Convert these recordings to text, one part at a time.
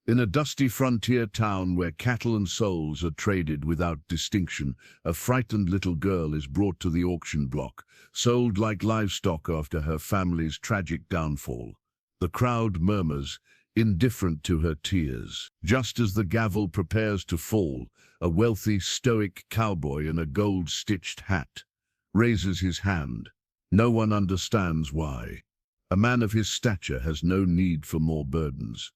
In a dusty frontier town where cattle and souls are traded without distinction, a frightened little girl is brought to the auction block, sold like livestock after her family's tragic downfall. The crowd murmurs, indifferent to her tears. Just as the gavel prepares to fall, a wealthy, stoic cowboy in a gold-stitched hat raises his hand. No one understands why. A man of his stature has no need for more burdens.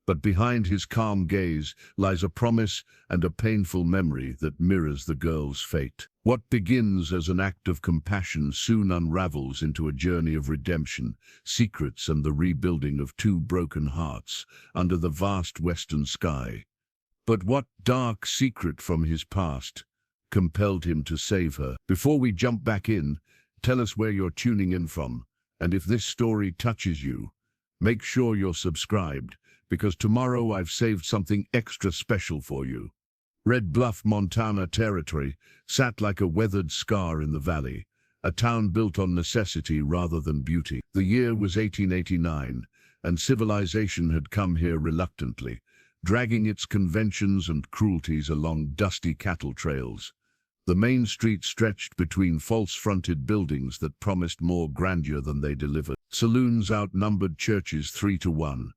But behind his calm gaze lies a promise and a painful memory that mirrors the girl's fate. What begins as an act of compassion soon unravels into a journey of redemption, secrets, and the rebuilding of two broken hearts under the vast western sky. But what dark secret from his past compelled him to save her? Before we jump back in, tell us where you're tuning in from, and if this story touches you, make sure you're subscribed, because tomorrow I've saved something extra special for you. Red Bluff, Montana Territory sat like a weathered scar in the valley, a town built on necessity rather than beauty. The year was 1889, and civilization had come here reluctantly, dragging its conventions and cruelties along dusty cattle trails. The main street stretched between false-fronted buildings that promised more grandeur than they delivered. Saloons outnumbered churches 3-1.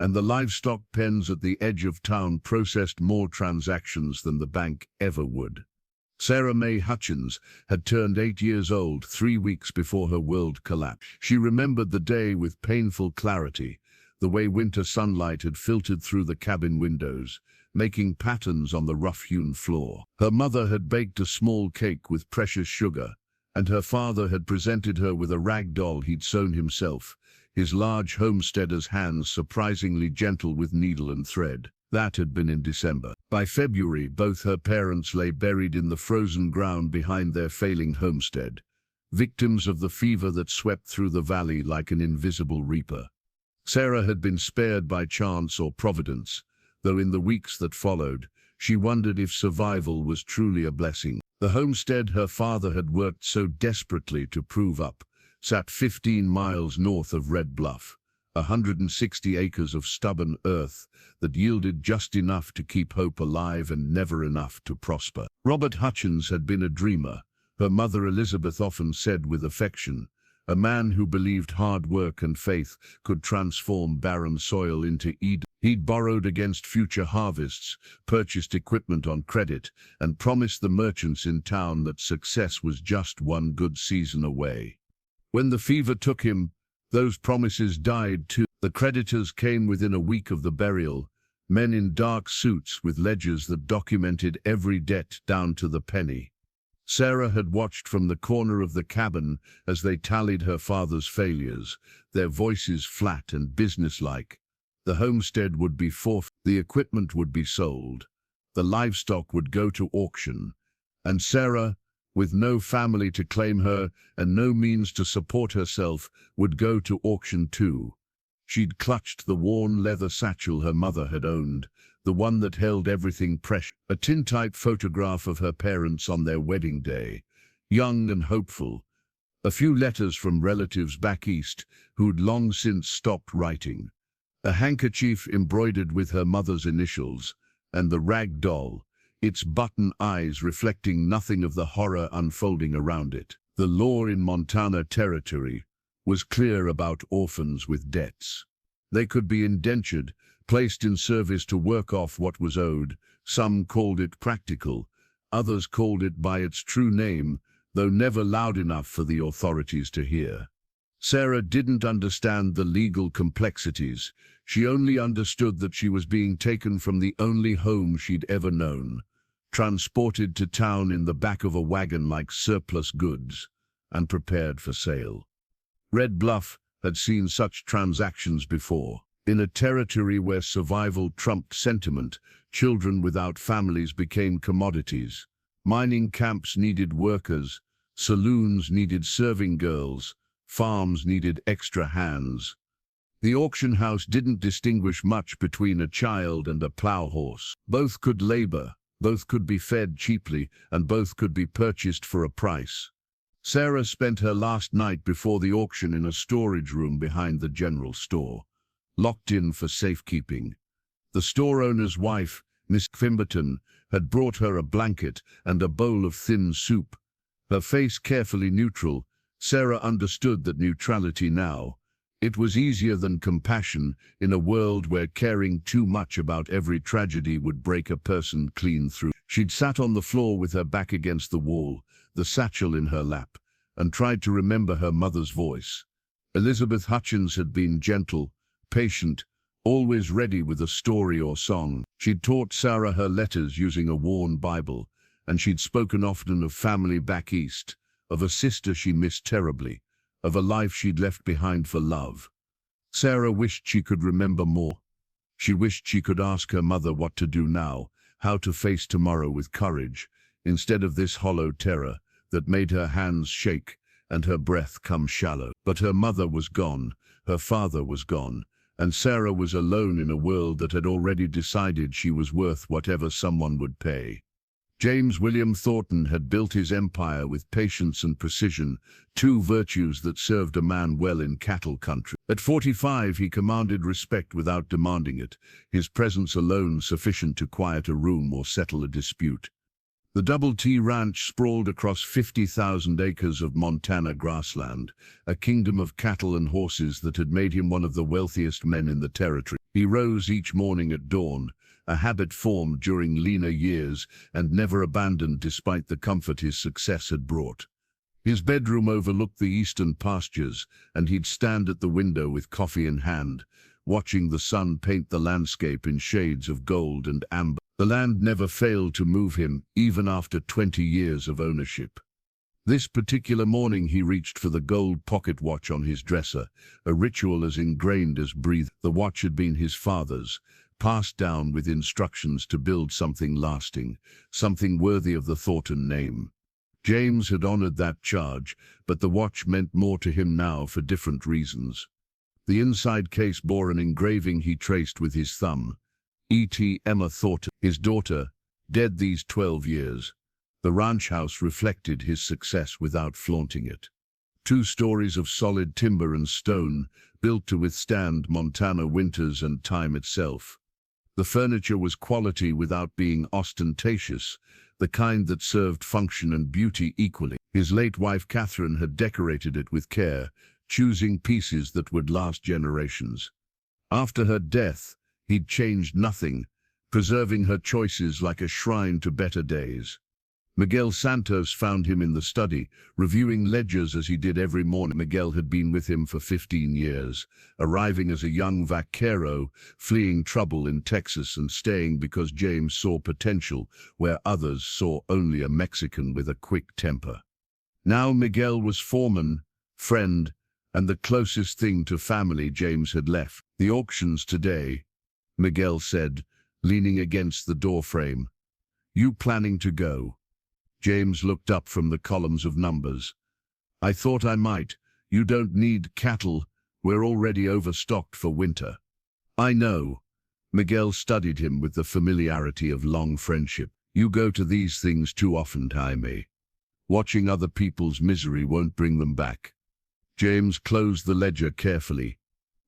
And the livestock pens at the edge of town processed more transactions than the bank ever would. Sarah Mae Hutchins had turned 8 years old 3 weeks before her world collapsed. She remembered the day with painful clarity, the way winter sunlight had filtered through the cabin windows, making patterns on the rough-hewn floor. Her mother had baked a small cake with precious sugar, and her father had presented her with a rag doll he'd sewn himself, his large homesteader's hands surprisingly gentle with needle and thread. That had been in December. By February, both her parents lay buried in the frozen ground behind their failing homestead, victims of the fever that swept through the valley like an invisible reaper. Sarah had been spared by chance or providence, though in the weeks that followed, she wondered if survival was truly a blessing. The homestead her father had worked so desperately to prove up sat 15 miles north of Red Bluff, 160 acres of stubborn earth that yielded just enough to keep hope alive and never enough to prosper. Robert Hutchins had been a dreamer, her mother Elizabeth often said with affection, a man who believed hard work and faith could transform barren soil into Eden. He'd borrowed against future harvests, purchased equipment on credit, and promised the merchants in town that success was just one good season away. When the fever took him, those promises died too. The creditors came within a week of the burial, men in dark suits with ledgers that documented every debt down to the penny. Sarah had watched from the corner of the cabin as they tallied her father's failures, their voices flat and businesslike. The homestead would be forfeit, the equipment would be sold, the livestock would go to auction, and Sarah, with no family to claim her and no means to support herself, would go to auction too. She'd clutched the worn leather satchel her mother had owned, the one that held everything precious, a tintype photograph of her parents on their wedding day, young and hopeful, a few letters from relatives back east who'd long since stopped writing, a handkerchief embroidered with her mother's initials, and the rag doll, its button eyes reflecting nothing of the horror unfolding around it. The law in Montana Territory was clear about orphans with debts. They could be indentured, placed in service to work off what was owed. Some called it practical, others called it by its true name, though never loud enough for the authorities to hear. Sarah didn't understand the legal complexities. She only understood that she was being taken from the only home she'd ever known, transported to town in the back of a wagon like surplus goods, and prepared for sale. Red Bluff had seen such transactions before. In a territory where survival trumped sentiment, children without families became commodities. Mining camps needed workers, saloons needed serving girls, farms needed extra hands. The auction house didn't distinguish much between a child and a plow horse. Both could labor, both could be fed cheaply, and both could be purchased for a price. Sarah spent her last night before the auction in a storage room behind the general store, locked in for safekeeping. The store owner's wife, Miss Fimberton, had brought her a blanket and a bowl of thin soup. Her face carefully neutral, Sarah understood that neutrality now. It was easier than compassion in a world where caring too much about every tragedy would break a person clean through. She'd sat on the floor with her back against the wall, the satchel in her lap, and tried to remember her mother's voice. Elizabeth Hutchins had been gentle, patient, always ready with a story or song. She'd taught Sarah her letters using a worn Bible, and she'd spoken often of family back east, of a sister she missed terribly, of a life she'd left behind for love. Sarah wished she could remember more. She wished she could ask her mother what to do now, how to face tomorrow with courage, instead of this hollow terror that made her hands shake and her breath come shallow. But her mother was gone, her father was gone, and Sarah was alone in a world that had already decided she was worth whatever someone would pay. James William Thornton had built his empire with patience and precision, two virtues that served a man well in cattle country. At 45, he commanded respect without demanding it, his presence alone sufficient to quiet a room or settle a dispute. The Double T Ranch sprawled across 50,000 acres of Montana grassland, a kingdom of cattle and horses that had made him one of the wealthiest men in the territory. He rose each morning at dawn, a habit formed during leaner years and never abandoned despite the comfort his success had brought. His bedroom overlooked the eastern pastures, and he'd stand at the window with coffee in hand, watching the sun paint the landscape in shades of gold and amber. The land never failed to move him, even after 20 years of ownership. This particular morning he reached for the gold pocket watch on his dresser, a ritual as ingrained as breathing. The watch had been his father's, passed down with instructions to build something lasting, something worthy of the Thornton name. James had honored that charge, but the watch meant more to him now for different reasons. The inside case bore an engraving he traced with his thumb. E.T. Emma Thornton, his daughter, dead these 12 years. The ranch house reflected his success without flaunting it. 2 stories of solid timber and stone, built to withstand Montana winters and time itself. The furniture was quality without being ostentatious, the kind that served function and beauty equally. His late wife Catherine had decorated it with care, choosing pieces that would last generations. After her death, he'd changed nothing, preserving her choices like a shrine to better days. Miguel Santos found him in the study, reviewing ledgers as he did every morning. Miguel had been with him for 15 years, arriving as a young vaquero, fleeing trouble in Texas and staying because James saw potential where others saw only a Mexican with a quick temper. Now Miguel was foreman, friend, and the closest thing to family James had left. "The auctions today," Miguel said, leaning against the doorframe. "You planning to go?" James looked up from the columns of numbers. "I thought I might. You don't need cattle. We're already overstocked for winter." "I know." Miguel studied him with the familiarity of long friendship. "You go to these things too often, Jaime. Watching other people's misery won't bring them back." James closed the ledger carefully.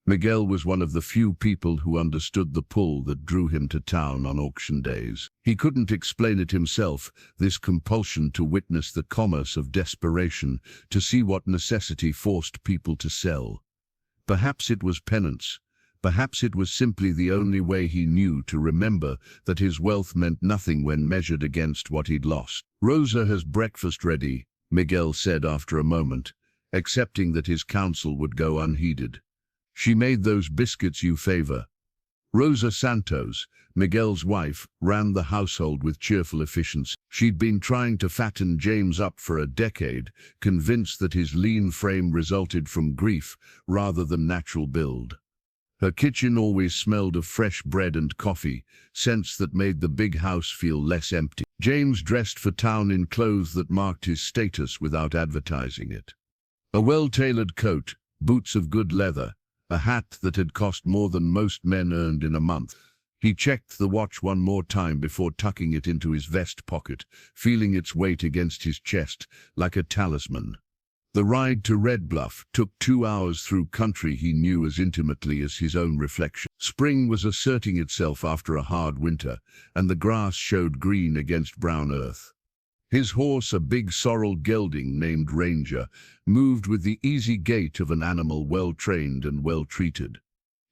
Miguel was one of the few people who understood the pull that drew him to town on auction days. He couldn't explain it himself, this compulsion to witness the commerce of desperation, to see what necessity forced people to sell. Perhaps it was penance. Perhaps it was simply the only way he knew to remember that his wealth meant nothing when measured against what he'd lost. "Rosa has breakfast ready," Miguel said after a moment, accepting that his counsel would go unheeded. "She made those biscuits you favor." Rosa Santos, Miguel's wife, ran the household with cheerful efficiency. She'd been trying to fatten James up for a decade, convinced that his lean frame resulted from grief rather than natural build. Her kitchen always smelled of fresh bread and coffee, scents that made the big house feel less empty. James dressed for town in clothes that marked his status without advertising it. A well-tailored coat, boots of good leather, a hat that had cost more than most men earned in a month. He checked the watch one more time before tucking it into his vest pocket, feeling its weight against his chest like a talisman. The ride to Red Bluff took 2 hours through country he knew as intimately as his own reflection. Spring was asserting itself after a hard winter, and the grass showed green against brown earth. His horse, a big sorrel gelding named Ranger, moved with the easy gait of an animal well-trained and well-treated.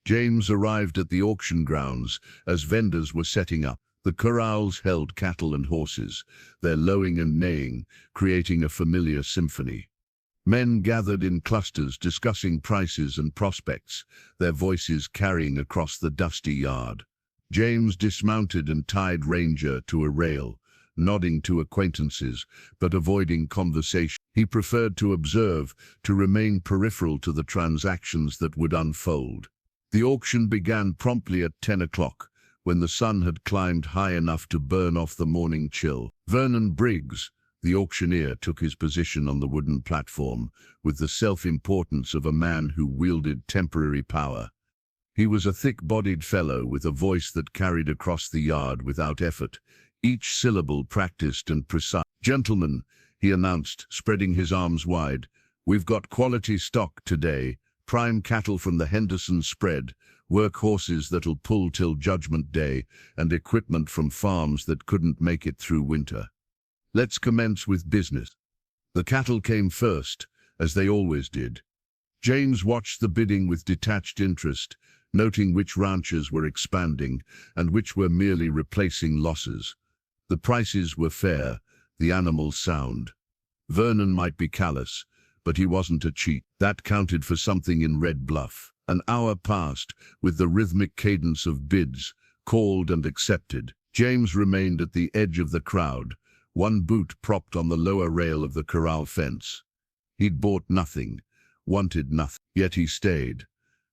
James arrived at the auction grounds as vendors were setting up. The corrals held cattle and horses, their lowing and neighing creating a familiar symphony. Men gathered in clusters discussing prices and prospects, their voices carrying across the dusty yard. James dismounted and tied Ranger to a rail, nodding to acquaintances, but avoiding conversation. He preferred to observe, to remain peripheral to the transactions that would unfold. The auction began promptly at 10 o'clock, when the sun had climbed high enough to burn off the morning chill. Vernon Briggs, the auctioneer, took his position on the wooden platform, with the self-importance of a man who wielded temporary power. He was a thick-bodied fellow with a voice that carried across the yard without effort, each syllable practiced and precise. "Gentlemen," he announced, spreading his arms wide, "we've got quality stock today, prime cattle from the Henderson spread, work horses that'll pull till Judgment Day, and equipment from farms that couldn't make it through winter. Let's commence with business." The cattle came first, as they always did. James watched the bidding with detached interest, noting which ranches were expanding and which were merely replacing losses. The prices were fair, the animals sound. Vernon might be callous, but he wasn't a cheat. That counted for something in Red Bluff. An hour passed, with the rhythmic cadence of bids, called and accepted. James remained at the edge of the crowd, one boot propped on the lower rail of the corral fence. He'd bought nothing, wanted nothing, yet he stayed,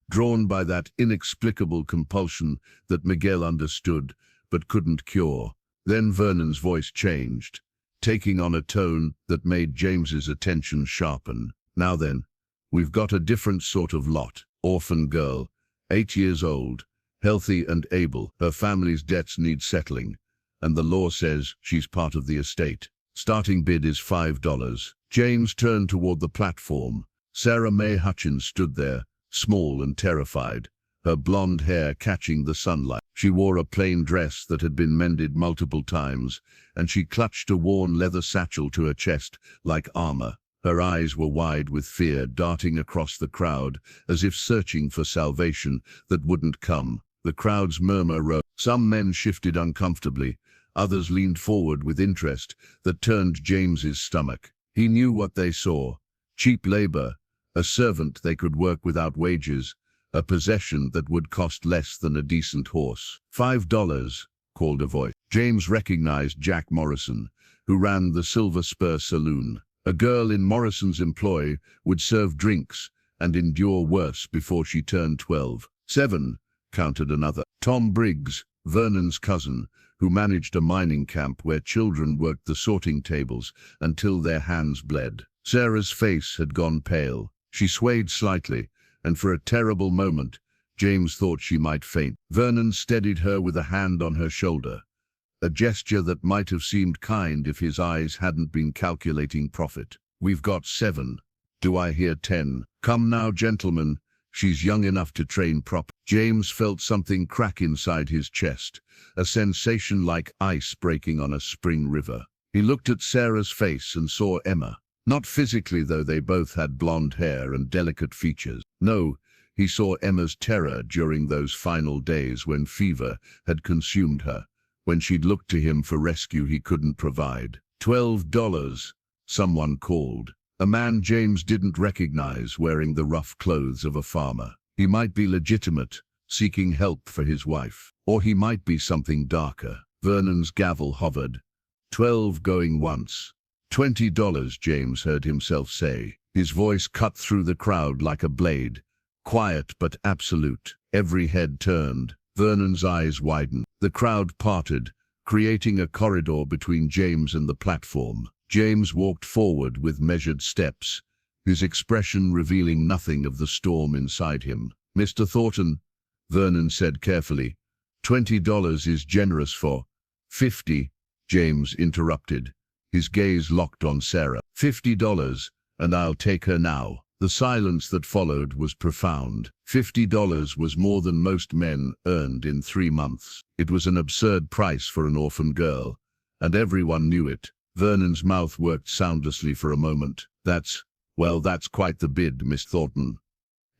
drawn by that inexplicable compulsion that Miguel understood but couldn't cure. Then Vernon's voice changed, taking on a tone that made James's attention sharpen. "Now then, we've got a different sort of lot. Orphan girl, 8 years old, healthy and able. Her family's debts need settling, and the law says she's part of the estate. Starting bid is $5. James turned toward the platform. Sarah May Hutchins stood there, small and terrified, her blonde hair catching the sunlight. She wore a plain dress that had been mended multiple times, and she clutched a worn leather satchel to her chest like armor. Her eyes were wide with fear, darting across the crowd, as if searching for salvation that wouldn't come. The crowd's murmur rose. Some men shifted uncomfortably, others leaned forward with interest that turned James's stomach. He knew what they saw: cheap labor, a servant they could work without wages, a possession that would cost less than a decent horse. $5, called a voice. James recognized Jack Morrison, who ran the Silver Spur Saloon. A girl in Morrison's employ would serve drinks and endure worse before she turned 12. "7, countered another. Tom Briggs, Vernon's cousin, who managed a mining camp where children worked the sorting tables until their hands bled. Sarah's face had gone pale. She swayed slightly, and for a terrible moment, James thought she might faint. Vernon steadied her with a hand on her shoulder, a gesture that might have seemed kind if his eyes hadn't been calculating profit. "We've got 7. Do I hear 10? Come now, gentlemen. She's young enough to train proper." James felt something crack inside his chest, a sensation like ice breaking on a spring river. He looked at Sarah's face and saw Emma. Not physically, though they both had blonde hair and delicate features. No, he saw Emma's terror during those final days when fever had consumed her, when she'd looked to him for rescue he couldn't provide. $12, someone called. A man James didn't recognize, wearing the rough clothes of a farmer. He might be legitimate, seeking help for his wife, or he might be something darker. Vernon's gavel hovered. 12 going once. $20, James heard himself say. His voice cut through the crowd like a blade, quiet but absolute. Every head turned. Vernon's eyes widened. The crowd parted, creating a corridor between James and the platform. James walked forward with measured steps, his expression revealing nothing of the storm inside him. "Mr. Thornton," Vernon said carefully, $20 is generous for 50, James interrupted, his gaze locked on Sarah. $50, and I'll take her now." The silence that followed was profound. $50 was more than most men earned in 3 months. It was an absurd price for an orphan girl, and everyone knew it. Vernon's mouth worked soundlessly for a moment. That's quite the bid, Miss Thornton.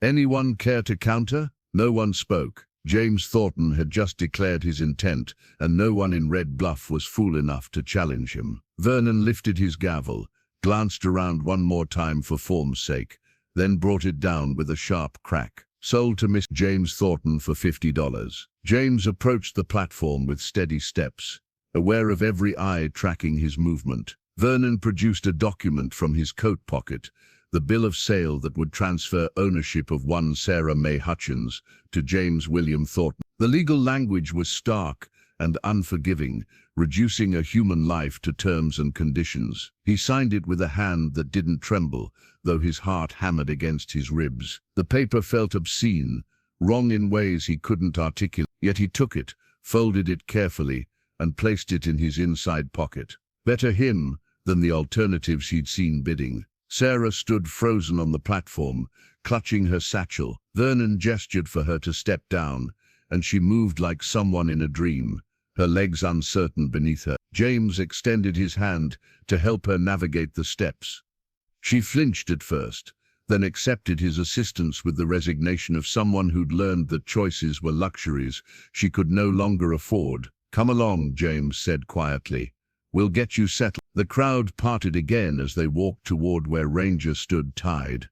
Anyone care to counter? No one spoke. James Thornton had just declared his intent, and no one in Red Bluff was fool enough to challenge him. Vernon lifted his gavel, glanced around one more time for form's sake, then brought it down with a sharp crack. "Sold to Miss James Thornton for $50. James approached the platform with steady steps, aware of every eye tracking his movement. Vernon produced a document from his coat pocket, the bill of sale that would transfer ownership of one Sarah May Hutchins to James William Thornton. The legal language was stark and unforgiving, reducing a human life to terms and conditions. He signed it with a hand that didn't tremble, though his heart hammered against his ribs. The paper felt obscene, wrong in ways he couldn't articulate, yet he took it, folded it carefully, and placed it in his inside pocket. Better him than the alternatives he'd seen bidding. Sarah stood frozen on the platform, clutching her satchel. Vernon gestured for her to step down, and she moved like someone in a dream, her legs uncertain beneath her. James extended his hand to help her navigate the steps. She flinched at first, then accepted his assistance with the resignation of someone who'd learned that choices were luxuries she could no longer afford. "Come along," James said quietly. "We'll get you settled." The crowd parted again as they walked toward where Ranger stood tied.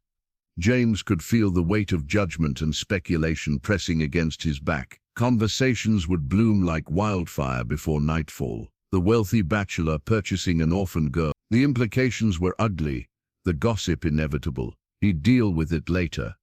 James could feel the weight of judgment and speculation pressing against his back. Conversations would bloom like wildfire before nightfall. The wealthy bachelor purchasing an orphan girl. The implications were ugly, the gossip inevitable. He'd deal with it later.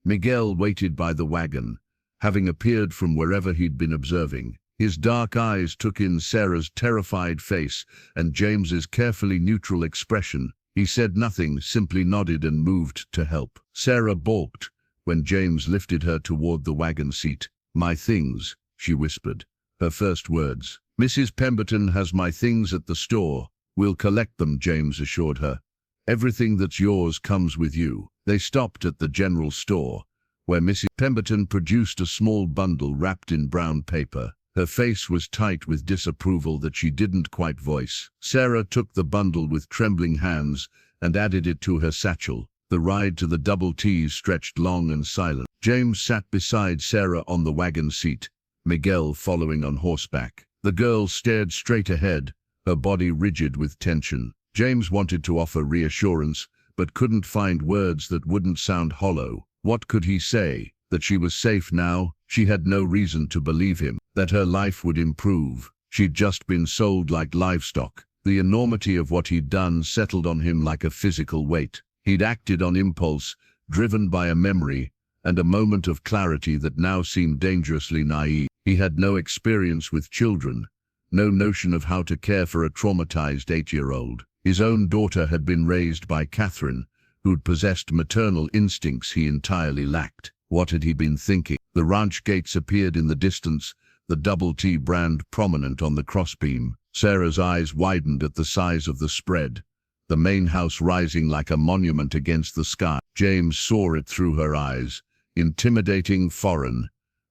Miguel waited by the wagon, having appeared from wherever he'd been observing. His dark eyes took in Sarah's terrified face and James's carefully neutral expression. He said nothing, simply nodded and moved to help. Sarah balked when James lifted her toward the wagon seat. "My things," she whispered, her first words. "Mrs. Pemberton has my things at the store. We'll collect them," James assured her. "Everything that's yours comes with you." They stopped at the general store, where Mrs. Pemberton produced a small bundle wrapped in brown paper. Her face was tight with disapproval that she didn't quite voice. Sarah took the bundle with trembling hands and added it to her satchel. The ride to the Double T's stretched long and silent. James sat beside Sarah on the wagon seat, Miguel following on horseback. The girl stared straight ahead, her body rigid with tension. James wanted to offer reassurance, but couldn't find words that wouldn't sound hollow. What could he say? That she was safe now? She had no reason to believe him. That her life would improve? She'd just been sold like livestock. The enormity of what he'd done settled on him like a physical weight. He'd acted on impulse, driven by a memory, and a moment of clarity that now seemed dangerously naive. He had no experience with children, no notion of how to care for a traumatized 8-year-old. His own daughter had been raised by Catherine, who'd possessed maternal instincts he entirely lacked. What had he been thinking? The ranch gates appeared in the distance, the Double T brand prominent on the crossbeam. Sarah's eyes widened at the size of the spread, the main house rising like a monument against the sky. James saw it through her eyes, intimidating, foreign,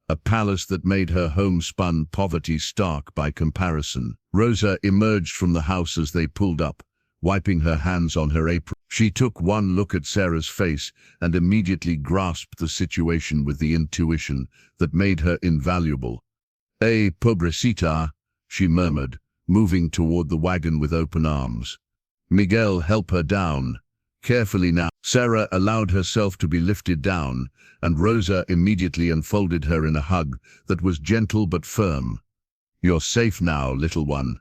a palace that made her homespun poverty stark by comparison. Rosa emerged from the house as they pulled up, wiping her hands on her apron. She took one look at Sarah's face and immediately grasped the situation with the intuition that made her invaluable. Pobrecita," she murmured, moving toward the wagon with open arms. "Miguel, help her down. Carefully now." Sarah allowed herself to be lifted down, and Rosa immediately enfolded her in a hug that was gentle but firm. "You're safe now, little one.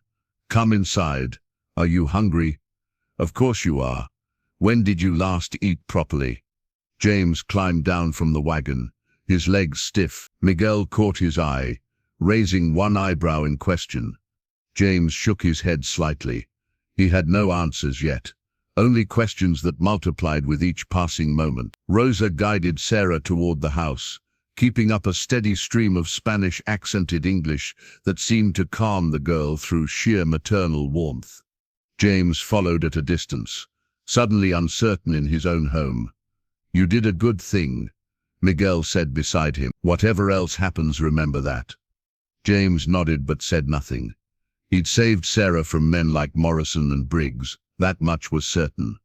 Come inside. Are you hungry?" "Of course you are. When did you last eat properly?" James climbed down from the wagon, his legs stiff. Miguel caught his eye, raising one eyebrow in question. James shook his head slightly. He had no answers yet, only questions that multiplied with each passing moment. Rosa guided Sarah toward the house, keeping up a steady stream of Spanish-accented English that seemed to calm the girl through sheer maternal warmth. James followed at a distance, suddenly uncertain in his own home. "You did a good thing," Miguel said beside him. "Whatever else happens, remember that." James nodded but said nothing. He'd saved Sarah from men like Morrison and Briggs, that much was certain.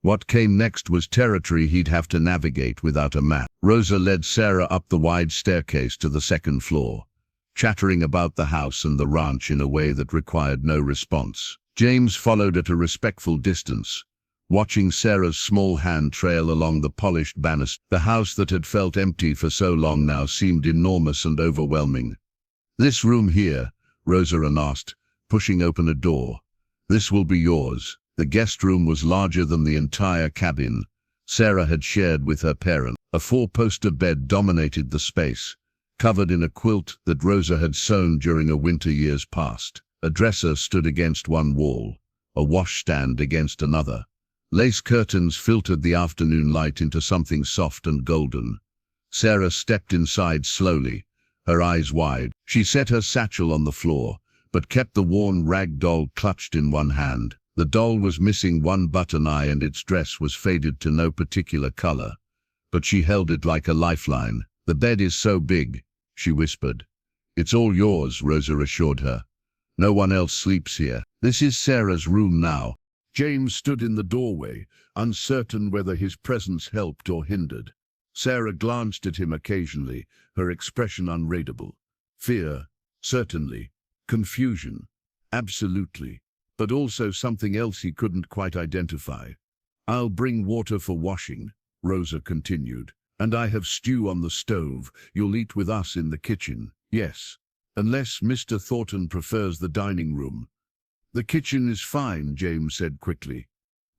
What came next was territory he'd have to navigate without a map. Rosa led Sarah up the wide staircase to the second floor, chattering about the house and the ranch in a way that required no response. James followed at a respectful distance, watching Sarah's small hand trail along the polished banister. The house that had felt empty for so long now seemed enormous and overwhelming. "This room here," Rosa asked, pushing open a door. "This will be yours." The guest room was larger than the entire cabin Sarah had shared with her parents. A four-poster bed dominated the space, covered in a quilt that Rosa had sewn during a winter years past. A dresser stood against one wall, a washstand against another. Lace curtains filtered the afternoon light into something soft and golden. Sarah stepped inside slowly, her eyes wide. She set her satchel on the floor, but kept the worn rag doll clutched in one hand. The doll was missing one button eye and its dress was faded to no particular color, but she held it like a lifeline. "The bed is so big," she whispered. "It's all yours," Rosa assured her. "No one else sleeps here. This is Sarah's room now." James stood in the doorway, uncertain whether his presence helped or hindered. Sarah glanced at him occasionally, her expression unreadable. Fear, certainly. Confusion, absolutely. But also something else he couldn't quite identify. "I'll bring water for washing," Rosa continued. "And I have stew on the stove. You'll eat with us in the kitchen." "Yes, unless Mr. Thornton prefers the dining room." "The kitchen is fine," James said quickly.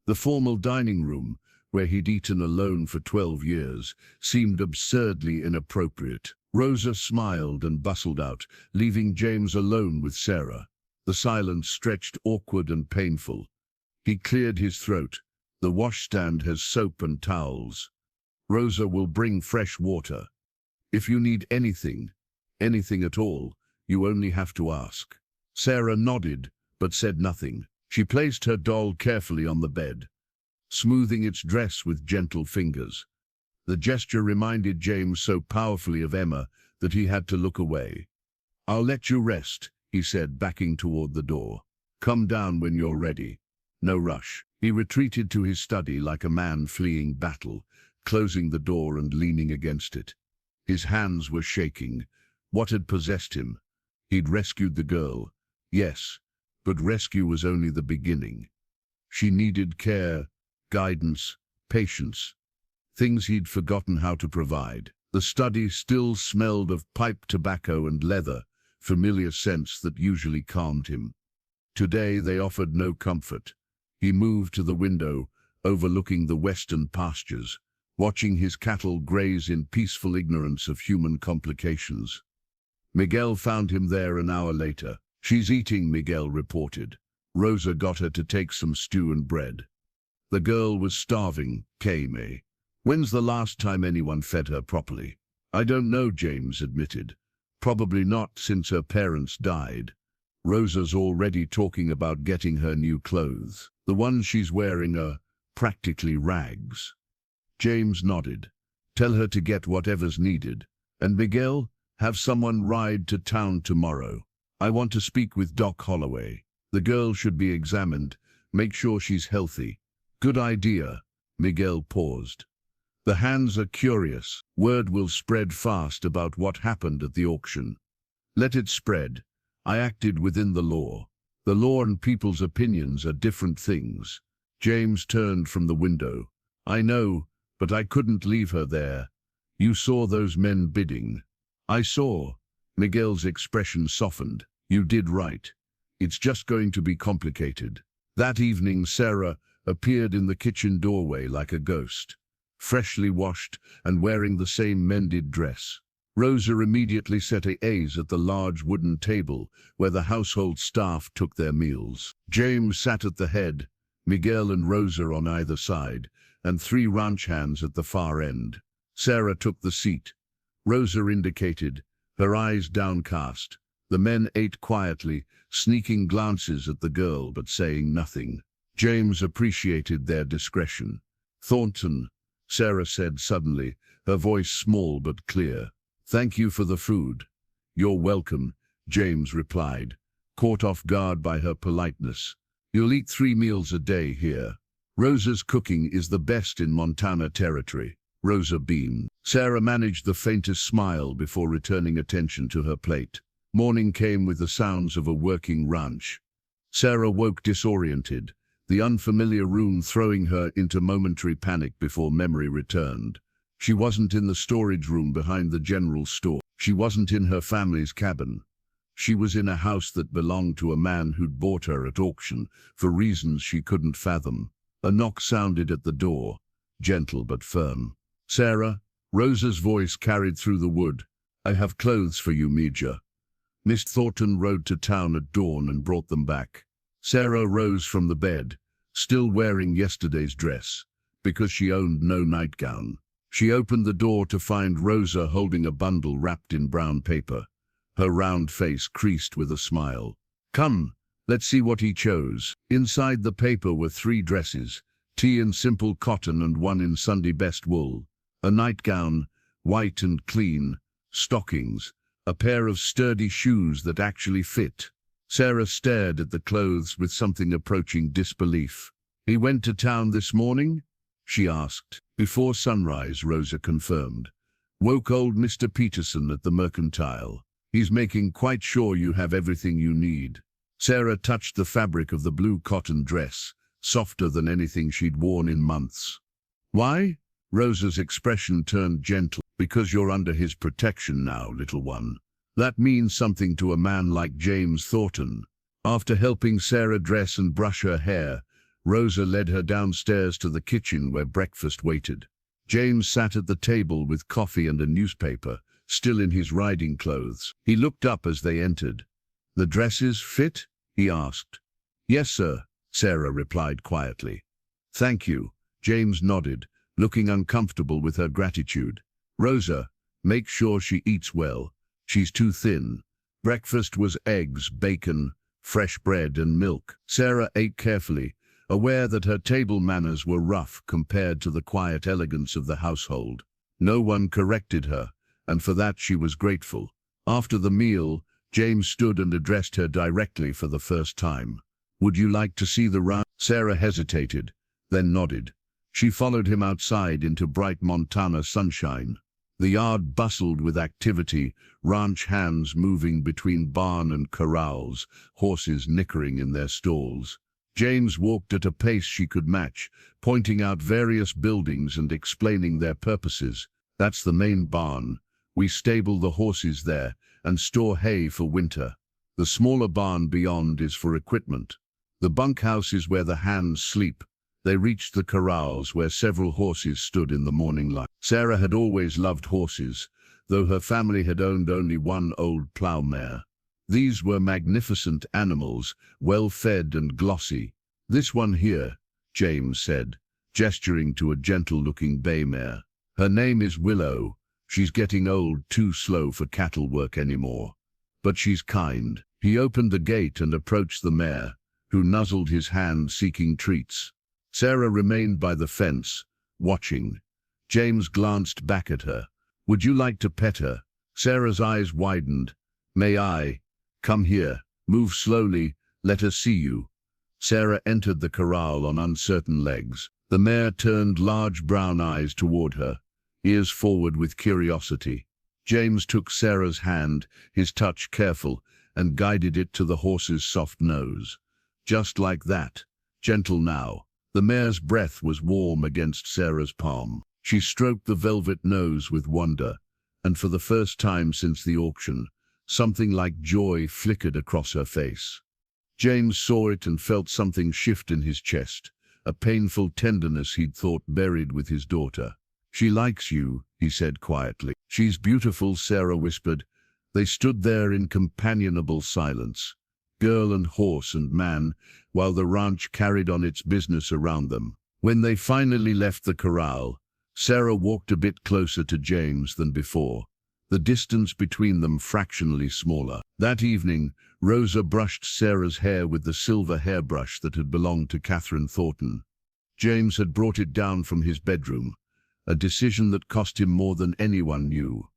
The formal dining room, where he'd eaten alone for 12 years, seemed absurdly inappropriate. Rosa smiled and bustled out, leaving James alone with Sarah. The silence stretched awkward and painful. He cleared his throat. "The washstand has soap and towels. Rosa will bring fresh water. If you need anything at all, you only have to ask." Sarah nodded, but said nothing. She placed her doll carefully on the bed, smoothing its dress with gentle fingers. The gesture reminded James so powerfully of Emma that he had to look away. "I'll let you rest," he said, backing toward the door. "Come down when you're ready. No rush." He retreated to his study like a man fleeing battle, closing the door and leaning against it. His hands were shaking. What had possessed him? He'd rescued the girl, yes, but rescue was only the beginning. She needed care, guidance, patience, things he'd forgotten how to provide. The study still smelled of pipe tobacco and leather, familiar scents that usually calmed him. Today they offered no comfort. He moved to the window, overlooking the western pastures, watching his cattle graze in peaceful ignorance of human complications. Miguel found him there an hour later. "She's eating," Miguel reported. Rosa got her to take some stew and bread. The girl was starving, Kame. "When's the last time anyone fed her properly?" "I don't know," James admitted. "Probably not since her parents died. Rosa's already talking about getting her new clothes. The ones she's wearing are practically rags." James nodded. "Tell her to get whatever's needed. And Miguel, have someone ride to town tomorrow. I want to speak with Doc Holloway. The girl should be examined. Make sure she's healthy." "Good idea." Miguel paused. "The hands are curious. Word will spread fast about what happened at the auction." "Let it spread. I acted within the law. The law and people's opinions are different things." James turned from the window. "I know, but I couldn't leave her there. You saw those men bidding." "I saw." Miguel's expression softened. "You did right. It's just going to be complicated." That evening, Sarah appeared in the kitchen doorway like a ghost, freshly washed and wearing the same mended dress. Rosa immediately set A's at the large wooden table where the household staff took their meals. James sat at the head, Miguel and Rosa on either side, and 3 ranch hands at the far end. Sarah took the seat. Rosa indicated, her eyes downcast. The men ate quietly, sneaking glances at the girl but saying nothing. James appreciated their discretion. "Thornton," Sarah said suddenly, her voice small but clear. "Thank you for the food." "You're welcome," James replied, caught off guard by her politeness. "You'll eat 3 meals a day here. Rosa's cooking is the best in Montana territory." Rosa beamed. Sarah managed the faintest smile before returning attention to her plate. Morning came with the sounds of a working ranch. Sarah woke disoriented, the unfamiliar room throwing her into momentary panic before memory returned. She wasn't in the storage room behind the general store. She wasn't in her family's cabin. She was in a house that belonged to a man who'd bought her at auction for reasons she couldn't fathom. A knock sounded at the door, gentle but firm. "Sarah," Rosa's voice carried through the wood. "I have clothes for you, Major." Miss Thornton rode to town at dawn and brought them back. Sarah rose from the bed, still wearing yesterday's dress, because she owned no nightgown. She opened the door to find Rosa holding a bundle wrapped in brown paper, her round face creased with a smile. "Come, let's see what he chose." Inside the paper were 3 dresses, 2 in simple cotton and 1 in Sunday best wool, a nightgown, white and clean, stockings, a pair of sturdy shoes that actually fit. Sarah stared at the clothes with something approaching disbelief. "He went to town this morning?" she asked. "Before sunrise," Rosa confirmed. "Woke old Mr. Peterson at the Mercantile. He's making quite sure you have everything you need." Sarah touched the fabric of the blue cotton dress, softer than anything she'd worn in months. "Why?" Rosa's expression turned gentle. "Because you're under his protection now, little one. That means something to a man like James Thornton." After helping Sarah dress and brush her hair, Rosa led her downstairs to the kitchen where breakfast waited. James sat at the table with coffee and a newspaper, still in his riding clothes. He looked up as they entered. "The dresses fit?" he asked. "Yes, sir," Sarah replied quietly. "Thank you." James nodded, looking uncomfortable with her gratitude. "Rosa, make sure she eats well. She's too thin." Breakfast was eggs, bacon, fresh bread and milk. Sarah ate carefully, aware that her table manners were rough compared to the quiet elegance of the household. No one corrected her, and for that she was grateful. After the meal, James stood and addressed her directly for the first time. "Would you like to see the ranch?" Sarah hesitated, then nodded. She followed him outside into bright Montana sunshine. The yard bustled with activity, ranch hands moving between barn and corrals, horses nickering in their stalls. James walked at a pace she could match, pointing out various buildings and explaining their purposes. "That's the main barn. We stable the horses there and store hay for winter. The smaller barn beyond is for equipment. The bunkhouse is where the hands sleep." They reached the corrals where several horses stood in the morning light. Sarah had always loved horses, though her family had owned only 1 old plow mare. These were magnificent animals, well-fed and glossy. "This one here," James said, gesturing to a gentle-looking bay mare. "Her name is Willow. She's getting old, too slow for cattle work anymore. But she's kind." He opened the gate and approached the mare, who nuzzled his hand seeking treats. Sarah remained by the fence, watching. James glanced back at her. "Would you like to pet her?" Sarah's eyes widened. "May I?" "Come here. Move slowly. Let her see you." Sarah entered the corral on uncertain legs. The mare turned large brown eyes toward her, ears forward with curiosity. James took Sarah's hand, his touch careful, and guided it to the horse's soft nose. Just like that. Gentle now. The mare's breath was warm against Sarah's palm. She stroked the velvet nose with wonder, and for the first time since the auction, something like joy flickered across her face. James saw it and felt something shift in his chest, a painful tenderness he'd thought buried with his daughter. "She likes you," he said quietly. "She's beautiful," Sarah whispered. They stood there in companionable silence, girl and horse and man, while the ranch carried on its business around them. When they finally left the corral, Sarah walked a bit closer to James than before. the distance between them fractionally smaller. That evening, Rosa brushed Sarah's hair with the silver hairbrush that had belonged to Catherine Thornton. James had brought it down from his bedroom, a decision that cost him more than anyone knew.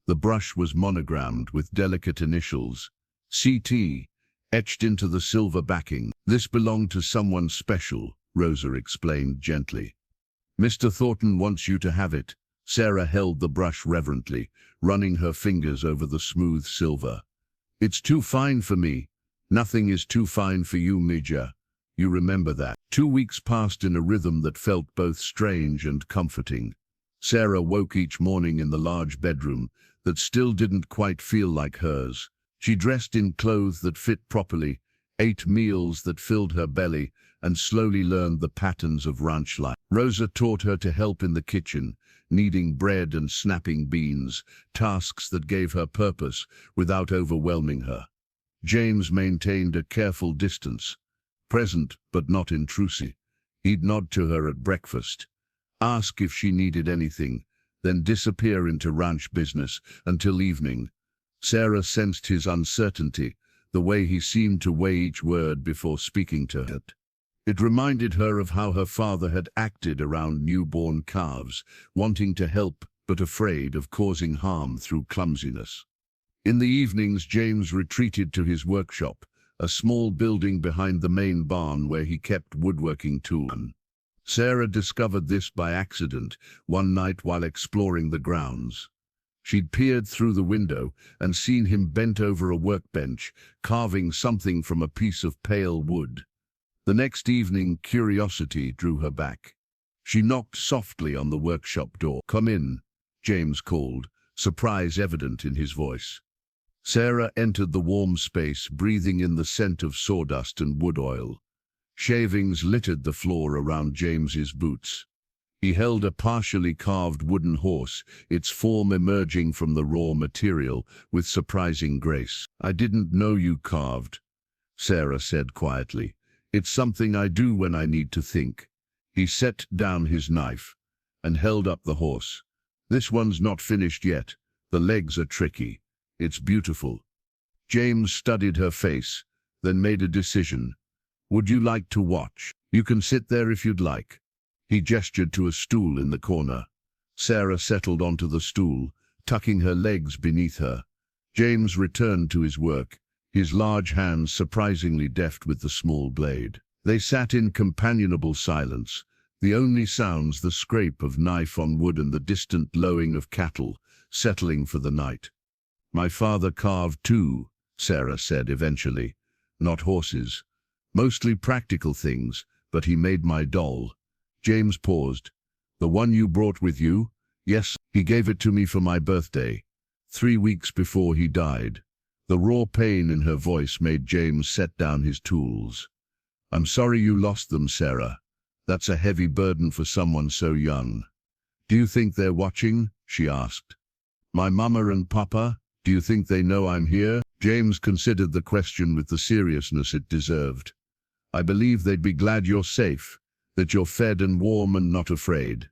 The brush was monogrammed with delicate initials, CT, etched into the silver backing. "This belonged to someone special," Rosa explained gently. "Mr. Thornton wants you to have it." Sarah held the brush reverently, running her fingers over the smooth silver. "It's too fine for me. Nothing is too fine for you, Major. You remember that." 2 weeks passed in a rhythm that felt both strange and comforting. Sarah woke each morning in the large bedroom that still didn't quite feel like hers. She dressed in clothes that fit properly, ate meals that filled her belly, and slowly learned the patterns of ranch life. Rosa taught her to help in the kitchen, kneading bread and snapping beans, tasks that gave her purpose without overwhelming her. James maintained a careful distance, present but not intrusive. He'd nod to her at breakfast, ask if she needed anything, then disappear into ranch business until evening. Sarah sensed his uncertainty, the way he seemed to weigh each word before speaking to her. It reminded her of how her father had acted around newborn calves, wanting to help but afraid of causing harm through clumsiness. In the evenings, James retreated to his workshop, a small building behind the main barn where he kept woodworking tools. Sarah discovered this by accident one night while exploring the grounds. She'd peered through the window and seen him bent over a workbench, carving something from a piece of pale wood. The next evening, curiosity drew her back. She knocked softly on the workshop door. "Come in," James called, surprise evident in his voice. Sarah entered the warm space, breathing in the scent of sawdust and wood oil. Shavings littered the floor around James's boots. He held a partially carved wooden horse, its form emerging from the raw material with surprising grace. "I didn't know you carved," Sarah said quietly. "It's something I do when I need to think." He set down his knife and held up the horse. "This one's not finished yet. The legs are tricky. It's beautiful." James studied her face, then made a decision. "Would you like to watch? You can sit there if you'd like." He gestured to a stool in the corner. Sarah settled onto the stool, tucking her legs beneath her. James returned to his work, his large hands surprisingly deft with the small blade. They sat in companionable silence, the only sounds the scrape of knife on wood and the distant lowing of cattle, settling for the night. "My father carved too," Sarah said eventually. "Not horses. Mostly practical things, but he made my doll." James paused. "The one you brought with you?" "Yes, he gave it to me for my birthday, 3 weeks before he died." The raw pain in her voice made James set down his tools. "I'm sorry you lost them, Sarah. That's a heavy burden for someone so young." "Do you think they're watching?" she asked. "My mama and papa? Do you think they know I'm here?" James considered the question with the seriousness it deserved. "I believe they'd be glad you're safe, that you're fed and warm and not afraid."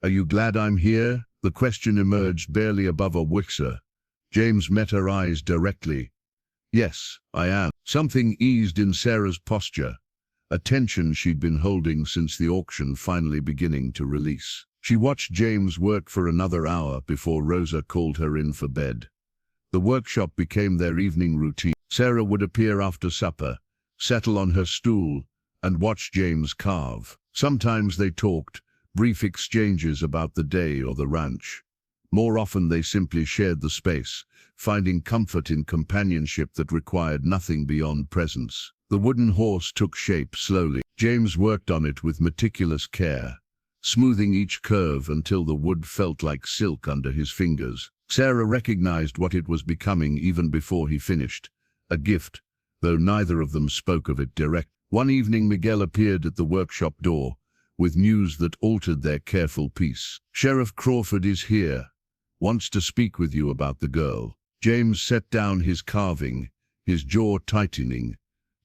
"Are you glad I'm here?" The question emerged barely above a whisper. James met her eyes directly. "Yes, I am." Something eased in Sarah's posture, a tension she'd been holding since the auction finally beginning to release. She watched James work for another hour before Rosa called her in for bed. The workshop became their evening routine. Sarah would appear after supper, settle on her stool, and watch James carve. Sometimes they talked, brief exchanges about the day or the ranch. More often they simply shared the space, finding comfort in companionship that required nothing beyond presence. The wooden horse took shape slowly. James worked on it with meticulous care, smoothing each curve until the wood felt like silk under his fingers. Sarah recognized what it was becoming even before he finished. A gift, though neither of them spoke of it direct. One evening Miguel appeared at the workshop door, with news that altered their careful peace. "Sheriff Crawford is here. Wants to speak with you about the girl." James set down his carving, his jaw tightening.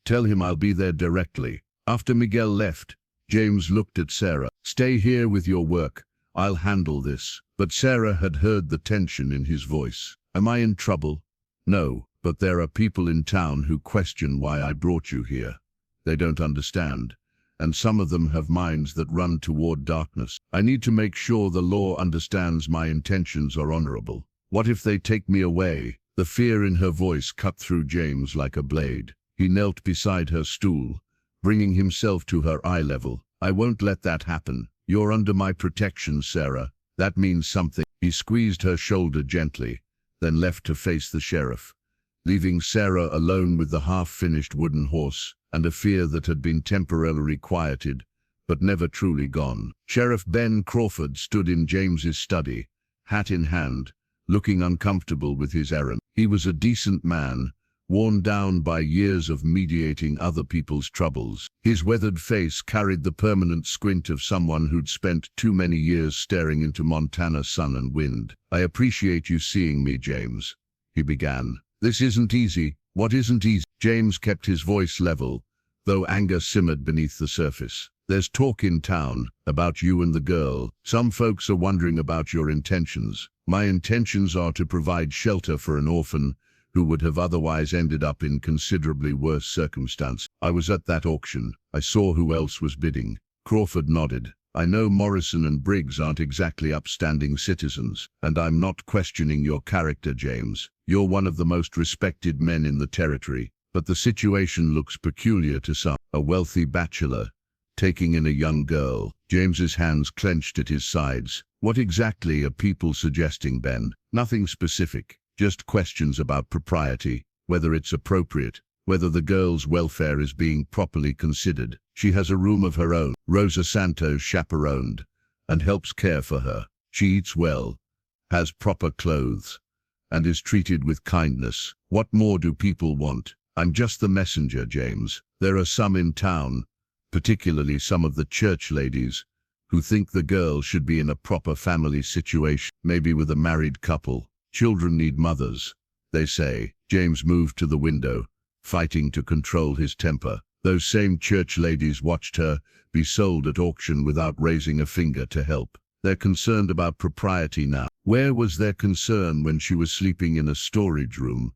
"Tell him I'll be there directly." After Miguel left, James looked at Sarah. "Stay here with your work. I'll handle this. But Sarah had heard the tension in his voice. Am I in trouble? No, but there are people in town who question why I brought you here. They don't understand. And some of them have minds that run toward darkness. I need to make sure the law understands my intentions are honorable. What if they take me away? The fear in her voice cut through James like a blade. He knelt beside her stool, bringing himself to her eye level. I won't let that happen. You're under my protection, Sarah. That means something. He squeezed her shoulder gently, then left to face the sheriff, leaving Sarah alone with the half-finished wooden horse and a fear that had been temporarily quieted, but never truly gone. Sheriff Ben Crawford stood in James's study, hat in hand, looking uncomfortable with his errand. He was a decent man, worn down by years of mediating other people's troubles. His weathered face carried the permanent squint of someone who'd spent too many years staring into Montana's sun and wind. I appreciate you seeing me, James, he began. This isn't easy. What isn't easy? James kept his voice level, though anger simmered beneath the surface. There's talk in town about you and the girl. Some folks are wondering about your intentions. My intentions are to provide shelter for an orphan who would have otherwise ended up in considerably worse circumstance. I was at that auction. I saw who else was bidding. Crawford nodded. I know Morrison and Briggs aren't exactly upstanding citizens, and I'm not questioning your character, James. You're one of the most respected men in the territory, but the situation looks peculiar to some. A wealthy bachelor taking in a young girl. James's hands clenched at his sides. What exactly are people suggesting, Ben? Nothing specific. Just questions about propriety, whether it's appropriate, whether the girl's welfare is being properly considered. She has a room of her own. Rosa Santos chaperoned and helps care for her. She eats well, has proper clothes, and is treated with kindness. What more do people want? I'm just the messenger, James. There are some in town, particularly some of the church ladies, who think the girl should be in a proper family situation, maybe with a married couple. Children need mothers, they say. James moved to the window, fighting to control his temper. Those same church ladies watched her be sold at auction without raising a finger to help. They're concerned about propriety now. Where was their concern when she was sleeping in a storage room,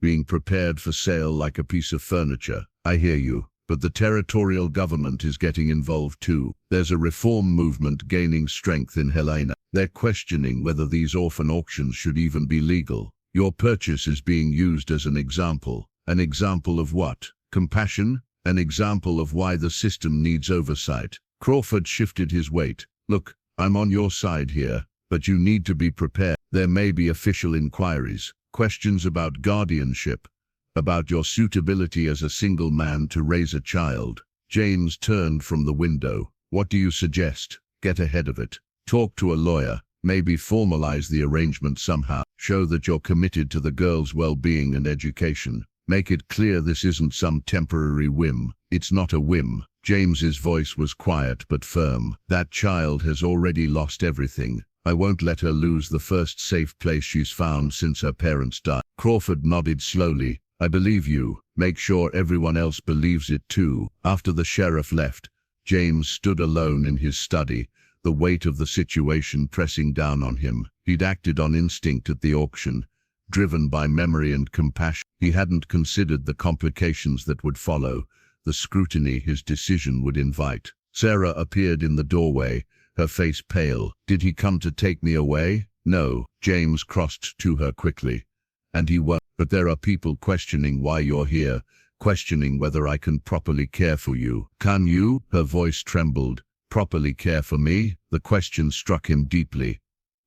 being prepared for sale like a piece of furniture? I hear you, but the territorial government is getting involved too. There's a reform movement gaining strength in Helena. They're questioning whether these orphan auctions should even be legal. Your purchase is being used as an example. An example of what? Compassion? An example of why the system needs oversight. Crawford shifted his weight. Look, I'm on your side here, but you need to be prepared. There may be official inquiries, questions about guardianship, about your suitability as a single man to raise a child. James turned from the window. What do you suggest? Get ahead of it. Talk to a lawyer. Maybe formalize the arrangement somehow. Show that you're committed to the girl's well-being and education. Make it clear this isn't some temporary whim. It's not a whim. James's voice was quiet but firm. That child has already lost everything. I won't let her lose the first safe place she's found since her parents died. Crawford nodded slowly. I believe you. Make sure everyone else believes it too. After the sheriff left, James stood alone in his study, the weight of the situation pressing down on him. He'd acted on instinct at the auction, driven by memory and compassion. He hadn't considered the complications that would follow, the scrutiny his decision would invite. Sarah appeared in the doorway, her face pale. Did he come to take me away? No. James crossed to her quickly. And he won't. But there are people questioning why you're here, questioning whether I can properly care for you. Can you? Her voice trembled. Properly care for me? The question struck him deeply.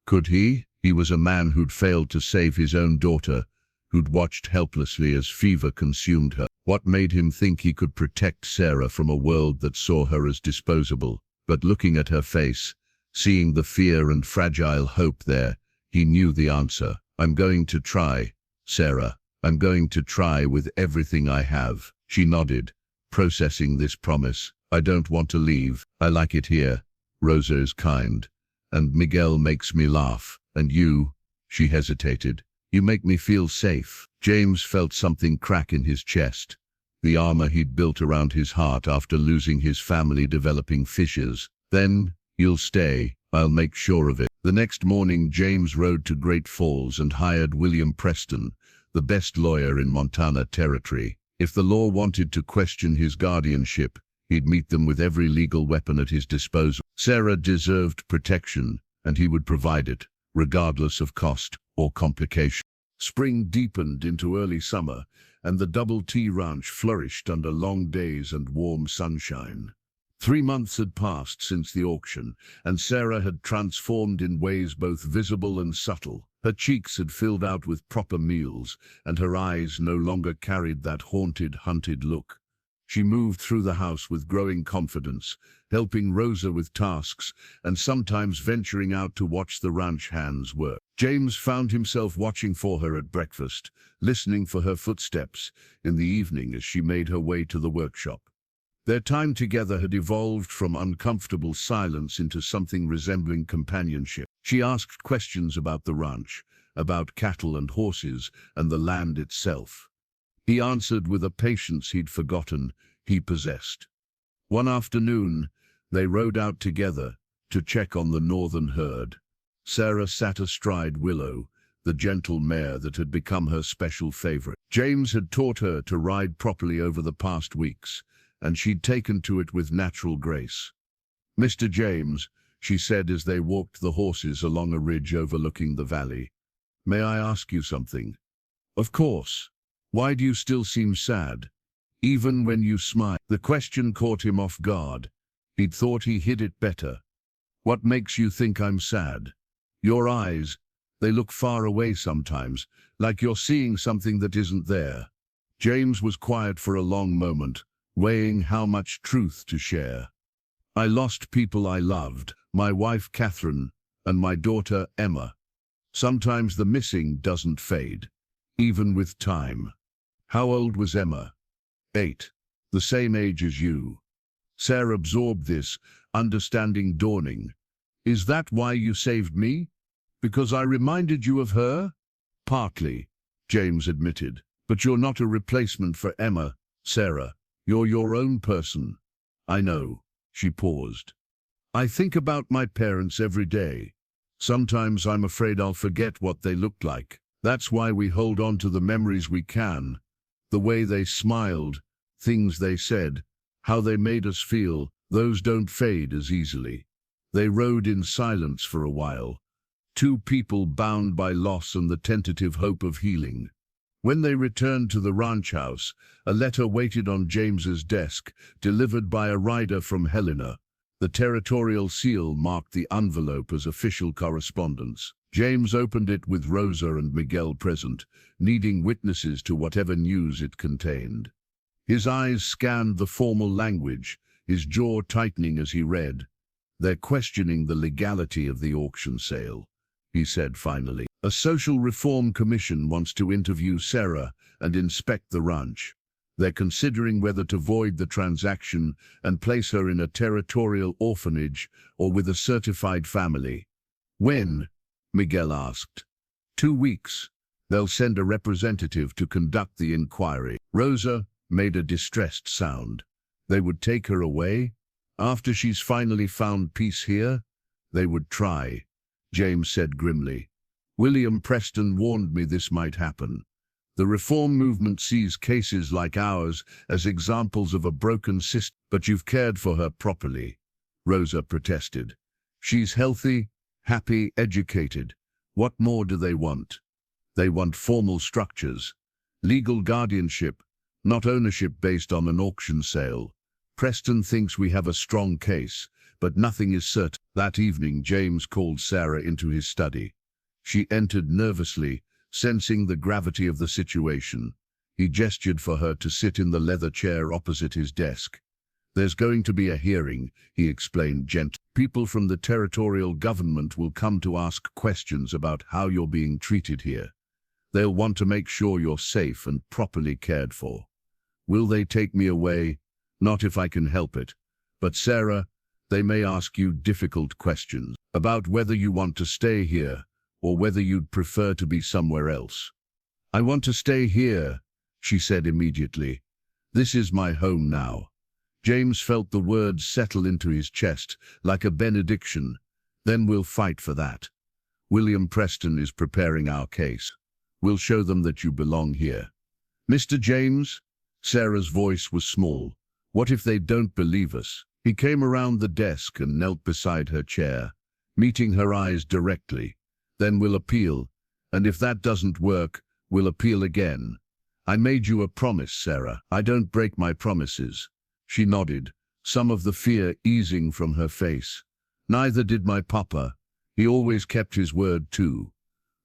Could he? He was a man who'd failed to save his own daughter, who'd watched helplessly as fever consumed her. What made him think he could protect Sarah from a world that saw her as disposable? But looking at her face, seeing the fear and fragile hope there, he knew the answer. I'm going to try, Sarah. I'm going to try with everything I have. She nodded, processing this promise. I don't want to leave. I like it here. Rosa is kind, and Miguel makes me laugh. And you, she hesitated, you make me feel safe. James felt something crack in his chest, the armor he'd built around his heart after losing his family developing fissures. Then, You'll stay. I'll make sure of it. The next morning, James rode to Great Falls and hired William Preston, the best lawyer in Montana Territory. If the law wanted to question his guardianship, he'd meet them with every legal weapon at his disposal. Sarah deserved protection, and he would provide it, regardless of cost or complication. Spring deepened into early summer, and the Double T Ranch flourished under long days and warm sunshine. 3 months had passed since the auction, and Sarah had transformed in ways both visible and subtle. Her cheeks had filled out with proper meals, and her eyes no longer carried that haunted, hunted look. She moved through the house with growing confidence, helping Rosa with tasks, and sometimes venturing out to watch the ranch hands work. James found himself watching for her at breakfast, listening for her footsteps in the evening as she made her way to the workshop. Their time together had evolved from uncomfortable silence into something resembling companionship. She asked questions about the ranch, about cattle and horses, and the land itself. He answered with a patience he'd forgotten he possessed. One afternoon, they rode out together to check on the northern herd. Sarah sat astride Willow, the gentle mare that had become her special favorite. James had taught her to ride properly over the past weeks, and she'd taken to it with natural grace. "Mr. James," she said as they walked the horses along a ridge overlooking the valley, "may I ask you something?" "Of course. Why do you still seem sad? Even when you smile?" The question caught him off guard. He'd thought he hid it better. "What makes you think I'm sad?" "Your eyes. They look far away sometimes, like you're seeing something that isn't there." James was quiet for a long moment, weighing how much truth to share. "I lost people I loved, my wife Catherine, and my daughter Emma. Sometimes the missing doesn't fade, even with time." "How old was Emma?" 8. "The same age as you." Sarah absorbed this, understanding dawning. "Is that why you saved me? Because I reminded you of her?" "Partly," James admitted. "But you're not a replacement for Emma, Sarah. You're your own person." "I know." She paused. "I think about my parents every day. Sometimes I'm afraid I'll forget what they looked like. That's why we hold on to the memories we can. The way they smiled, things they said, how they made us feel, those don't fade as easily." They rode in silence for a while, two people bound by loss and the tentative hope of healing. When they returned to the ranch house, a letter waited on James's desk, delivered by a rider from Helena. The territorial seal marked the envelope as official correspondence. James opened it with Rosa and Miguel present, needing witnesses to whatever news it contained. His eyes scanned the formal language, his jaw tightening as he read. "They're questioning the legality of the auction sale," he said finally. "A social reform commission wants to interview Sarah and inspect the ranch. They're considering whether to void the transaction and place her in a territorial orphanage or with a certified family." "When?" Miguel asked. 2 weeks. They'll send a representative to conduct the inquiry." Rosa made a distressed sound. "They would take her away? After she's finally found peace here?" "They would try," James said grimly. "William Preston warned me this might happen. The reform movement sees cases like ours as examples of a broken system." "But you've cared for her properly," Rosa protested. "She's healthy, happy, educated. What more do they want?" "They want formal structures, legal guardianship, not ownership based on an auction sale. Preston thinks we have a strong case, but nothing is certain." That evening, James called Sarah into his study. She entered nervously, sensing the gravity of the situation. He gestured for her to sit in the leather chair opposite his desk. "There's going to be a hearing," he explained gently. "People from the territorial government will come to ask questions about how you're being treated here. They'll want to make sure you're safe and properly cared for. Will they take me away? Not if I can help it. But Sarah, they may ask you difficult questions about whether you want to stay here or whether you'd prefer to be somewhere else." "I want to stay here," she said immediately. "This is my home now." James felt the words settle into his chest like a benediction. Then we'll fight for that. William Preston is preparing our case. We'll show them that you belong here. Mr. James? Sarah's voice was small. What if they don't believe us? He came around the desk and knelt beside her chair, meeting her eyes directly. Then we'll appeal, and if that doesn't work, we'll appeal again. I made you a promise, Sarah. I don't break my promises. She nodded, some of the fear easing from her face. Neither did my papa. He always kept his word too.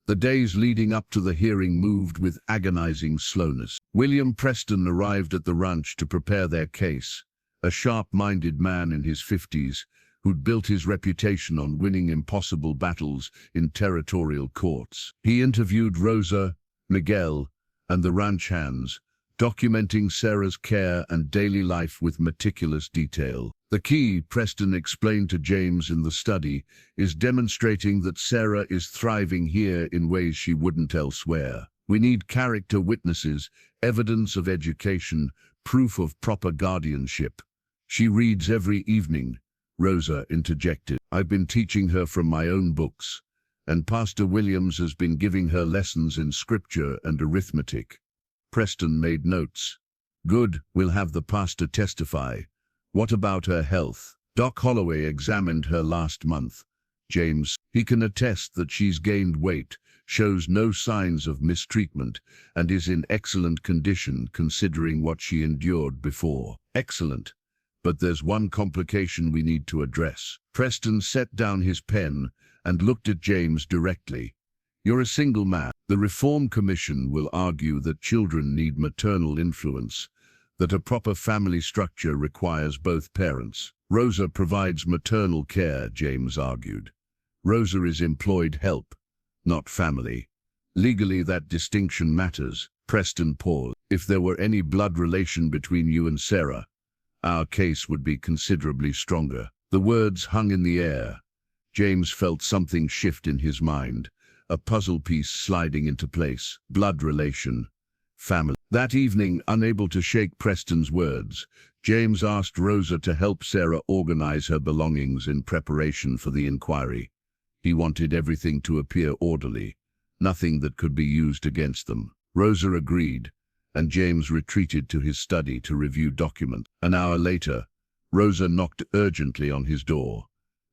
The days leading up to the hearing moved with agonizing slowness. William Preston arrived at the ranch to prepare their case, a sharp-minded man in his 50s who'd built his reputation on winning impossible battles in territorial courts. He interviewed Rosa, Miguel, and the ranch hands, documenting Sarah's care and daily life with meticulous detail. The key, Preston explained to James in the study, is demonstrating that Sarah is thriving here in ways she wouldn't elsewhere. We need character witnesses, evidence of education, proof of proper guardianship. She reads every evening, Rosa interjected. I've been teaching her from my own books, and Pastor Williams has been giving her lessons in scripture and arithmetic. Preston made notes. Good, we'll have the pastor testify. What about her health? Doc Holloway examined her last month. James, he can attest that she's gained weight, shows no signs of mistreatment, and is in excellent condition considering what she endured before. Excellent. But there's one complication we need to address. Preston set down his pen and looked at James directly. You're a single man. The Reform Commission will argue that children need maternal influence, that a proper family structure requires both parents. Rosa provides maternal care, James argued. Rosa is employed help, not family. Legally, that distinction matters. Preston paused. If there were any blood relation between you and Sarah, our case would be considerably stronger. The words hung in the air. James felt something shift in his mind, a puzzle piece sliding into place. Blood relation, family. That evening, unable to shake Preston's words, James asked Rosa to help Sarah organize her belongings in preparation for the inquiry. He wanted everything to appear orderly, nothing that could be used against them. Rosa agreed, and James retreated to his study to review documents. An hour later, Rosa knocked urgently on his door.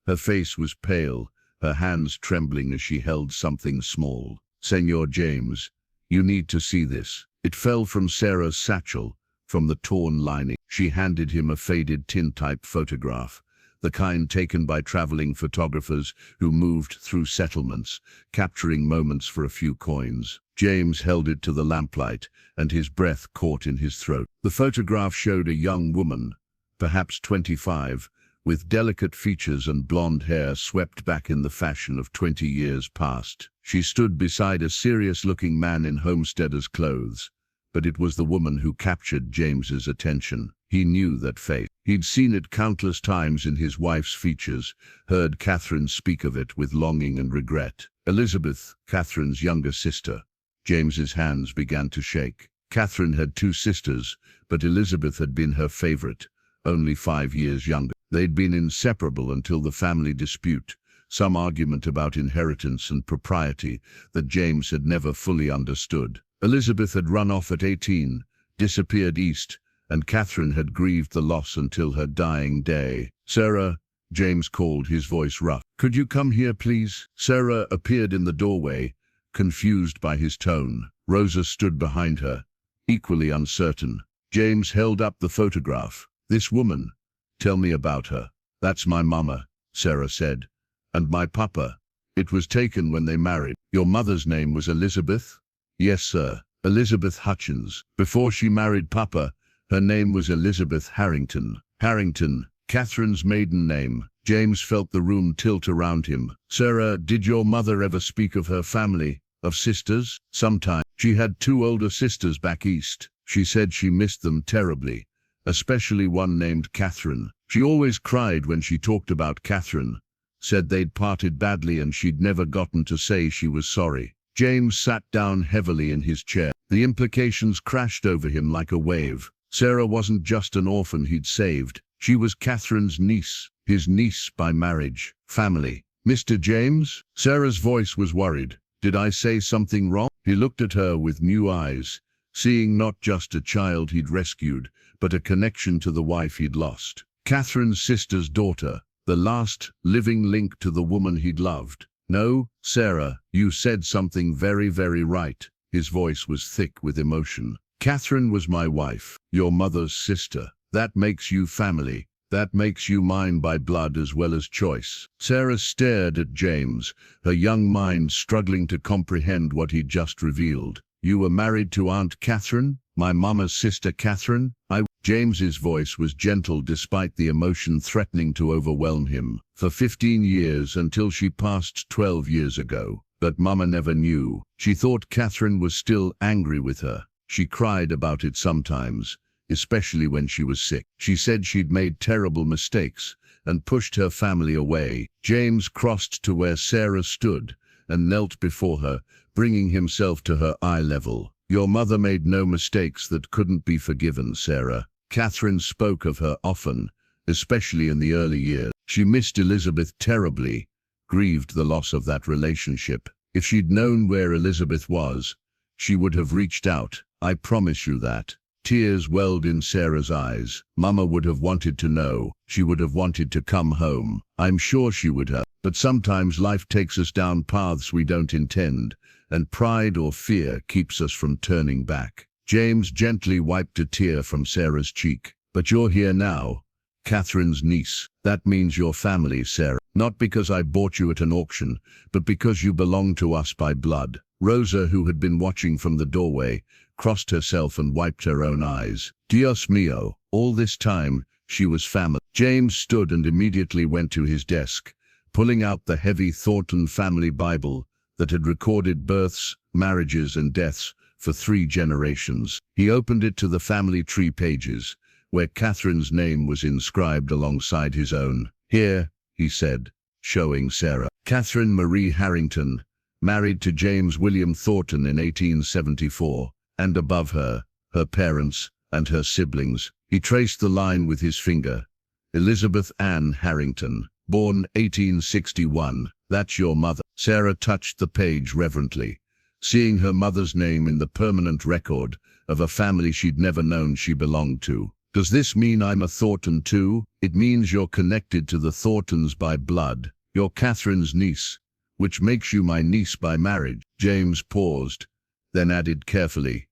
Her face was pale, her hands trembling as she held something small. Senor James, you need to see this. It fell from Sarah's satchel, from the torn lining. She handed him a faded tintype photograph, the kind taken by traveling photographers who moved through settlements, capturing moments for a few coins. James held it to the lamplight, and his breath caught in his throat. The photograph showed a young woman, perhaps 25, with delicate features and blonde hair swept back in the fashion of 20 years past. She stood beside a serious-looking man in homesteader's clothes, but it was the woman who captured James's attention. He knew that face. He'd seen it countless times in his wife's features, heard Catherine speak of it with longing and regret. Elizabeth, Catherine's younger sister. James's hands began to shake. Catherine had 2 sisters, but Elizabeth had been her favorite, only 5 years younger. They'd been inseparable until the family dispute, some argument about inheritance and propriety that James had never fully understood. Elizabeth had run off at 18, disappeared east, and Catherine had grieved the loss until her dying day. Sarah, James called, his voice rough. Could you come here, please? Sarah appeared in the doorway, confused by his tone. Rosa stood behind her, equally uncertain. James held up the photograph. This woman. Tell me about her. That's my mama, Sarah said. And my papa. It was taken when they married. Your mother's name was Elizabeth? Yes, sir. Elizabeth Hutchins. Before she married Papa, her name was Elizabeth Harrington. Harrington, Catherine's maiden name. James felt the room tilt around him. Sarah, did your mother ever speak of her family, of sisters? Sometimes. She had 2 older sisters back east. She said she missed them terribly, especially one named Catherine. She always cried when she talked about Catherine, said they'd parted badly and she'd never gotten to say she was sorry. James sat down heavily in his chair. The implications crashed over him like a wave. Sarah wasn't just an orphan he'd saved. She was Catherine's niece, his niece by marriage, family. "Mr. James?" Sarah's voice was worried. "Did I say something wrong?" He looked at her with new eyes, seeing not just a child he'd rescued, but a connection to the wife he'd lost. Catherine's sister's daughter, the last living link to the woman he'd loved. "No, Sarah, you said something very, very right." His voice was thick with emotion. "Catherine was my wife, your mother's sister. That makes you family. That makes you mine by blood as well as choice." Sarah stared at James, her young mind struggling to comprehend what he'd just revealed. "You were married to Aunt Catherine? My mama's sister Catherine?" James's voice was gentle despite the emotion threatening to overwhelm him. "For 15 years, until she passed 12 years ago. But Mama never knew. She thought Catherine was still angry with her. She cried about it sometimes, especially when she was sick. She said she'd made terrible mistakes and pushed her family away." James crossed to where Sarah stood and knelt before her, bringing himself to her eye level. "Your mother made no mistakes that couldn't be forgiven, Sarah. Catherine spoke of her often, especially in the early years. She missed Elizabeth terribly, grieved the loss of that relationship. If she'd known where Elizabeth was, she would have reached out. I promise you that." Tears welled in Sarah's eyes. "Mama would have wanted to know. She would have wanted to come home. I'm sure she would have. But sometimes life takes us down paths we don't intend, and pride or fear keeps us from turning back." James gently wiped a tear from Sarah's cheek. "But you're here now, Catherine's niece. That means you're family, Sarah. Not because I bought you at an auction, but because you belong to us by blood." Rosa, who had been watching from the doorway, crossed herself and wiped her own eyes. Dios mío, all this time, she was family. James stood and immediately went to his desk, pulling out the heavy Thornton family Bible that had recorded births, marriages, and deaths for 3 generations. He opened it to the family tree pages, where Catherine's name was inscribed alongside his own. "Here," he said, showing Sarah. "Catherine Marie Harrington, married to James William Thornton in 1874, and above her, her parents and her siblings." He traced the line with his finger. "Elizabeth Ann Harrington, born 1861. That's your mother." Sarah touched the page reverently, seeing her mother's name in the permanent record of a family she'd never known she belonged to. "Does this mean I'm a Thornton too?" "It means you're connected to the Thorntons by blood. You're Catherine's niece, which makes you my niece by marriage." James paused, then added carefully,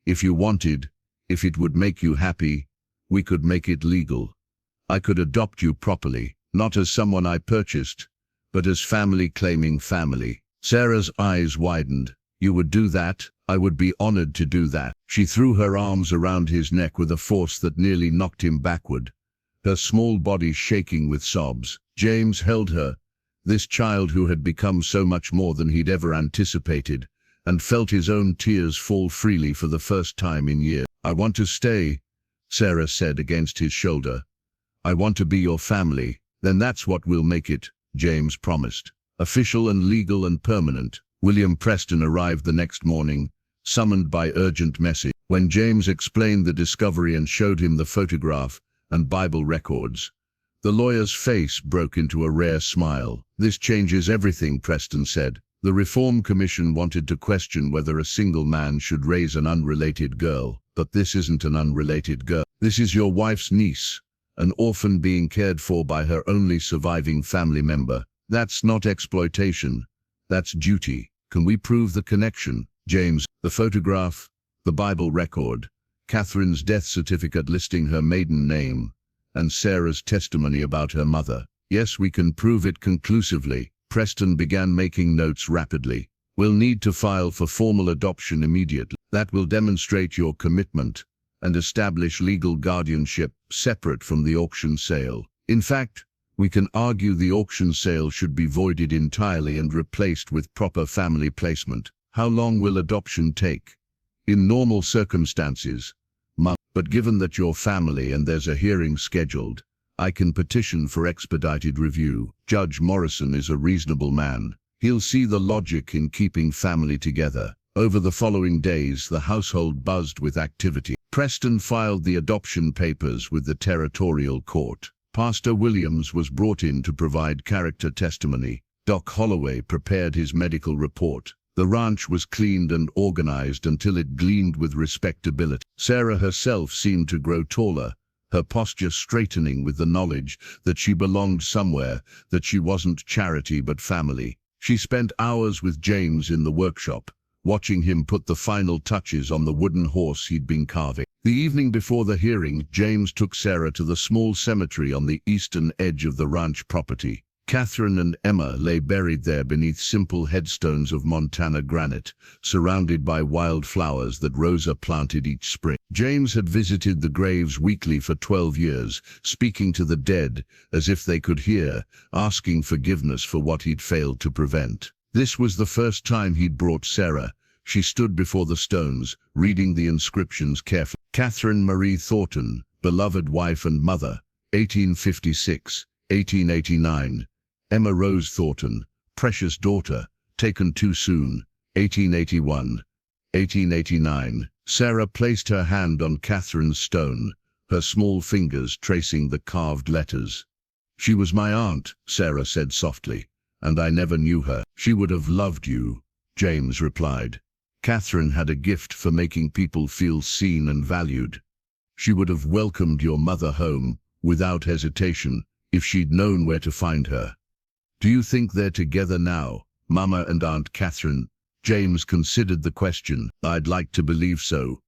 "If you wanted, if it would make you happy, we could make it legal. I could adopt you properly, not as someone I purchased, but as family claiming family." Sarah's eyes widened. "You would do that?" "I would be honored to do that." She threw her arms around his neck with a force that nearly knocked him backward, her small body shaking with sobs. James held her, this child who had become so much more than he'd ever anticipated, and felt his own tears fall freely for the first time in years. "I want to stay," Sarah said against his shoulder. "I want to be your family." "Then that's what we'll make it," James promised. "Official and legal and permanent." William Preston arrived the next morning, summoned by urgent message. When James explained the discovery and showed him the photograph and Bible records, the lawyer's face broke into a rare smile. "This changes everything," Preston said. "The Reform Commission wanted to question whether a single man should raise an unrelated girl, but this isn't an unrelated girl. This is your wife's niece, an orphan being cared for by her only surviving family member. That's not exploitation, that's duty. Can we prove the connection?" James, the photograph, the Bible record, Catherine's death certificate listing her maiden name, and Sarah's testimony about her mother. "Yes, we can prove it conclusively." Preston began making notes rapidly. "We'll need to file for formal adoption immediately. That will demonstrate your commitment and establish legal guardianship separate from the auction sale. In fact, we can argue the auction sale should be voided entirely and replaced with proper family placement." "How long will adoption take?" "In normal circumstances, months. But given that you're family and there's a hearing scheduled, I can petition for expedited review. Judge Morrison is a reasonable man. He'll see the logic in keeping family together." Over the following days, the household buzzed with activity. Preston filed the adoption papers with the territorial court. Pastor Williams was brought in to provide character testimony. Doc Holloway prepared his medical report. The ranch was cleaned and organized until it gleamed with respectability. Sarah herself seemed to grow taller, her posture straightening with the knowledge that she belonged somewhere, that she wasn't charity but family. She spent hours with James in the workshop, watching him put the final touches on the wooden horse he'd been carving. The evening before the hearing, James took Sarah to the small cemetery on the eastern edge of the ranch property. Catherine and Emma lay buried there beneath simple headstones of Montana granite, surrounded by wild flowers that Rosa planted each spring. James had visited the graves weekly for 12 years, speaking to the dead as if they could hear, asking forgiveness for what he'd failed to prevent. This was the first time he'd brought Sarah. She stood before the stones, reading the inscriptions carefully. Catherine Marie Thornton, beloved wife and mother, 1856, 1889. Emma Rose Thornton, precious daughter, taken too soon, 1881, 1889. Sarah placed her hand on Catherine's stone, her small fingers tracing the carved letters. "She was my aunt," Sarah said softly, "and I never knew her." "She would have loved you," James replied. "Catherine had a gift for making people feel seen and valued. She would have welcomed your mother home, without hesitation, if she'd known where to find her." "Do you think they're together now, Mama and Aunt Catherine?" James considered the question. "I'd like to believe so.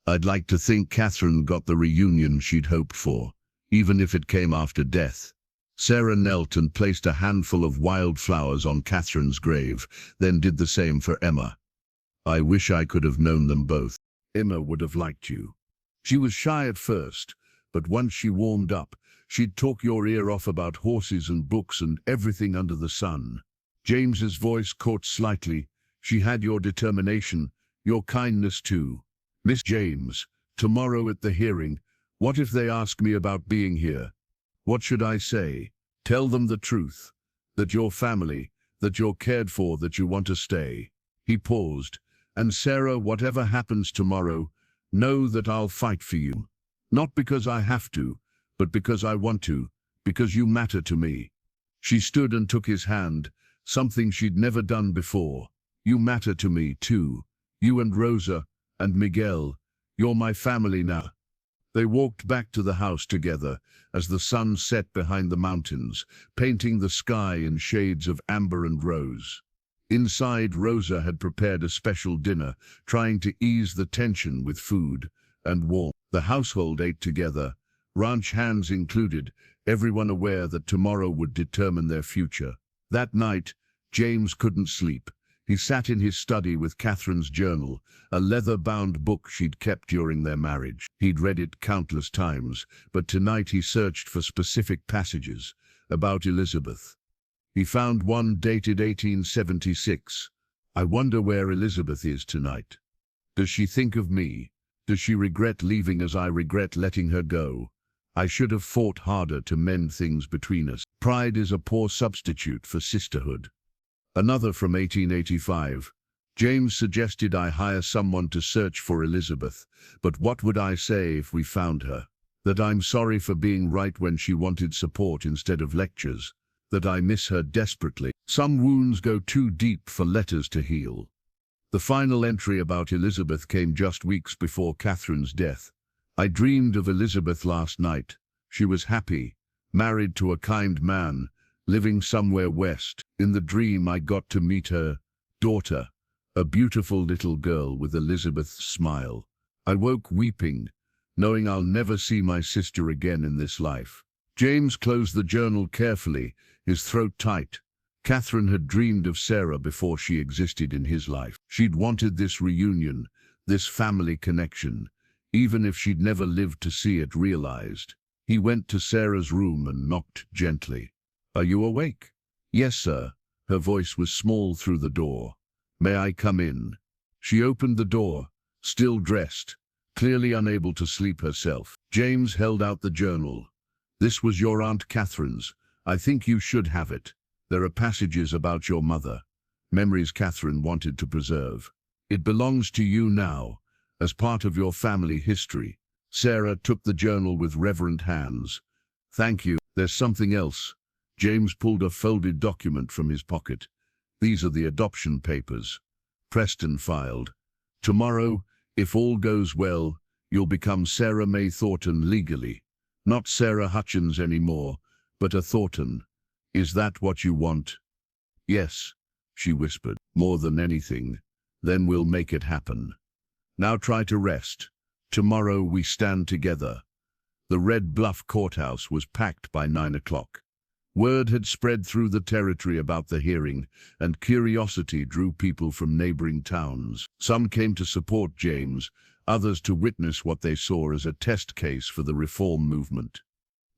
I'd like to think Catherine got the reunion she'd hoped for, even if it came after death." Sarah knelt and placed a handful of wild flowers on Catherine's grave, then did the same for Emma. "I wish I could have known them both. Emma would have liked you. She was shy at first, but once she warmed up, she'd talk your ear off about horses and books and everything under the sun." James's voice caught slightly. "She had your determination, your kindness too." "Miss James, tomorrow at the hearing, what if they ask me about being here? What should I say?" "Tell them the truth, that you're family, that you're cared for, that you want to stay." He paused. "And Sarah, whatever happens tomorrow, know that I'll fight for you. Not because I have to, but because I want to, because you matter to me." She stood and took his hand, something she'd never done before. "You matter to me, too. You and Rosa, and Miguel. You're my family now." They walked back to the house together as the sun set behind the mountains, painting the sky in shades of amber and rose. Inside, Rosa had prepared a special dinner, trying to ease the tension with food and warmth. The household ate together, ranch hands included, everyone aware that tomorrow would determine their future. That night, James couldn't sleep. He sat in his study with Catherine's journal, a leather-bound book she'd kept during their marriage. He'd read it countless times, but tonight he searched for specific passages about Elizabeth. He found one dated 1876. "I wonder where Elizabeth is tonight. Does she think of me? Does she regret leaving as I regret letting her go? I should have fought harder to mend things between us. Pride is a poor substitute for sisterhood." Another from 1885. "James suggested I hire someone to search for Elizabeth, but what would I say if we found her? That I'm sorry for being right when she wanted support instead of lectures, that I miss her desperately. Some wounds go too deep for letters to heal." The final entry about Elizabeth came just weeks before Catherine's death. "I dreamed of Elizabeth last night. She was happy, married to a kind man, living somewhere west. In the dream I got to meet her daughter, a beautiful little girl with Elizabeth's smile. I woke weeping, knowing I'll never see my sister again in this life." James closed the journal carefully, his throat tight. Catherine had dreamed of Sarah before she existed in his life. She'd wanted this reunion, this family connection, even if she'd never lived to see it realized. He went to Sarah's room and knocked gently. "Are you awake?" "Yes, sir." Her voice was small through the door. "May I come in?" She opened the door, still dressed, clearly unable to sleep herself. James held out the journal. "This was your Aunt Catherine's. I think you should have it. There are passages about your mother, memories Catherine wanted to preserve. It belongs to you now, as part of your family history. Sarah took the journal with reverent hands. Thank you. There's something else. James pulled a folded document from his pocket. These are the adoption papers. Preston filed. Tomorrow, if all goes well, you'll become Sarah May Thornton legally. Not Sarah Hutchins anymore, but a Thornton. Is that what you want? Yes, she whispered. More than anything. Then we'll make it happen. Now try to rest. Tomorrow we stand together. The Red Bluff courthouse was packed by 9 o'clock. Word had spread through the territory about the hearing, and curiosity drew people from neighboring towns. Some came to support James, others to witness what they saw as a test case for the reform movement.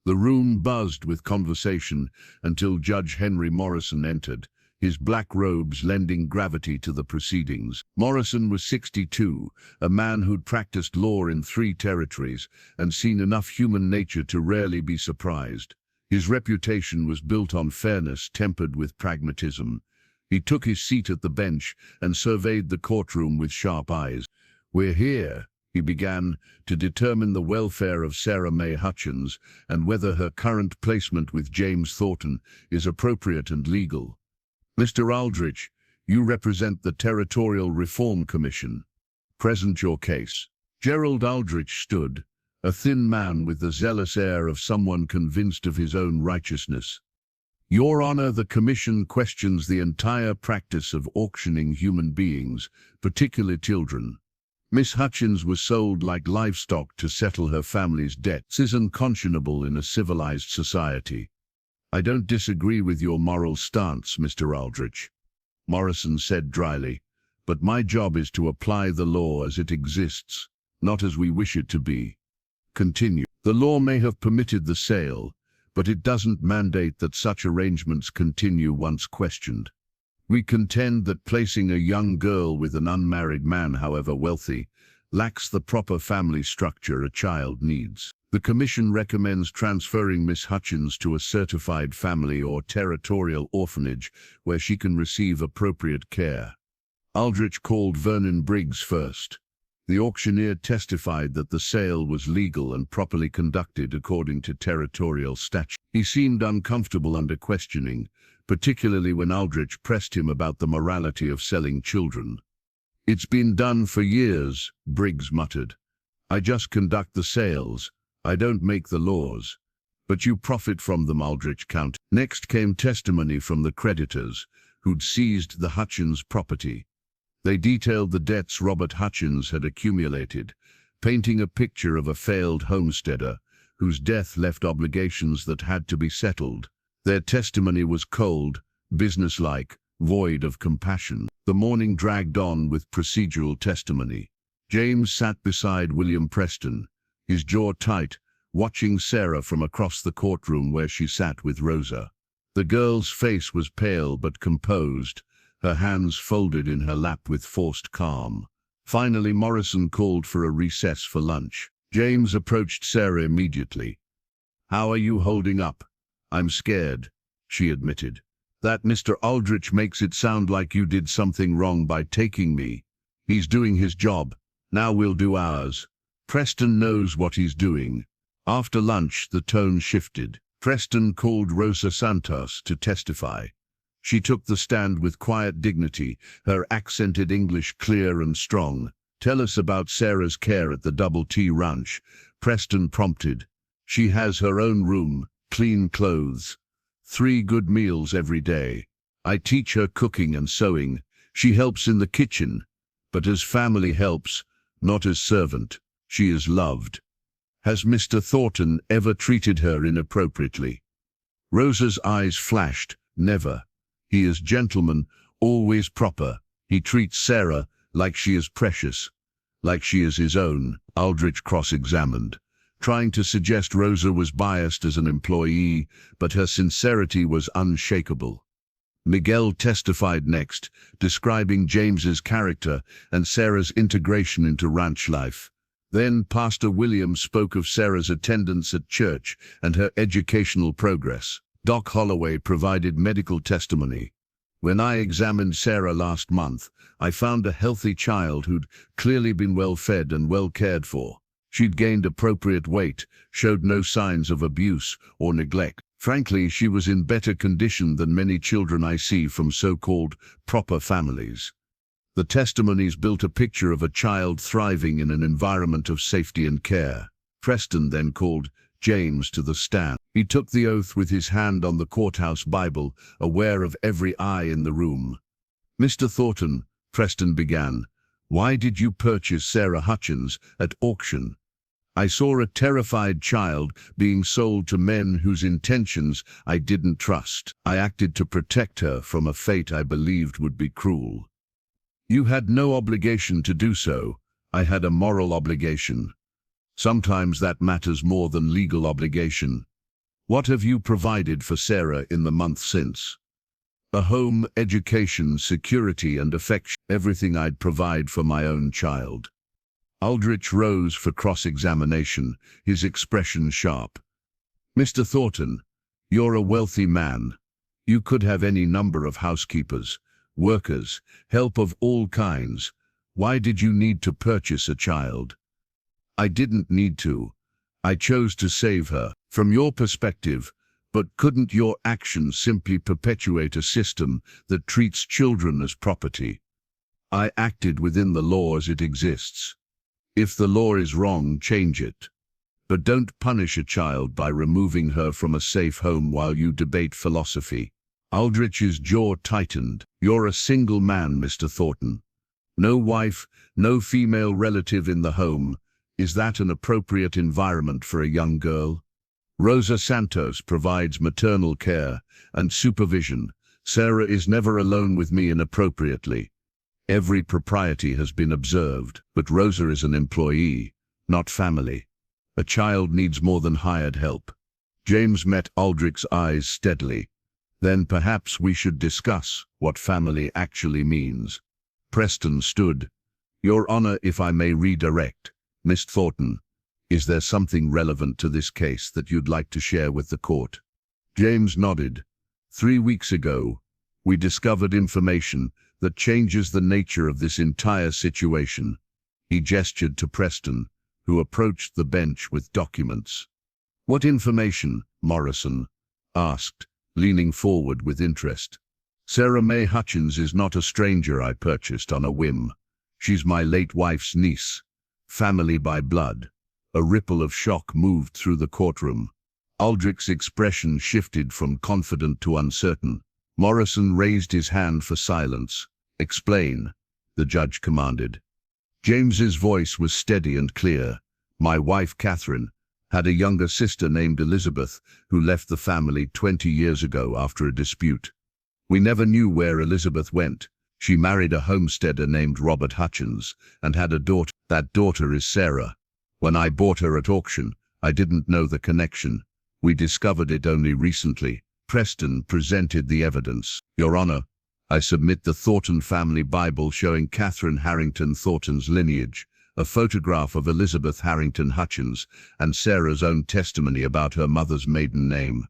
The room buzzed with conversation until Judge Henry Morrison entered, his black robes lending gravity to the proceedings. Morrison was 62, a man who'd practiced law in 3 territories and seen enough human nature to rarely be surprised. His reputation was built on fairness tempered with pragmatism. He took his seat at the bench and surveyed the courtroom with sharp eyes. "We're here," he began, "to determine the welfare of Sarah May Hutchins and whether her current placement with James Thornton is appropriate and legal. Mr. Aldrich, you represent the Territorial Reform Commission. Present your case." Gerald Aldrich stood, a thin man with the zealous air of someone convinced of his own righteousness. "Your Honor, the Commission questions the entire practice of auctioning human beings, particularly children. Miss Hutchins was sold like livestock to settle her family's debts. This is unconscionable in a civilized society." "I don't disagree with your moral stance, Mr. Aldrich," Morrison said dryly, "but my job is to apply the law as it exists, not as we wish it to be." Continue. "The law may have permitted the sale, but it doesn't mandate that such arrangements continue once questioned. We contend that placing a young girl with an unmarried man, however wealthy, lacks the proper family structure a child needs. The Commission recommends transferring Miss Hutchins to a certified family or territorial orphanage where she can receive appropriate care." Aldrich called Vernon Briggs first. The auctioneer testified that the sale was legal and properly conducted according to territorial statute. He seemed uncomfortable under questioning, particularly when Aldrich pressed him about the morality of selling children. "It's been done for years," Briggs muttered. "I just conduct the sales. I don't make the laws. But you profit from them," Aldrich countered. Next came testimony from the creditors, who'd seized the Hutchins property. They detailed the debts Robert Hutchins had accumulated, painting a picture of a failed homesteader whose death left obligations that had to be settled. Their testimony was cold, businesslike, void of compassion. The morning dragged on with procedural testimony. James sat beside William Preston, his jaw tight, watching Sarah from across the courtroom where she sat with Rosa. The girl's face was pale but composed, her hands folded in her lap with forced calm. Finally, Morrison called for a recess for lunch. James approached Sarah immediately. "How are you holding up?" "I'm scared," she admitted. "That Mr. Aldrich makes it sound like you did something wrong by taking me. He's doing his job. Now we'll do ours. Preston knows what he's doing." After lunch, the tone shifted. Preston called Rosa Santos to testify. She took the stand with quiet dignity, her accented English clear and strong. "Tell us about Sarah's care at the Double T Ranch," Preston prompted. "She has her own room, clean clothes, 3 good meals every day. I teach her cooking and sewing. She helps in the kitchen, but as family helps, not as servant. She is loved." "Has Mr. Thornton ever treated her inappropriately?" Rosa's eyes flashed. "Never. He is gentleman, always proper. He treats Sarah like she is precious, like she is his own." Aldrich cross-examined, trying to suggest Rosa was biased as an employee, but her sincerity was unshakable. Miguel testified next, describing James's character and Sarah's integration into ranch life. Then Pastor William spoke of Sarah's attendance at church and her educational progress. Doc Holloway provided medical testimony. When I examined Sarah last month, I found a healthy child who'd clearly been well fed and well cared for. She'd gained appropriate weight, showed no signs of abuse or neglect. Frankly, she was in better condition than many children I see from so-called proper families. The testimonies built a picture of a child thriving in an environment of safety and care. Preston then called James to the stand. He took the oath with his hand on the courthouse Bible, aware of every eye in the room. "Mr. Thornton," Preston began, "why did you purchase Sarah Hutchins at auction?" "I saw a terrified child being sold to men whose intentions I didn't trust. I acted to protect her from a fate I believed would be cruel." "You had no obligation to do so. I had a moral obligation. Sometimes that matters more than legal obligation. What have you provided for Sarah in the month since?" "A home, education, security and affection, everything I'd provide for my own child." Aldrich rose for cross-examination, his expression sharp. "Mr. Thornton, you're a wealthy man. You could have any number of housekeepers, workers, help of all kinds. Why did you need to purchase a child?" "I didn't need to. I chose to save her. From your perspective, but couldn't your actions simply perpetuate a system that treats children as property?" "I acted within the law as it exists. If the law is wrong, change it. But don't punish a child by removing her from a safe home while you debate philosophy." Aldrich's jaw tightened. "You're a single man, Mr. Thornton. No wife, no female relative in the home. Is that an appropriate environment for a young girl?" "Rosa Santos provides maternal care and supervision. Sarah is never alone with me inappropriately. Every propriety has been observed, but Rosa is an employee, not family. A child needs more than hired help." James met Aldrich's eyes steadily. "Then perhaps we should discuss what family actually means." Preston stood. "Your Honor, if I may redirect. Miss Thornton, is there something relevant to this case that you'd like to share with the court?" James nodded. 3 weeks ago, we discovered information that changes the nature of this entire situation." He gestured to Preston, who approached the bench with documents. "What information?" Morrison asked, leaning forward with interest. "Sarah May Hutchins is not a stranger I purchased on a whim. She's my late wife's niece. Family by blood." A ripple of shock moved through the courtroom. Aldrich's expression shifted from confident to uncertain. Morrison raised his hand for silence. "Explain," the judge commanded. James's voice was steady and clear. "My wife, Catherine, had a younger sister named Elizabeth who left the family 20 years ago after a dispute. We never knew where Elizabeth went. She married a homesteader named Robert Hutchins and had a daughter. That daughter is Sarah. When I bought her at auction, I didn't know the connection. We discovered it only recently." Preston presented the evidence. "Your Honor, I submit the Thornton family Bible showing Catherine Harrington Thornton's lineage, a photograph of Elizabeth Harrington Hutchins, and Sarah's own testimony about her mother's maiden name.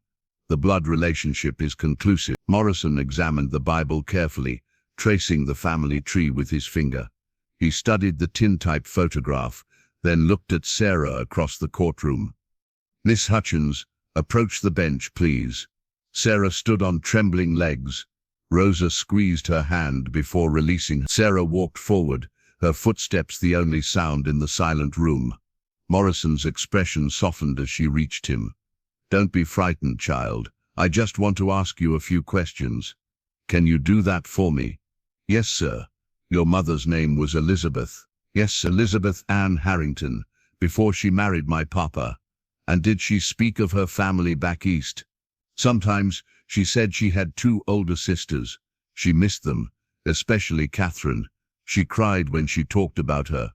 The blood relationship is conclusive." Morrison examined the Bible carefully, tracing the family tree with his finger. He studied the tintype photograph, then looked at Sarah across the courtroom. "Miss Hutchins, approach the bench, please." Sarah stood on trembling legs. Rosa squeezed her hand before releasing her. Sarah walked forward, her footsteps the only sound in the silent room. Morrison's expression softened as she reached him. "Don't be frightened, child. I just want to ask you a few questions. Can you do that for me?" "Yes, sir." "Your mother's name was Elizabeth?" "Yes, sir. Elizabeth Ann Harrington, before she married my papa." "And did she speak of her family back east?" "Sometimes. She said she had 2 older sisters. She missed them, especially Catherine. She cried when she talked about her."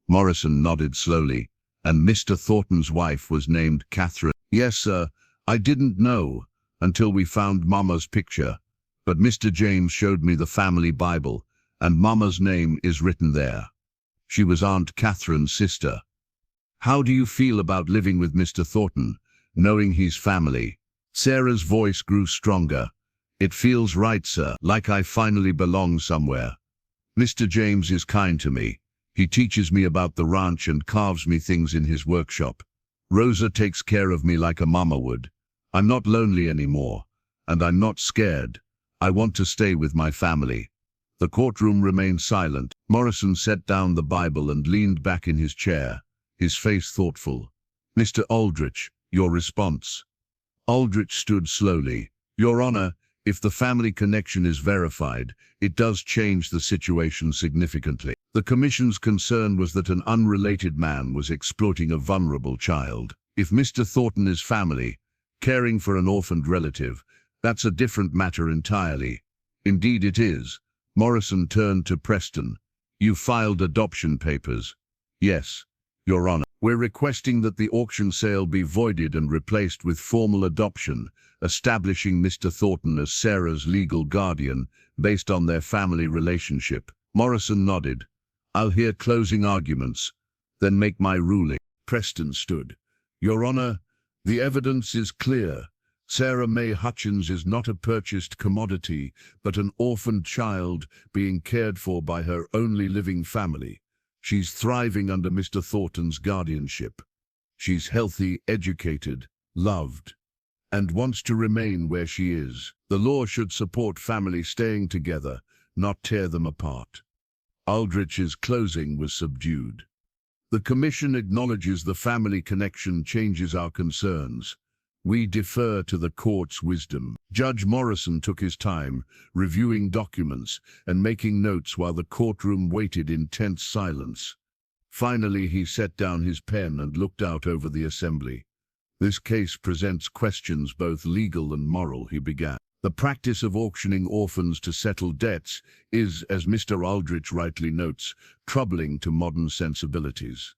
Morrison nodded slowly. "And Mr. Thornton's wife was named Catherine?" "Yes, sir. I didn't know until we found Mama's picture. But Mr. James showed me the family Bible, and Mama's name is written there. She was Aunt Catherine's sister." "How do you feel about living with Mr. Thornton, knowing he's family?" Sarah's voice grew stronger. It feels right, sir, like I finally belong somewhere. Mr. James is kind to me. He teaches me about the ranch and carves me things in his workshop. Rosa takes care of me like a mama would. I'm not lonely anymore, and I'm not scared. I want to stay with my family. The courtroom remained silent. Morrison set down the Bible and leaned back in his chair, his face thoughtful. Mr. Aldrich, your response. Aldrich stood slowly. Your Honor, if the family connection is verified, it does change the situation significantly. The Commission's concern was that an unrelated man was exploiting a vulnerable child. If Mr. Thornton is family, caring for an orphaned relative, that's a different matter entirely. Indeed it is. Morrison turned to Preston. You filed adoption papers. Yes, Your Honor. We're requesting that the auction sale be voided and replaced with formal adoption, establishing Mr. Thornton as Sarah's legal guardian based on their family relationship. Morrison nodded. I'll hear closing arguments, then make my ruling. Preston stood. Your Honor, the evidence is clear. Sarah May Hutchins is not a purchased commodity, but an orphaned child being cared for by her only living family. She's thriving under Mr. Thornton's guardianship. She's healthy, educated, loved, and wants to remain where she is. The law should support families staying together, not tear them apart. Aldrich's closing was subdued. The Commission acknowledges the family connection changes our concerns. We defer to the court's wisdom. Judge Morrison took his time, reviewing documents and making notes while the courtroom waited in tense silence. Finally, he set down his pen and looked out over the assembly. This case presents questions both legal and moral, he began. The practice of auctioning orphans to settle debts is, as Mr. Aldrich rightly notes, troubling to modern sensibilities.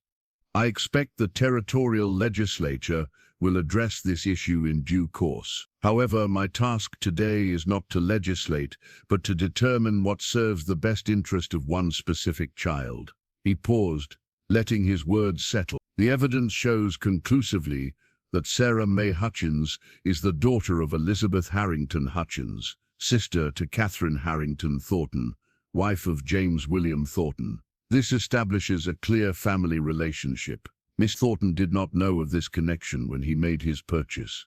I expect the territorial legislature will address this issue in due course. However, my task today is not to legislate, but to determine what serves the best interest of one specific child. He paused, letting his words settle. The evidence shows conclusively that Sarah May Hutchins is the daughter of Elizabeth Harrington Hutchins, sister to Catherine Harrington Thornton, wife of James William Thornton. This establishes a clear family relationship. Miss Thornton did not know of this connection when he made his purchase,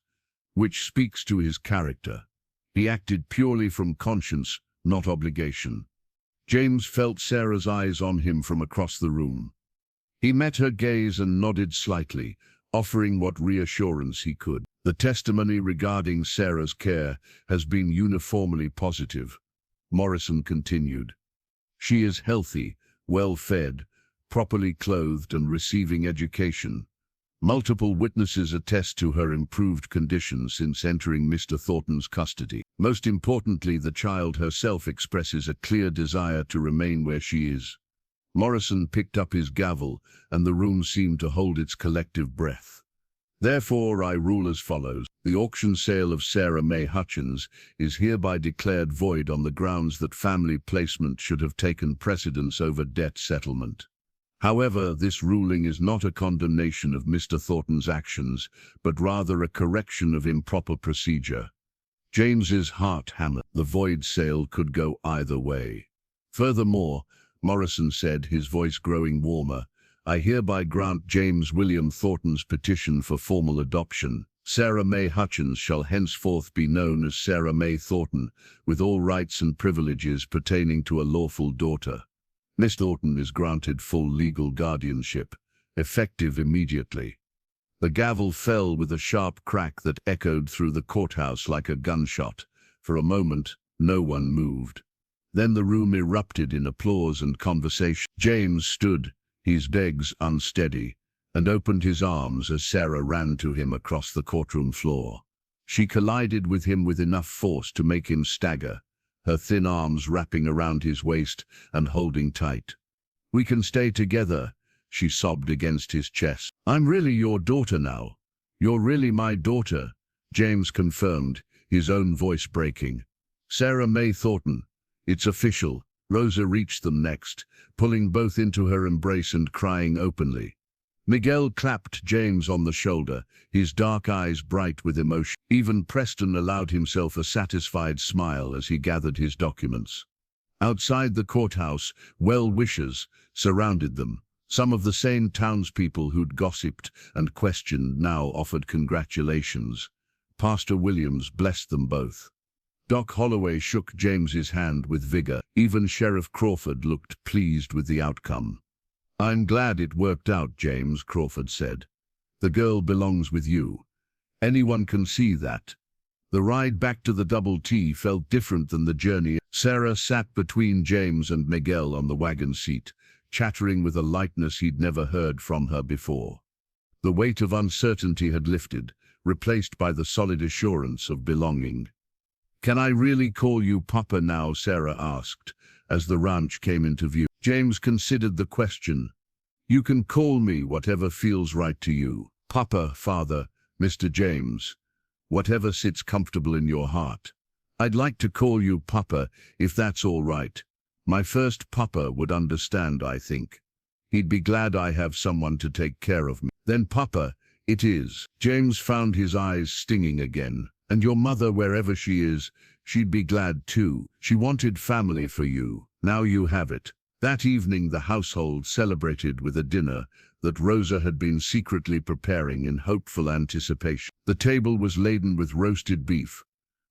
which speaks to his character. He acted purely from conscience, not obligation. James felt Sarah's eyes on him from across the room. He met her gaze and nodded slightly, offering what reassurance he could. The testimony regarding Sarah's care has been uniformly positive. Morrison continued. She is healthy, well-fed, properly clothed and receiving education. Multiple witnesses attest to her improved condition since entering Mr. Thornton's custody. Most importantly, the child herself expresses a clear desire to remain where she is. Morrison picked up his gavel, and the room seemed to hold its collective breath. Therefore, I rule as follows. The auction sale of Sarah May Hutchins is hereby declared void on the grounds that family placement should have taken precedence over debt settlement. However, this ruling is not a condemnation of Mr. Thornton's actions, but rather a correction of improper procedure. James's heart hammered. The void sale could go either way. Furthermore, Morrison said, his voice growing warmer, I hereby grant James William Thornton's petition for formal adoption. Sarah May Hutchins shall henceforth be known as Sarah May Thornton, with all rights and privileges pertaining to a lawful daughter. Miss Thornton is granted full legal guardianship, effective immediately. The gavel fell with a sharp crack that echoed through the courthouse like a gunshot. For a moment, no one moved. Then the room erupted in applause and conversation. James stood, his legs unsteady, and opened his arms as Sarah ran to him across the courtroom floor. She collided with him with enough force to make him stagger, her thin arms wrapping around his waist and holding tight. We can stay together, she sobbed against his chest. I'm really your daughter now. You're really my daughter, James confirmed, his own voice breaking. Sarah May Thornton. It's official. Rosa reached them next, pulling both into her embrace and crying openly. Miguel clapped James on the shoulder, his dark eyes bright with emotion. Even Preston allowed himself a satisfied smile as he gathered his documents. Outside the courthouse, well-wishers surrounded them. Some of the same townspeople who'd gossiped and questioned now offered congratulations. Pastor Williams blessed them both. Doc Holloway shook James's hand with vigor. Even Sheriff Crawford looked pleased with the outcome. "I'm glad it worked out, James," Crawford said. "The girl belongs with you. Anyone can see that." The ride back to the Double T felt different than the journey. Sarah sat between James and Miguel on the wagon seat, chattering with a lightness he'd never heard from her before. The weight of uncertainty had lifted, replaced by the solid assurance of belonging. "Can I really call you Papa now?" Sarah asked, as the ranch came into view. James considered the question. "You can call me whatever feels right to you. Papa, Father, Mr. James. Whatever sits comfortable in your heart. I'd like to call you Papa, if that's all right. My first Papa would understand, I think. He'd be glad I have someone to take care of me." "Then Papa, it is." James found his eyes stinging again. "And your mother, wherever she is, she'd be glad too. She wanted family for you. Now you have it." That evening the household celebrated with a dinner that Rosa had been secretly preparing in hopeful anticipation. The table was laden with roasted beef,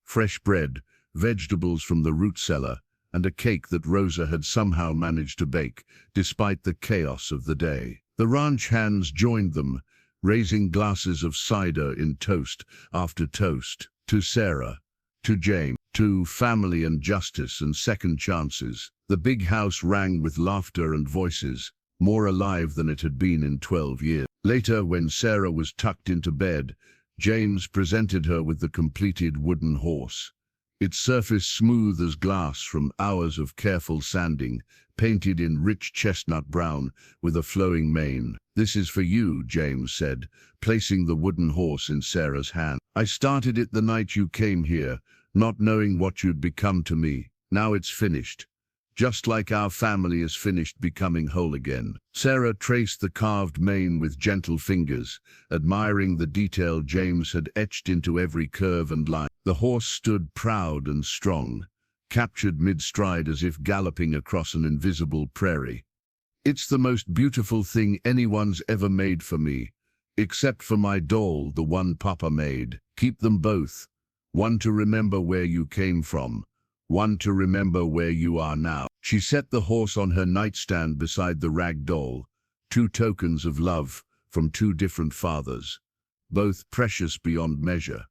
fresh bread, vegetables from the root cellar, and a cake that Rosa had somehow managed to bake, despite the chaos of the day. The ranch hands joined them, raising glasses of cider in toast after toast, to Sarah, to James, to family and justice and second chances. The big house rang with laughter and voices, more alive than it had been in 12 years. Later, when Sarah was tucked into bed, James presented her with the completed wooden horse. Its surface smooth as glass from hours of careful sanding, painted in rich chestnut brown with a flowing mane. "This is for you," James said, placing the wooden horse in Sarah's hand. "I started it the night you came here, not knowing what you'd become to me. Now it's finished. Just like our family is finished becoming whole again." Sarah traced the carved mane with gentle fingers, admiring the detail James had etched into every curve and line. The horse stood proud and strong, captured mid-stride as if galloping across an invisible prairie. "It's the most beautiful thing anyone's ever made for me, except for my doll, the one Papa made. Keep them both. One to remember where you came from, one to remember where you are now." She set the horse on her nightstand beside the rag doll, two tokens of love from two different fathers, both precious beyond measure.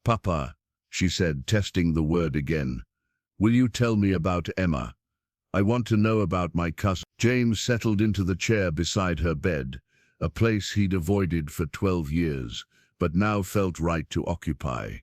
"Papa," she said, testing the word again, "will you tell me about Emma? I want to know about my cousin." James settled into the chair beside her bed, a place he'd avoided for 12 years, but now felt right to occupy.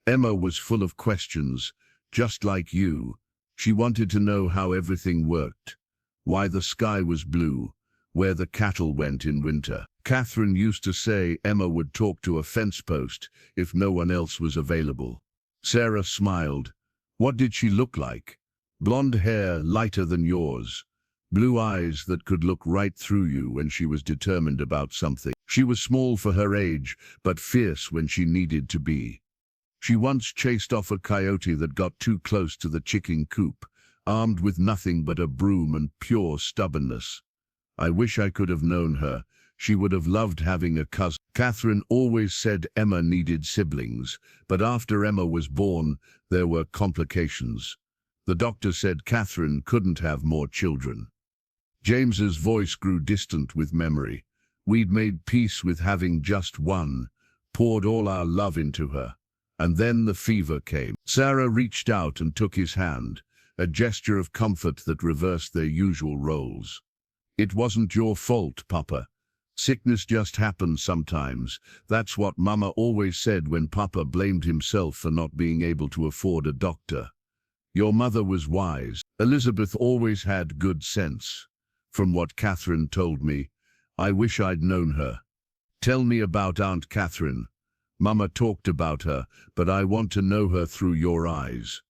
"Emma was full of questions, just like you. She wanted to know how everything worked, why the sky was blue, where the cattle went in winter. Catherine used to say Emma would talk to a fence post if no one else was available." Sarah smiled. "What did she look like?" "Blonde hair lighter than yours, blue eyes that could look right through you when she was determined about something. She was small for her age, but fierce when she needed to be. She once chased off a coyote that got too close to the chicken coop, armed with nothing but a broom and pure stubbornness. I wish I could have known her. She would have loved having a cousin." Catherine always said Emma needed siblings, but after Emma was born, there were complications. The doctor said Catherine couldn't have more children. James's voice grew distant with memory. We'd made peace with having just one, poured all our love into her. And then the fever came. Sarah reached out and took his hand, a gesture of comfort that reversed their usual roles. "It wasn't your fault, Papa. Sickness just happens sometimes. That's what Mama always said when Papa blamed himself for not being able to afford a doctor. Your mother was wise. Elizabeth always had good sense. From what Catherine told me, I wish I'd known her. Tell me about Aunt Catherine. Mama talked about her, but I want to know her through your eyes."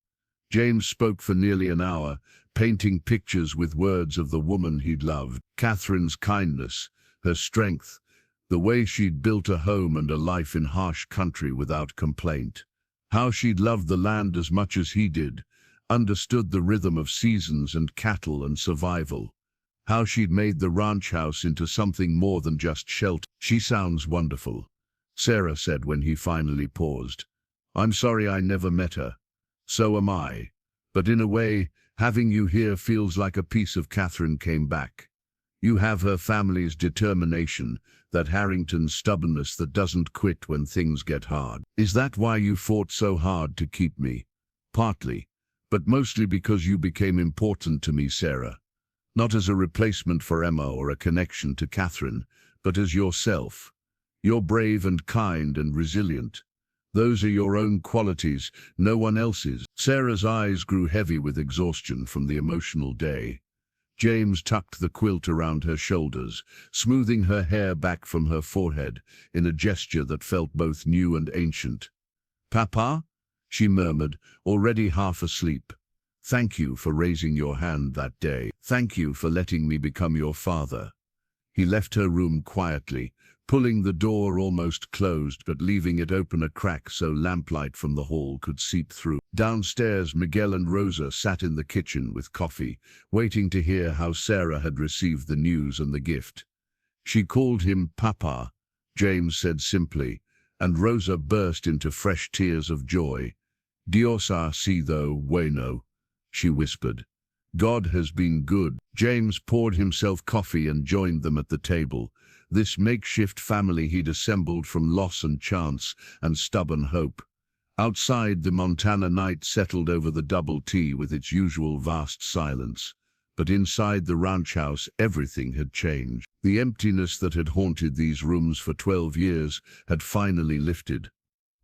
James spoke for nearly an hour, painting pictures with words of the woman he'd loved. Catherine's kindness, her strength, the way she'd built a home and a life in harsh country without complaint. How she'd loved the land as much as he did, understood the rhythm of seasons and cattle and survival. How she'd made the ranch house into something more than just shelter. "She sounds wonderful," Sarah said when he finally paused. "I'm sorry I never met her." "So am I. But in a way, having you here feels like a piece of Catherine came back. You have her family's determination, that Harrington stubbornness that doesn't quit when things get hard. Is that why you fought so hard to keep me?" "Partly, but mostly because you became important to me, Sarah. Not as a replacement for Emma or a connection to Catherine, but as yourself. You're brave and kind and resilient. Those are your own qualities, no one else's." Sarah's eyes grew heavy with exhaustion from the emotional day. James tucked the quilt around her shoulders, smoothing her hair back from her forehead in a gesture that felt both new and ancient. "Papa?" she murmured, already half asleep. "Thank you for raising your hand that day. Thank you for letting me become your father." He left her room quietly, pulling the door almost closed but leaving it open a crack so lamplight from the hall could seep through. Downstairs, Miguel and Rosa sat in the kitchen with coffee, waiting to hear how Sarah had received the news and the gift. "She called him Papa," James said simply, and Rosa burst into fresh tears of joy. "Dios ha sido bueno," she whispered. "God has been good." James poured himself coffee and joined them at the table. This makeshift family he'd assembled from loss and chance and stubborn hope. Outside, the Montana night settled over the double tea with its usual vast silence. But inside the ranch house, everything had changed. The emptiness that had haunted these rooms for 12 years had finally lifted.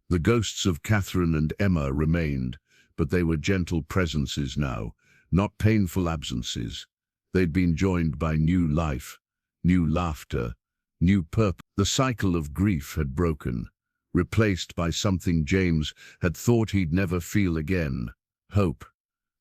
The ghosts of Catherine and Emma remained, but they were gentle presences now, not painful absences. They'd been joined by new life, new laughter, new purpose. The cycle of grief had broken, replaced by something James had thought he'd never feel again: hope,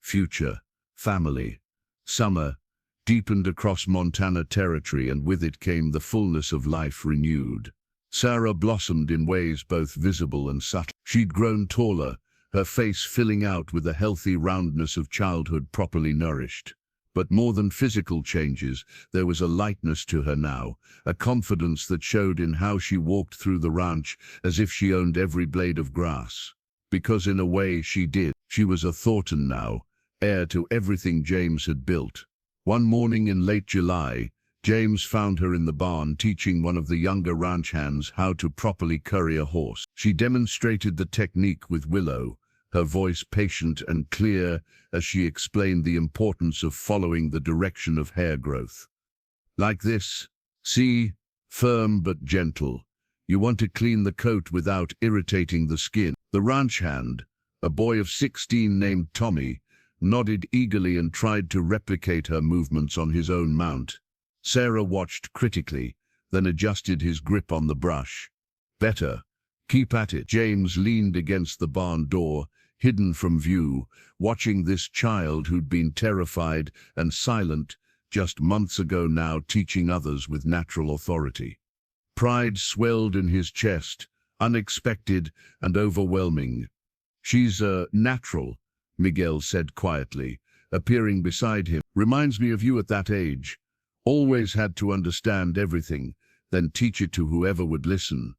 future, family. Summer deepened across Montana territory, and with it came the fullness of life renewed. Sarah blossomed in ways both visible and subtle. She'd grown taller, her face filling out with the healthy roundness of childhood properly nourished. But more than physical changes, there was a lightness to her now, a confidence that showed in how she walked through the ranch as if she owned every blade of grass. Because in a way she did. She was a Thornton now, heir to everything James had built. One morning in late July, James found her in the barn teaching one of the younger ranch hands how to properly curry a horse. She demonstrated the technique with Willow, her voice patient and clear as she explained the importance of following the direction of hair growth. "Like this. See? Firm but gentle. You want to clean the coat without irritating the skin." The ranch hand, a boy of 16 named Tommy, nodded eagerly and tried to replicate her movements on his own mount. Sarah watched critically, then adjusted his grip on the brush. "Better. Keep at it." James leaned against the barn door, hidden from view, watching this child who'd been terrified and silent just months ago now teaching others with natural authority. Pride swelled in his chest, unexpected and overwhelming. "She's natural," Miguel said quietly, appearing beside him. "Reminds me of you at that age. Always had to understand everything, then teach it to whoever would listen.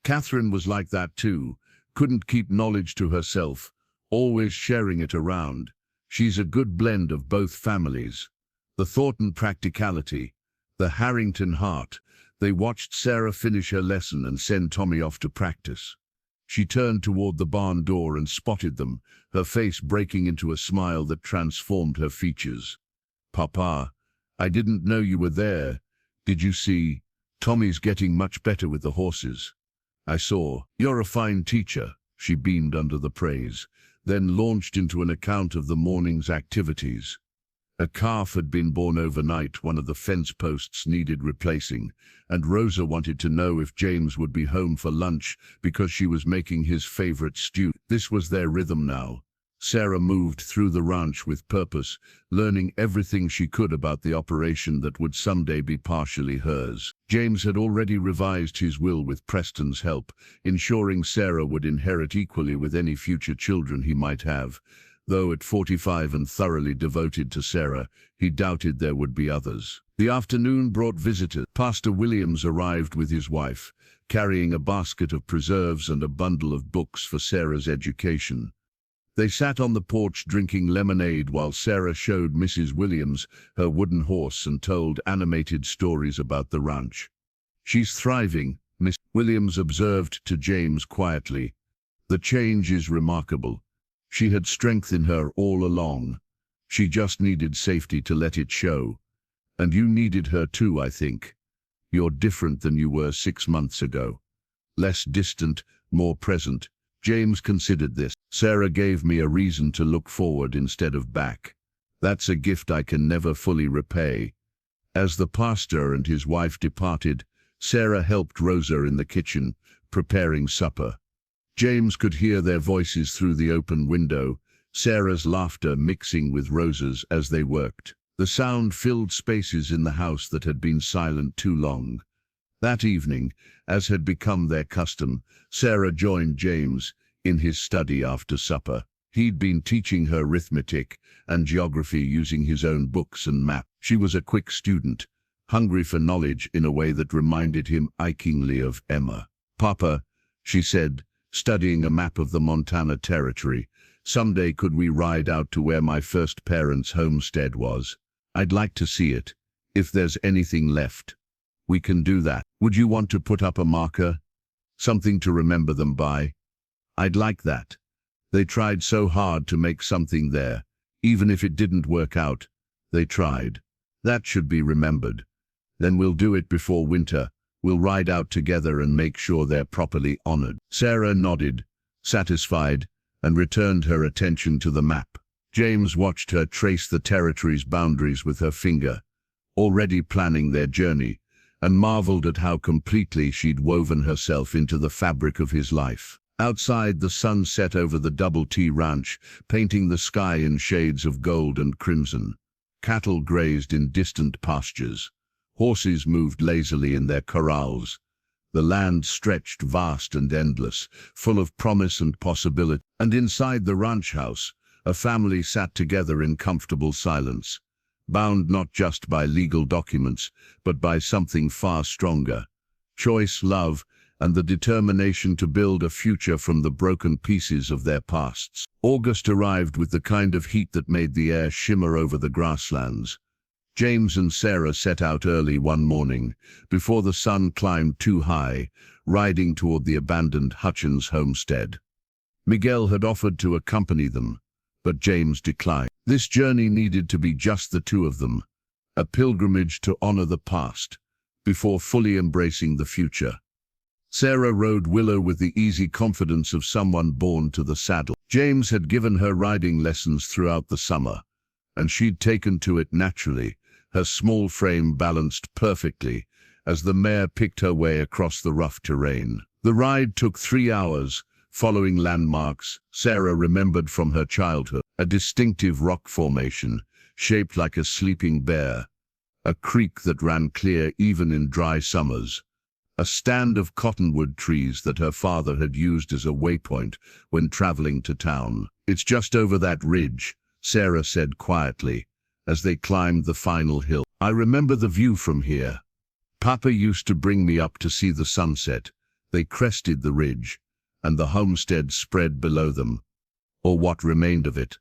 Catherine was like that too, couldn't keep knowledge to herself, always sharing it around. She's a good blend of both families. The Thornton practicality, the Harrington heart." They watched Sarah finish her lesson and send Tommy off to practice. She turned toward the barn door and spotted them, her face breaking into a smile that transformed her features. "Papa, I didn't know you were there. Did you see? Tommy's getting much better with the horses." "I saw. You're a fine teacher," she beamed under the praise, then launched into an account of the morning's activities. A calf had been born overnight, one of the fence posts needed replacing, and Rosa wanted to know if James would be home for lunch because she was making his favorite stew. This was their rhythm now. Sarah moved through the ranch with purpose, learning everything she could about the operation that would someday be partially hers. James had already revised his will with Preston's help, ensuring Sarah would inherit equally with any future children he might have. Though at 45 and thoroughly devoted to Sarah, he doubted there would be others. The afternoon brought visitors. Pastor Williams arrived with his wife, carrying a basket of preserves and a bundle of books for Sarah's education. They sat on the porch drinking lemonade while Sarah showed Mrs. Williams her wooden horse and told animated stories about the ranch. "She's thriving," Miss Williams observed to James quietly. "The change is remarkable. She had strength in her all along. She just needed safety to let it show. And you needed her too, I think. You're different than you were 6 months ago. Less distant, more present." James considered this. "Sarah gave me a reason to look forward instead of back. That's a gift I can never fully repay." As the pastor and his wife departed, Sarah helped Rosa in the kitchen, preparing supper. James could hear their voices through the open window, Sarah's laughter mixing with Rosa's as they worked. The sound filled spaces in the house that had been silent too long. That evening, as had become their custom, Sarah joined James in his study after supper. He'd been teaching her arithmetic and geography using his own books and maps. She was a quick student, hungry for knowledge in a way that reminded him achingly of Emma. "Papa," she said, studying a map of the Montana Territory, "someday could we ride out to where my first parents' homestead was? I'd like to see it. If there's anything left, we can do that. Would you want to put up a marker? Something to remember them by? I'd like that. They tried so hard to make something there. Even if it didn't work out, they tried. That should be remembered. Then we'll do it before winter. We'll ride out together and make sure they're properly honored." Sarah nodded, satisfied, and returned her attention to the map. James watched her trace the territory's boundaries with her finger, already planning their journey, and marveled at how completely she'd woven herself into the fabric of his life. Outside, the sun set over the Double T Ranch, painting the sky in shades of gold and crimson. Cattle grazed in distant pastures. Horses moved lazily in their corrals. The land stretched vast and endless, full of promise and possibility. And inside the ranch house, a family sat together in comfortable silence, bound not just by legal documents, but by something far stronger: choice, love, and the determination to build a future from the broken pieces of their pasts. August arrived with the kind of heat that made the air shimmer over the grasslands. James and Sarah set out early one morning, before the sun climbed too high, riding toward the abandoned Hutchins homestead. Miguel had offered to accompany them, but James declined. This journey needed to be just the two of them, a pilgrimage to honor the past, before fully embracing the future. Sarah rode Willow with the easy confidence of someone born to the saddle. James had given her riding lessons throughout the summer, and she'd taken to it naturally, her small frame balanced perfectly as the mare picked her way across the rough terrain. The ride took 3 hours, following landmarks Sarah remembered from her childhood: a distinctive rock formation, shaped like a sleeping bear, a creek that ran clear even in dry summers, a stand of cottonwood trees that her father had used as a waypoint when traveling to town. "It's just over that ridge," Sarah said quietly, as they climbed the final hill. "I remember the view from here. Papa used to bring me up to see the sunset." They crested the ridge, and the homestead spread below them, or what remained of it.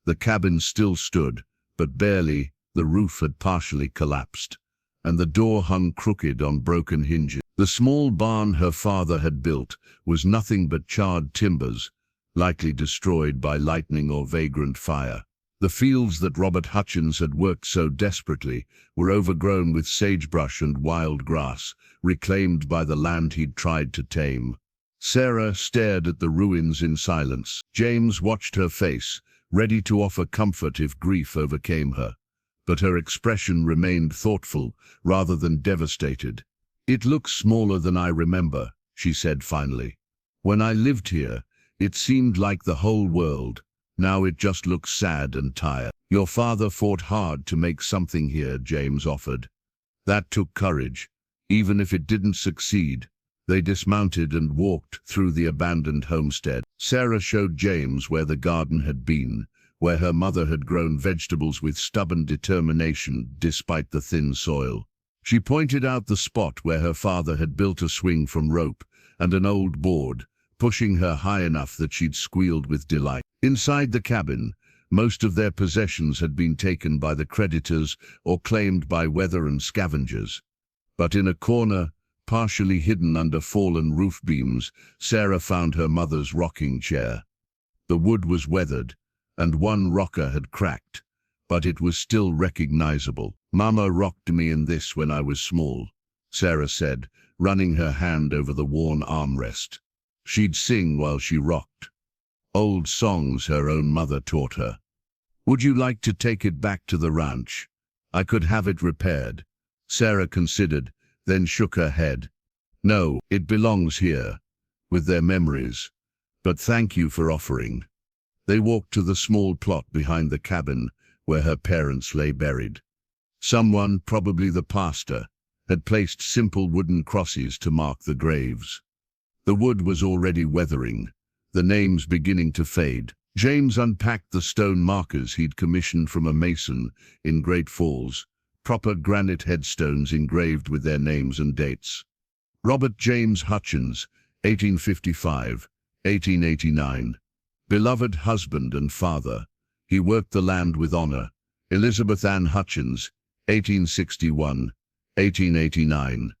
The cabin still stood, but barely. The roof had partially collapsed, and the door hung crooked on broken hinges. The small barn her father had built was nothing but charred timbers, likely destroyed by lightning or vagrant fire. The fields that Robert Hutchins had worked so desperately were overgrown with sagebrush and wild grass, reclaimed by the land he'd tried to tame. Sarah stared at the ruins in silence. James watched her face, ready to offer comfort if grief overcame her, but her expression remained thoughtful rather than devastated. "It looks smaller than I remember," she said finally. "When I lived here, it seemed like the whole world. Now it just looks sad and tired. Your father fought hard to make something here, James offered. That took courage, even if it didn't succeed. They dismounted and walked through the abandoned homestead. Sarah showed James where the garden had been, where her mother had grown vegetables with stubborn determination despite the thin soil. She pointed out the spot where her father had built a swing from rope and an old board, pushing her high enough that she'd squealed with delight. Inside the cabin, most of their possessions had been taken by the creditors or claimed by weather and scavengers. But in a corner, partially hidden under fallen roof beams, Sarah found her mother's rocking chair. The wood was weathered, and one rocker had cracked, but it was still recognizable. "Mama rocked me in this when I was small," Sarah said, running her hand over the worn armrest. She'd sing while she rocked. Old songs her own mother taught her. "Would you like to take it back to the ranch? I could have it repaired." Sarah considered, then shook her head. "No, it belongs here, with their memories. But thank you for offering." They walked to the small plot behind the cabin, where her parents lay buried. Someone, probably the pastor, had placed simple wooden crosses to mark the graves. The wood was already weathering, the names beginning to fade. James unpacked the stone markers he'd commissioned from a mason in Great Falls, proper granite headstones engraved with their names and dates. Robert James Hutchins, 1855, 1889. Beloved husband and father, he worked the land with honor. Elizabeth Ann Hutchins, 1861, 1889.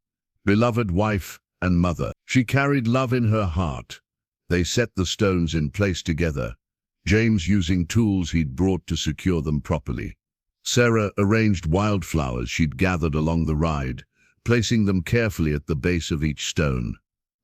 Beloved wife and mother, she carried love in her heart. They set the stones in place together, James using tools he'd brought to secure them properly. Sarah arranged wildflowers she'd gathered along the ride, placing them carefully at the base of each stone.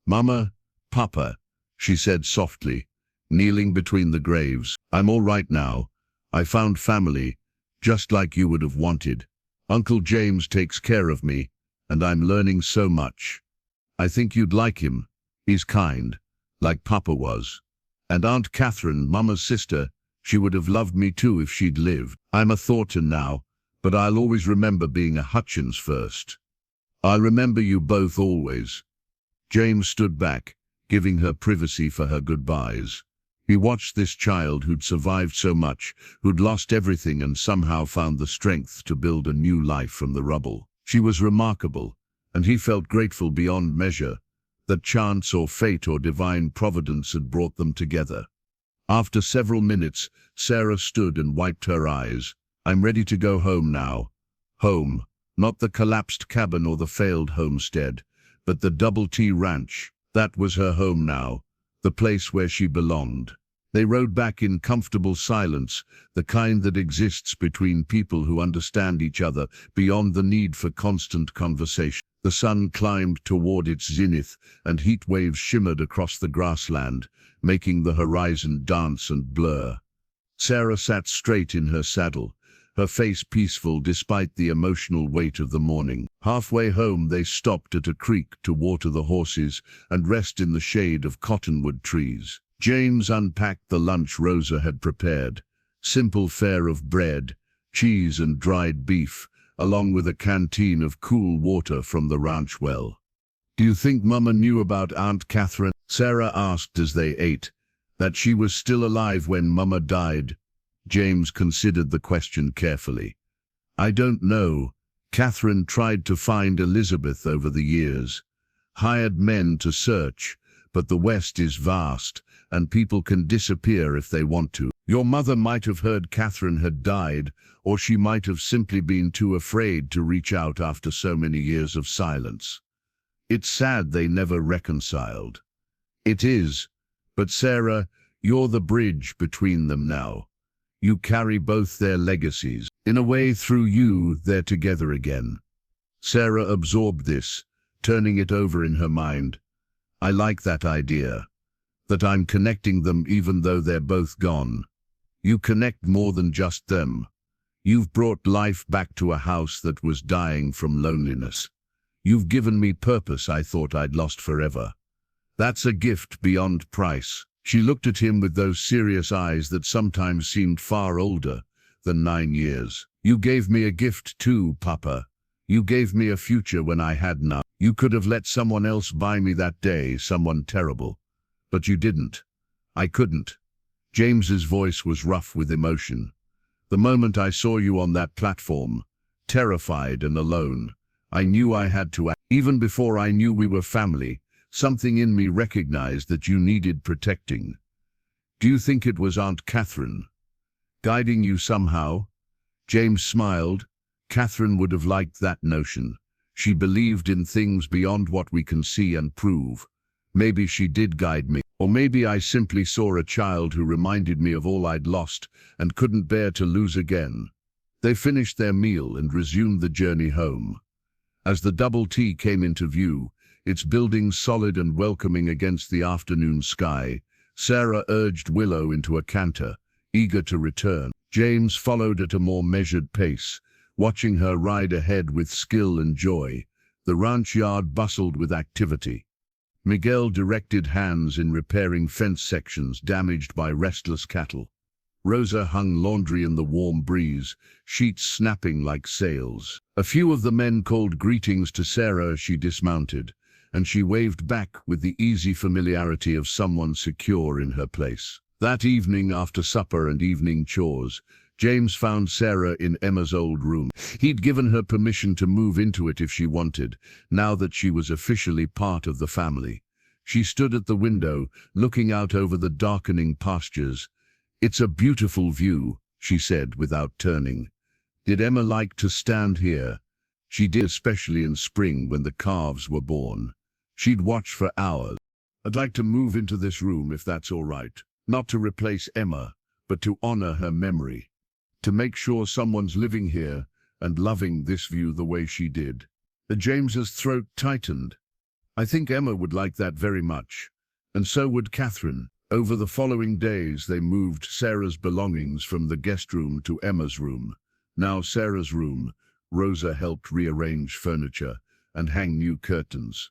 "Mama, Papa," she said softly, kneeling between the graves, "I'm all right now. I found family, just like you would have wanted. Uncle James takes care of me, and I'm learning so much. I think you'd like him. He's kind, like Papa was. And Aunt Catherine, Mama's sister, she would have loved me too if she'd lived. I'm a Thornton now, but I'll always remember being a Hutchins first. I'll remember you both always." James stood back, giving her privacy for her goodbyes. He watched this child who'd survived so much, who'd lost everything and somehow found the strength to build a new life from the rubble. She was remarkable, and he felt grateful beyond measure that chance or fate or divine providence had brought them together. After several minutes, Sarah stood and wiped her eyes. "I'm ready to go home now." Home, not the collapsed cabin or the failed homestead, but the Double T Ranch. That was her home now, the place where she belonged. They rode back in comfortable silence, the kind that exists between people who understand each other beyond the need for constant conversation. The sun climbed toward its zenith, and heat waves shimmered across the grassland, making the horizon dance and blur. Sarah sat straight in her saddle, her face peaceful despite the emotional weight of the morning. Halfway home they stopped at a creek to water the horses and rest in the shade of cottonwood trees. James unpacked the lunch Rosa had prepared, simple fare of bread, cheese and dried beef, along with a canteen of cool water from the ranch well. "Do you think Mama knew about Aunt Catherine?" Sarah asked as they ate. "That she was still alive when Mama died?" James considered the question carefully. "I don't know. Catherine tried to find Elizabeth over the years, hired men to search, but the West is vast, and people can disappear if they want to. Your mother might have heard Catherine had died, or she might have simply been too afraid to reach out after so many years of silence. It's sad they never reconciled." "It is, but Sarah, you're the bridge between them now. You carry both their legacies. In a way, through you, they're together again." Sarah absorbed this, turning it over in her mind. "I like that idea, that I'm connecting them even though they're both gone. You connect more than just them. You've brought life back to a house that was dying from loneliness. You've given me purpose I thought I'd lost forever. That's a gift beyond price." She looked at him with those serious eyes that sometimes seemed far older than 9 years. You gave me a gift too, Papa. You gave me a future when I had none. You could have let someone else buy me that day, someone terrible. But you didn't. I couldn't. James's voice was rough with emotion. The moment I saw you on that platform, terrified and alone, I knew I had to act. Even before I knew we were family, something in me recognized that you needed protecting. Do you think it was Aunt Catherine guiding you somehow? James smiled. Catherine would have liked that notion. She believed in things beyond what we can see and prove. Maybe she did guide me. Or maybe I simply saw a child who reminded me of all I'd lost and couldn't bear to lose again. They finished their meal and resumed the journey home. As the double T came into view, its buildings solid and welcoming against the afternoon sky, Sarah urged Willow into a canter, eager to return. James followed at a more measured pace, watching her ride ahead with skill and joy. The ranch yard bustled with activity. Miguel directed hands in repairing fence sections damaged by restless cattle. Rosa hung laundry in the warm breeze, sheets snapping like sails. A few of the men called greetings to Sarah as she dismounted, and she waved back with the easy familiarity of someone secure in her place. That evening, after supper and evening chores, James found Sarah in Emma's old room. He'd given her permission to move into it if she wanted, now that she was officially part of the family. She stood at the window, looking out over the darkening pastures. "It's a beautiful view," she said without turning. Did Emma like to stand here? She did, especially in spring when the calves were born. She'd watch for hours. "I'd like to move into this room if that's all right. Not to replace Emma, but to honor her memory. To make sure someone's living here and loving this view the way she did." James's throat tightened. "I think Emma would like that very much, and so would Catherine." Over the following days, they moved Sarah's belongings from the guest room to Emma's room. Now Sarah's room, Rosa helped rearrange furniture and hang new curtains.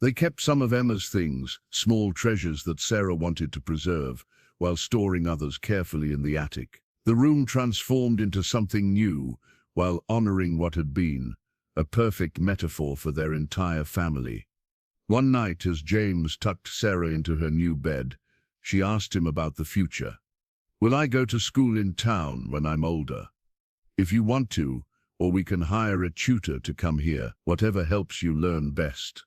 They kept some of Emma's things, small treasures that Sarah wanted to preserve, while storing others carefully in the attic. The room transformed into something new, while honoring what had been, a perfect metaphor for their entire family. One night, as James tucked Sarah into her new bed, she asked him about the future. "Will I go to school in town when I'm older?" "If you want to, or we can hire a tutor to come here, whatever helps you learn best."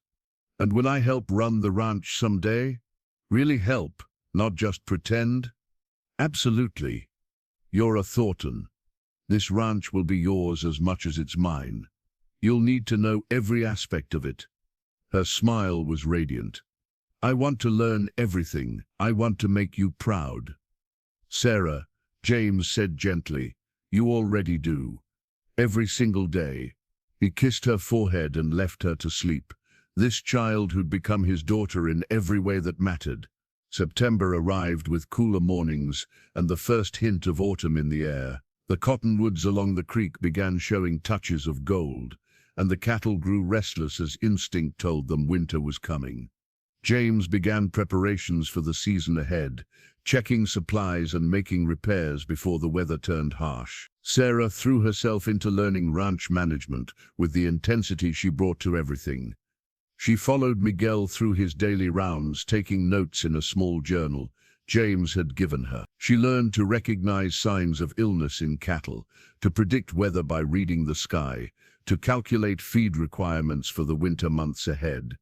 "And will I help run the ranch someday? Really help, not just pretend?" "Absolutely. You're a Thornton. This ranch will be yours as much as it's mine. You'll need to know every aspect of it." Her smile was radiant. "I want to learn everything. I want to make you proud." "Sarah," James said gently, "you already do. Every single day." He kissed her forehead and left her to sleep. This child who'd become his daughter in every way that mattered. September arrived with cooler mornings and the first hint of autumn in the air. The cottonwoods along the creek began showing touches of gold, and the cattle grew restless as instinct told them winter was coming. James began preparations for the season ahead, checking supplies and making repairs before the weather turned harsh. Sarah threw herself into learning ranch management with the intensity she brought to everything. She followed Miguel through his daily rounds, taking notes in a small journal James had given her. She learned to recognize signs of illness in cattle, to predict weather by reading the sky, to calculate feed requirements for the winter months ahead.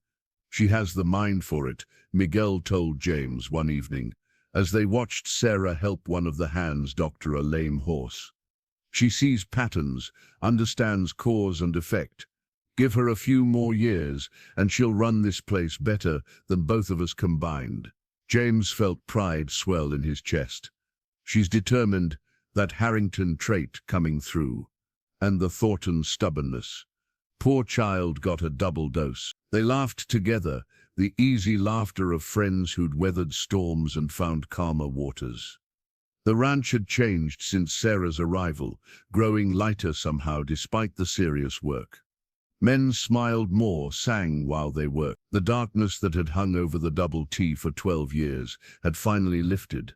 "She has the mind for it," Miguel told James one evening, as they watched Sarah help one of the hands doctor a lame horse. "She sees patterns, understands cause and effect. Give her a few more years, and she'll run this place better than both of us combined." James felt pride swell in his chest. "She's determined, that Harrington trait coming through. And the Thornton stubbornness. Poor child got a double dose." They laughed together, the easy laughter of friends who'd weathered storms and found calmer waters. The ranch had changed since Sarah's arrival, growing lighter somehow despite the serious work. Men smiled more, sang while they worked. The darkness that had hung over the Double T for 12 years had finally lifted.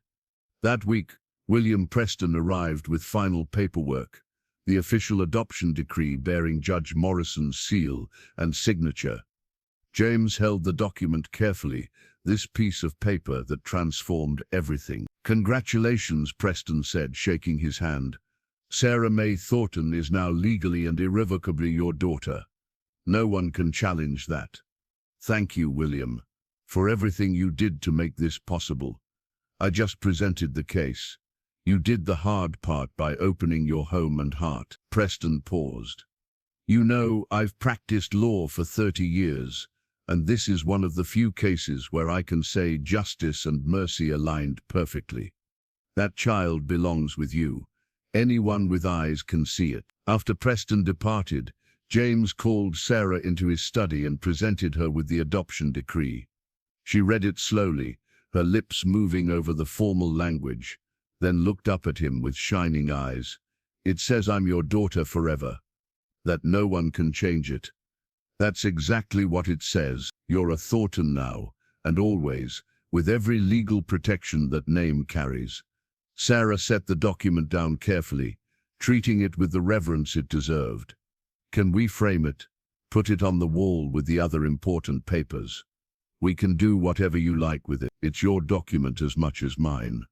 That week, William Preston arrived with final paperwork, the official adoption decree bearing Judge Morrison's seal and signature. James held the document carefully, this piece of paper that transformed everything. "Congratulations," Preston said, shaking his hand. "Sarah May Thornton is now legally and irrevocably your daughter. No one can challenge that. Thank you, William, for everything you did to make this possible. I just presented the case. You did the hard part by opening your home and heart." Preston paused. "You know, I've practiced law for 30 years, and this is one of the few cases where I can say justice and mercy aligned perfectly. That child belongs with you. Anyone with eyes can see it." After Preston departed, James called Sarah into his study and presented her with the adoption decree. She read it slowly, her lips moving over the formal language, then looked up at him with shining eyes. "It says I'm your daughter forever, that no one can change it." "That's exactly what it says. You're a Thornton now, and always, with every legal protection that name carries." Sarah set the document down carefully, treating it with the reverence it deserved. "Can we frame it? Put it on the wall with the other important papers? We can do whatever you like with it. It's your document as much as mine."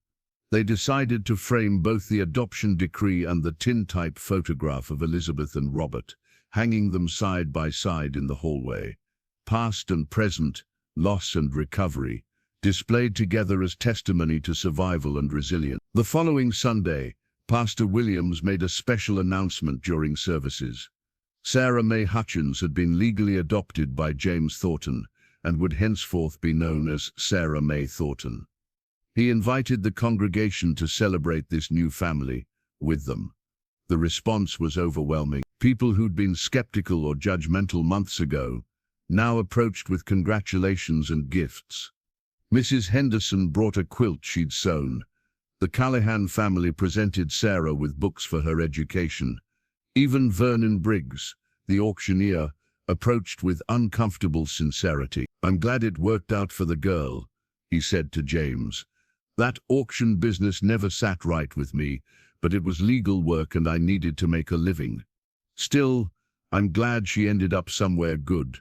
They decided to frame both the adoption decree and the tintype photograph of Elizabeth and Robert, hanging them side by side in the hallway. Past and present, loss and recovery, displayed together as testimony to survival and resilience. The following Sunday, Pastor Williams made a special announcement during services. Sarah May Hutchins had been legally adopted by James Thornton and would henceforth be known as Sarah May Thornton. He invited the congregation to celebrate this new family with them. The response was overwhelming. People who'd been skeptical or judgmental months ago now approached with congratulations and gifts. Mrs. Henderson brought a quilt she'd sewn. The Callahan family presented Sarah with books for her education. Even Vernon Briggs, the auctioneer, approached with uncomfortable sincerity. "I'm glad it worked out for the girl," he said to James. "That auction business never sat right with me, but it was legal work and I needed to make a living. Still, I'm glad she ended up somewhere good."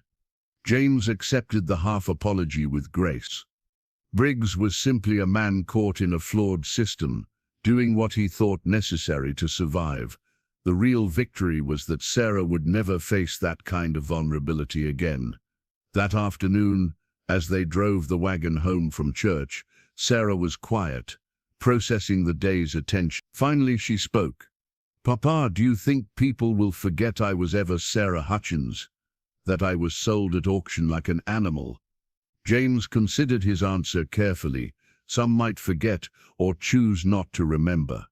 James accepted the half apology with grace. Briggs was simply a man caught in a flawed system, doing what he thought necessary to survive. The real victory was that Sarah would never face that kind of vulnerability again. That afternoon, as they drove the wagon home from church, Sarah was quiet, processing the day's attention. Finally she spoke. "Papa, do you think people will forget I was ever Sarah Hutchins? That I was sold at auction like an animal?" James considered his answer carefully. "Some might forget or choose not to remember.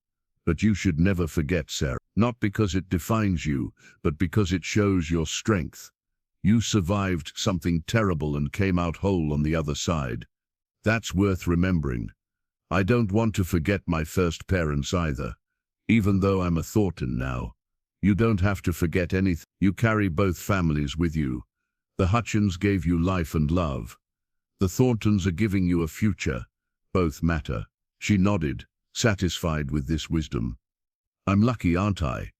But you should never forget, Sarah. Not because it defines you, but because it shows your strength. You survived something terrible and came out whole on the other side. That's worth remembering. I don't want to forget my first parents either. Even though I'm a Thornton now, you don't have to forget anything. You carry both families with you. The Hutchins gave you life and love. The Thorntons are giving you a future. Both matter." She nodded, satisfied with this wisdom. "I'm lucky, aren't I?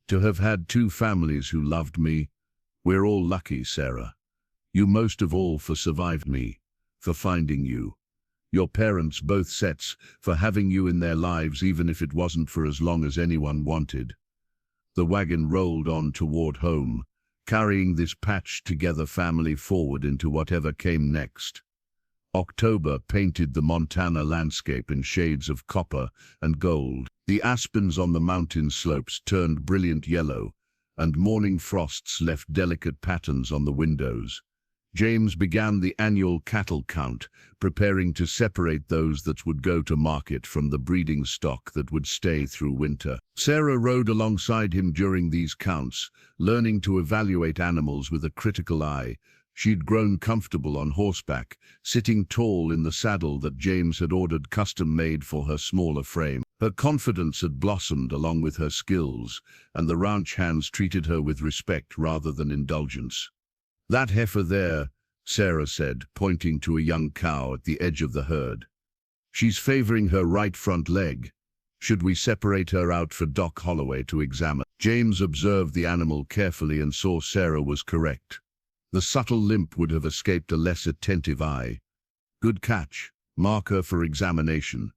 To have had two families who loved me. We're all lucky, Sarah. You most of all for surviving me, for finding you. Your parents, both sets, for having you in their lives even if it wasn't for as long as anyone wanted." The wagon rolled on toward home, carrying this patched-together family forward into whatever came next. October painted the Montana landscape in shades of copper and gold. The aspens on the mountain slopes turned brilliant yellow, and morning frosts left delicate patterns on the windows. James began the annual cattle count, preparing to separate those that would go to market from the breeding stock that would stay through winter. Sarah rode alongside him during these counts, learning to evaluate animals with a critical eye, She'd grown comfortable on horseback, sitting tall in the saddle that James had ordered custom-made for her smaller frame. Her confidence had blossomed along with her skills, and the ranch hands treated her with respect rather than indulgence. "That heifer there," Sarah said, pointing to a young cow at the edge of the herd. "She's favoring her right front leg. Should we separate her out for Doc Holloway to examine?" James observed the animal carefully and saw Sarah was correct. The subtle limp would have escaped a less attentive eye. "Good catch. Mark her for examination.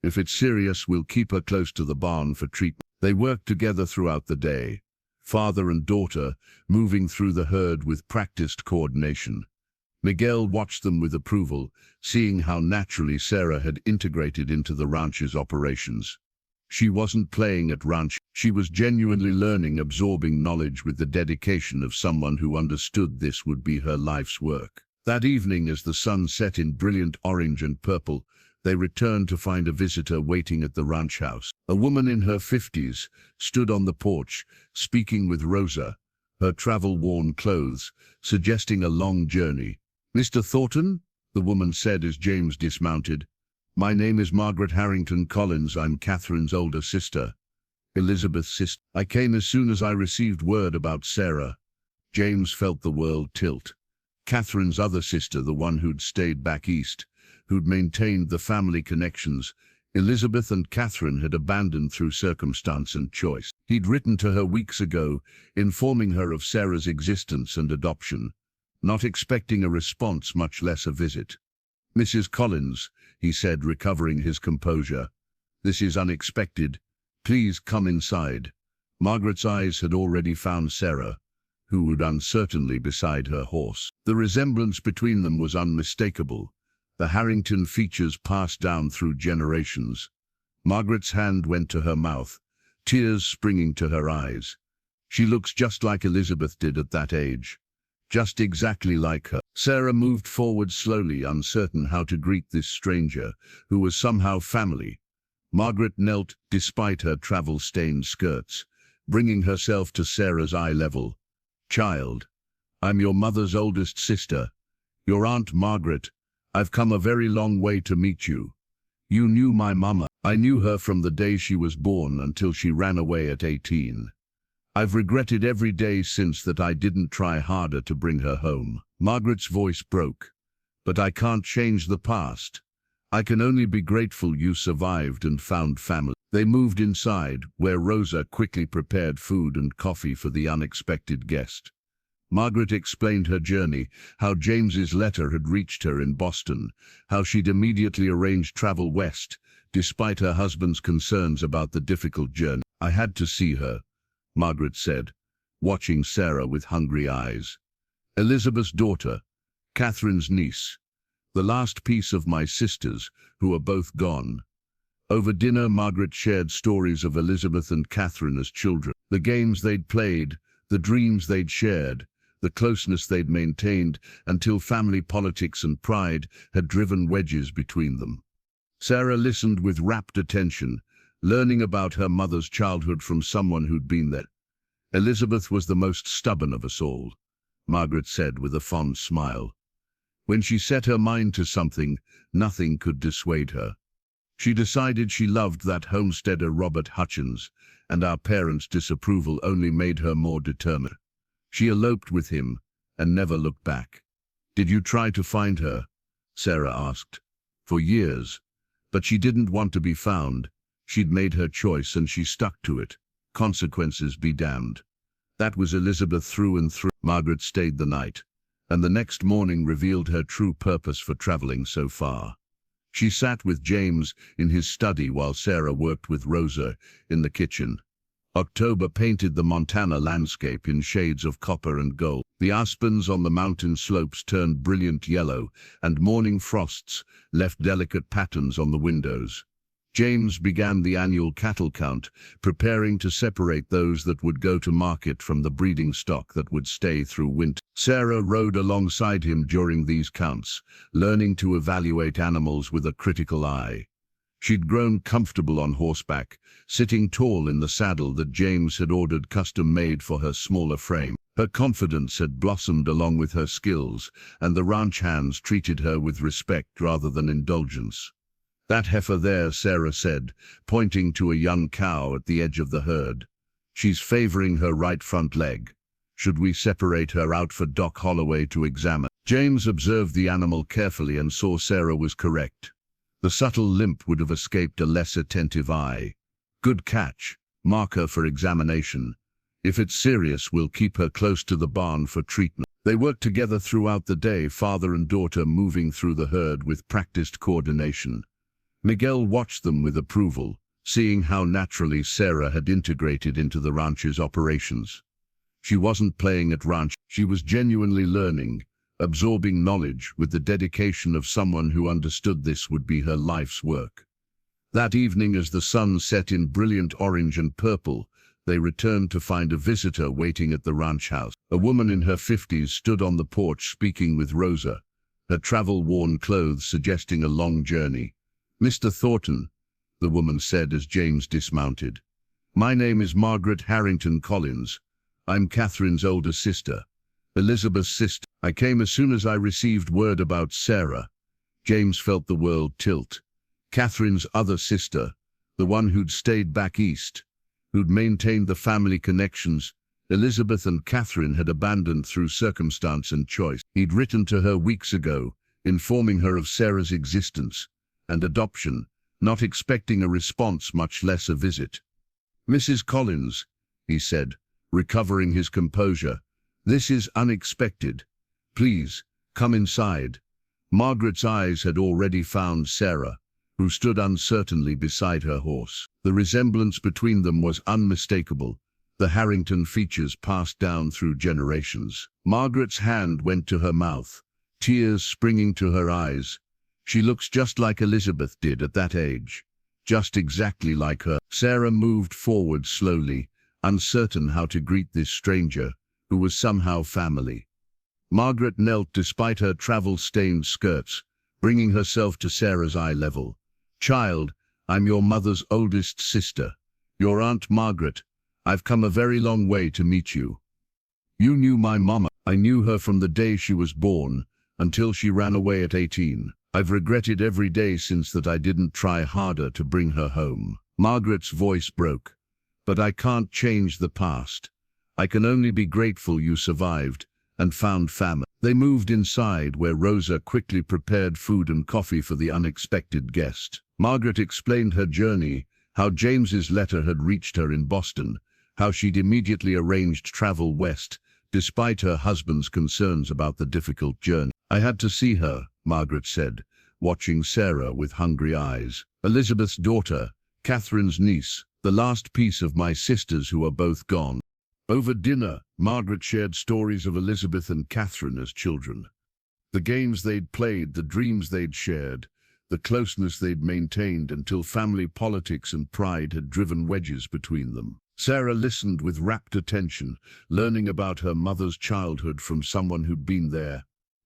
If it's serious, we'll keep her close to the barn for treatment." They worked together throughout the day, father and daughter, moving through the herd with practiced coordination. Miguel watched them with approval, seeing how naturally Sarah had integrated into the ranch's operations. She wasn't playing at ranch, she was genuinely learning, absorbing knowledge with the dedication of someone who understood this would be her life's work. That evening, as the sun set in brilliant orange and purple, they returned to find a visitor waiting at the ranch house. A woman in her 50s stood on the porch, speaking with Rosa, her travel-worn clothes suggesting a long journey. "Mr. Thornton," the woman said as James dismounted. "My name is Margaret Harrington Collins. I'm Catherine's older sister. Elizabeth's sister. I came as soon as I received word about Sarah." James felt the world tilt. Catherine's other sister, the one who'd stayed back east, who'd maintained the family connections, Elizabeth and Catherine had abandoned through circumstance and choice. He'd written to her weeks ago, informing her of Sarah's existence and adoption, not expecting a response, much less a visit. "Mrs. Collins," he said, recovering his composure, "this is unexpected. Please come inside." Margaret's eyes had already found Sarah, who would uncertainly beside her horse. The resemblance between them was unmistakable, the Harrington features passed down through generations. Margaret's hand went to her mouth, tears springing to her eyes. "She looks just like Elizabeth did at that age. Just exactly like her." Sarah moved forward slowly, uncertain how to greet this stranger, who was somehow family. Margaret knelt, despite her travel-stained skirts, bringing herself to Sarah's eye level. "Child, I'm your mother's oldest sister, your Aunt Margaret. I've come a very long way to meet you. You knew my mama. I knew her from the day she was born until she ran away at 18. I've regretted every day since that I didn't try harder to bring her home." Margaret's voice broke. "But I can't change the past. I can only be grateful you survived and found family." They moved inside, where Rosa quickly prepared food and coffee for the unexpected guest. Margaret explained her journey, how James's letter had reached her in Boston, how she'd immediately arranged travel west, despite her husband's concerns about the difficult journey. "I had to see her," Margaret said, watching Sarah with hungry eyes. "Elizabeth's daughter, Catherine's niece, the last piece of my sisters, who are both gone." Over dinner, Margaret shared stories of Elizabeth and Catherine as children, the games they'd played, the dreams they'd shared, the closeness they'd maintained until family politics and pride had driven wedges between them. Sarah listened with rapt attention, learning about her mother's childhood from someone who'd been there. "Elizabeth was the most stubborn of us all," Margaret said with a fond smile. "When she set her mind to something, nothing could dissuade her. She decided she loved that homesteader Robert Hutchins, and our parents' disapproval only made her more determined. She eloped with him and never looked back." "Did you try to find her?" Sarah asked. "For years. But she didn't want to be found. She'd made her choice and she stuck to it. Consequences be damned. That was Elizabeth through and through." Margaret stayed the night, and the next morning revealed her true purpose for traveling so far. She sat with James in his study while Sarah worked with Rosa in the kitchen. October painted the Montana landscape in shades of copper and gold. The aspens on the mountain slopes turned brilliant yellow, and morning frosts left delicate patterns on the windows. James began the annual cattle count, preparing to separate those that would go to market from the breeding stock that would stay through winter. Sarah rode alongside him during these counts, learning to evaluate animals with a critical eye. She'd grown comfortable on horseback, sitting tall in the saddle that James had ordered custom-made for her smaller frame. Her confidence had blossomed along with her skills, and the ranch hands treated her with respect rather than indulgence. "That heifer there," Sarah said, pointing to a young cow at the edge of the herd. "She's favoring her right front leg. Should we separate her out for Doc Holloway to examine?" James observed the animal carefully and saw Sarah was correct. The subtle limp would have escaped a less attentive eye. "Good catch. Mark her for examination. If it's serious, we'll keep her close to the barn for treatment." They worked together throughout the day, father and daughter moving through the herd with practiced coordination. Miguel watched them with approval, seeing how naturally Sarah had integrated into the ranch's operations. She wasn't playing at ranch, she was genuinely learning, absorbing knowledge with the dedication of someone who understood this would be her life's work. That evening, as the sun set in brilliant orange and purple, they returned to find a visitor waiting at the ranch house. A woman in her 50s stood on the porch speaking with Rosa, her travel-worn clothes suggesting a long journey. "Mr. Thornton," the woman said as James dismounted. "My name is Margaret Harrington Collins. I'm Catherine's older sister, Elizabeth's sister. I came as soon as I received word about Sarah." James felt the world tilt. Catherine's other sister, the one who'd stayed back east, who'd maintained the family connections, Elizabeth and Catherine had abandoned through circumstance and choice. He'd written to her weeks ago, informing her of Sarah's existence and adoption, not expecting a response, much less a visit. "Mrs. Collins," he said, recovering his composure, "this is unexpected. Please, come inside." Margaret's eyes had already found Sarah, who stood uncertainly beside her horse. The resemblance between them was unmistakable, the Harrington features passed down through generations. Margaret's hand went to her mouth, tears springing to her eyes. "She looks just like Elizabeth did at that age. Just exactly like her." Sarah moved forward slowly, uncertain how to greet this stranger, who was somehow family. Margaret knelt despite her travel-stained skirts, bringing herself to Sarah's eye level. "Child, I'm your mother's oldest sister, your Aunt Margaret. I've come a very long way to meet you. You knew my mama. I knew her from the day she was born, until she ran away at 18. I've regretted every day since that I didn't try harder to bring her home." Margaret's voice broke. "But I can't change the past. I can only be grateful you survived and found family." They moved inside, where Rosa quickly prepared food and coffee for the unexpected guest. Margaret explained her journey, how James's letter had reached her in Boston, how she'd immediately arranged travel west, despite her husband's concerns about the difficult journey. "I had to see her," Margaret said, watching Sarah with hungry eyes. "Elizabeth's daughter, Catherine's niece, the last piece of my sisters who are both gone." Over dinner, Margaret shared stories of Elizabeth and Catherine as children. The games they'd played, the dreams they'd shared, the closeness they'd maintained until family politics and pride had driven wedges between them. Sarah listened with rapt attention, learning about her mother's childhood from someone who'd been there.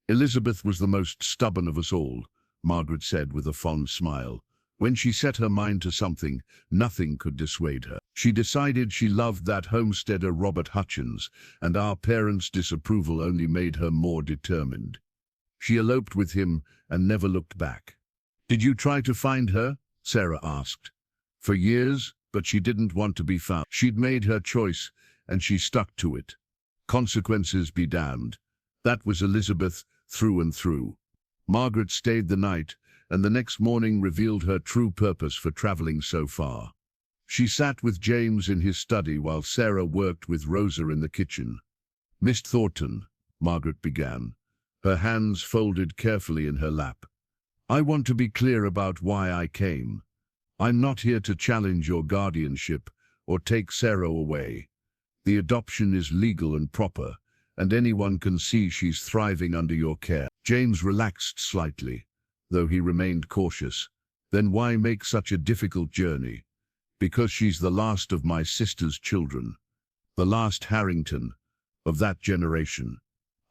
"Elizabeth was the most stubborn of us all," Margaret said with a fond smile. "When she set her mind to something, nothing could dissuade her. She decided she loved that homesteader Robert Hutchins, and our parents' disapproval only made her more determined. She eloped with him and never looked back." "Did you try to find her?" Sarah asked. "For years, but she didn't want to be found. She'd made her choice, and she stuck to it. Consequences be damned. That was Elizabeth through and through." Margaret stayed the night, and the next morning revealed her true purpose for traveling so far. She sat with James in his study while Sarah worked with Rosa in the kitchen. "Miss Thornton," Margaret began, her hands folded carefully in her lap, "I want to be clear about why I came. I'm not here to challenge your guardianship or take Sarah away. The adoption is legal and proper, and anyone can see she's thriving under your care." James relaxed slightly, though he remained cautious. "Then why make such a difficult journey?" "Because she's the last of my sister's children, the last Harrington, of that generation.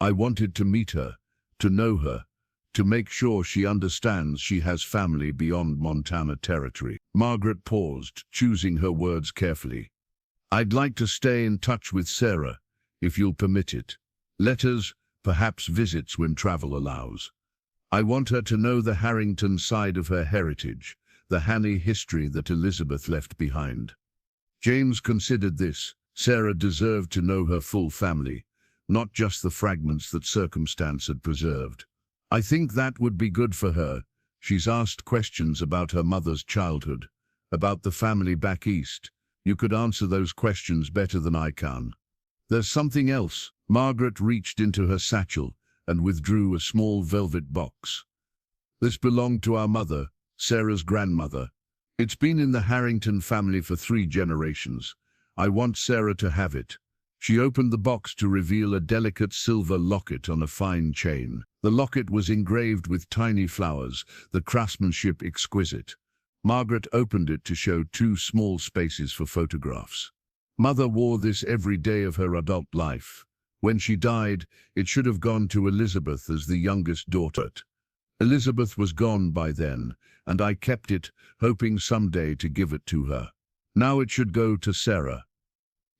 I wanted to meet her, to know her, to make sure she understands she has family beyond Montana territory. Margaret paused, choosing her words carefully. I'd like to stay in touch with Sarah, if you'll permit it. Letters, perhaps visits when travel allows. I want her to know the Harrington side of her heritage, the Hanny history that Elizabeth left behind. James considered this. Sarah deserved to know her full family, not just the fragments that circumstance had preserved. I think that would be good for her. She's asked questions about her mother's childhood, about the family back east. You could answer those questions better than I can. There's something else. Margaret reached into her satchel and withdrew a small velvet box. This belonged to our mother, Sarah's grandmother. It's been in the Harrington family for 3 generations. I want Sarah to have it. She opened the box to reveal a delicate silver locket on a fine chain. The locket was engraved with tiny flowers, the craftsmanship exquisite. Margaret opened it to show 2 small spaces for photographs. Mother wore this every day of her adult life. When she died, it should have gone to Elizabeth as the youngest daughter. Elizabeth was gone by then, and I kept it, hoping someday to give it to her. Now it should go to Sarah.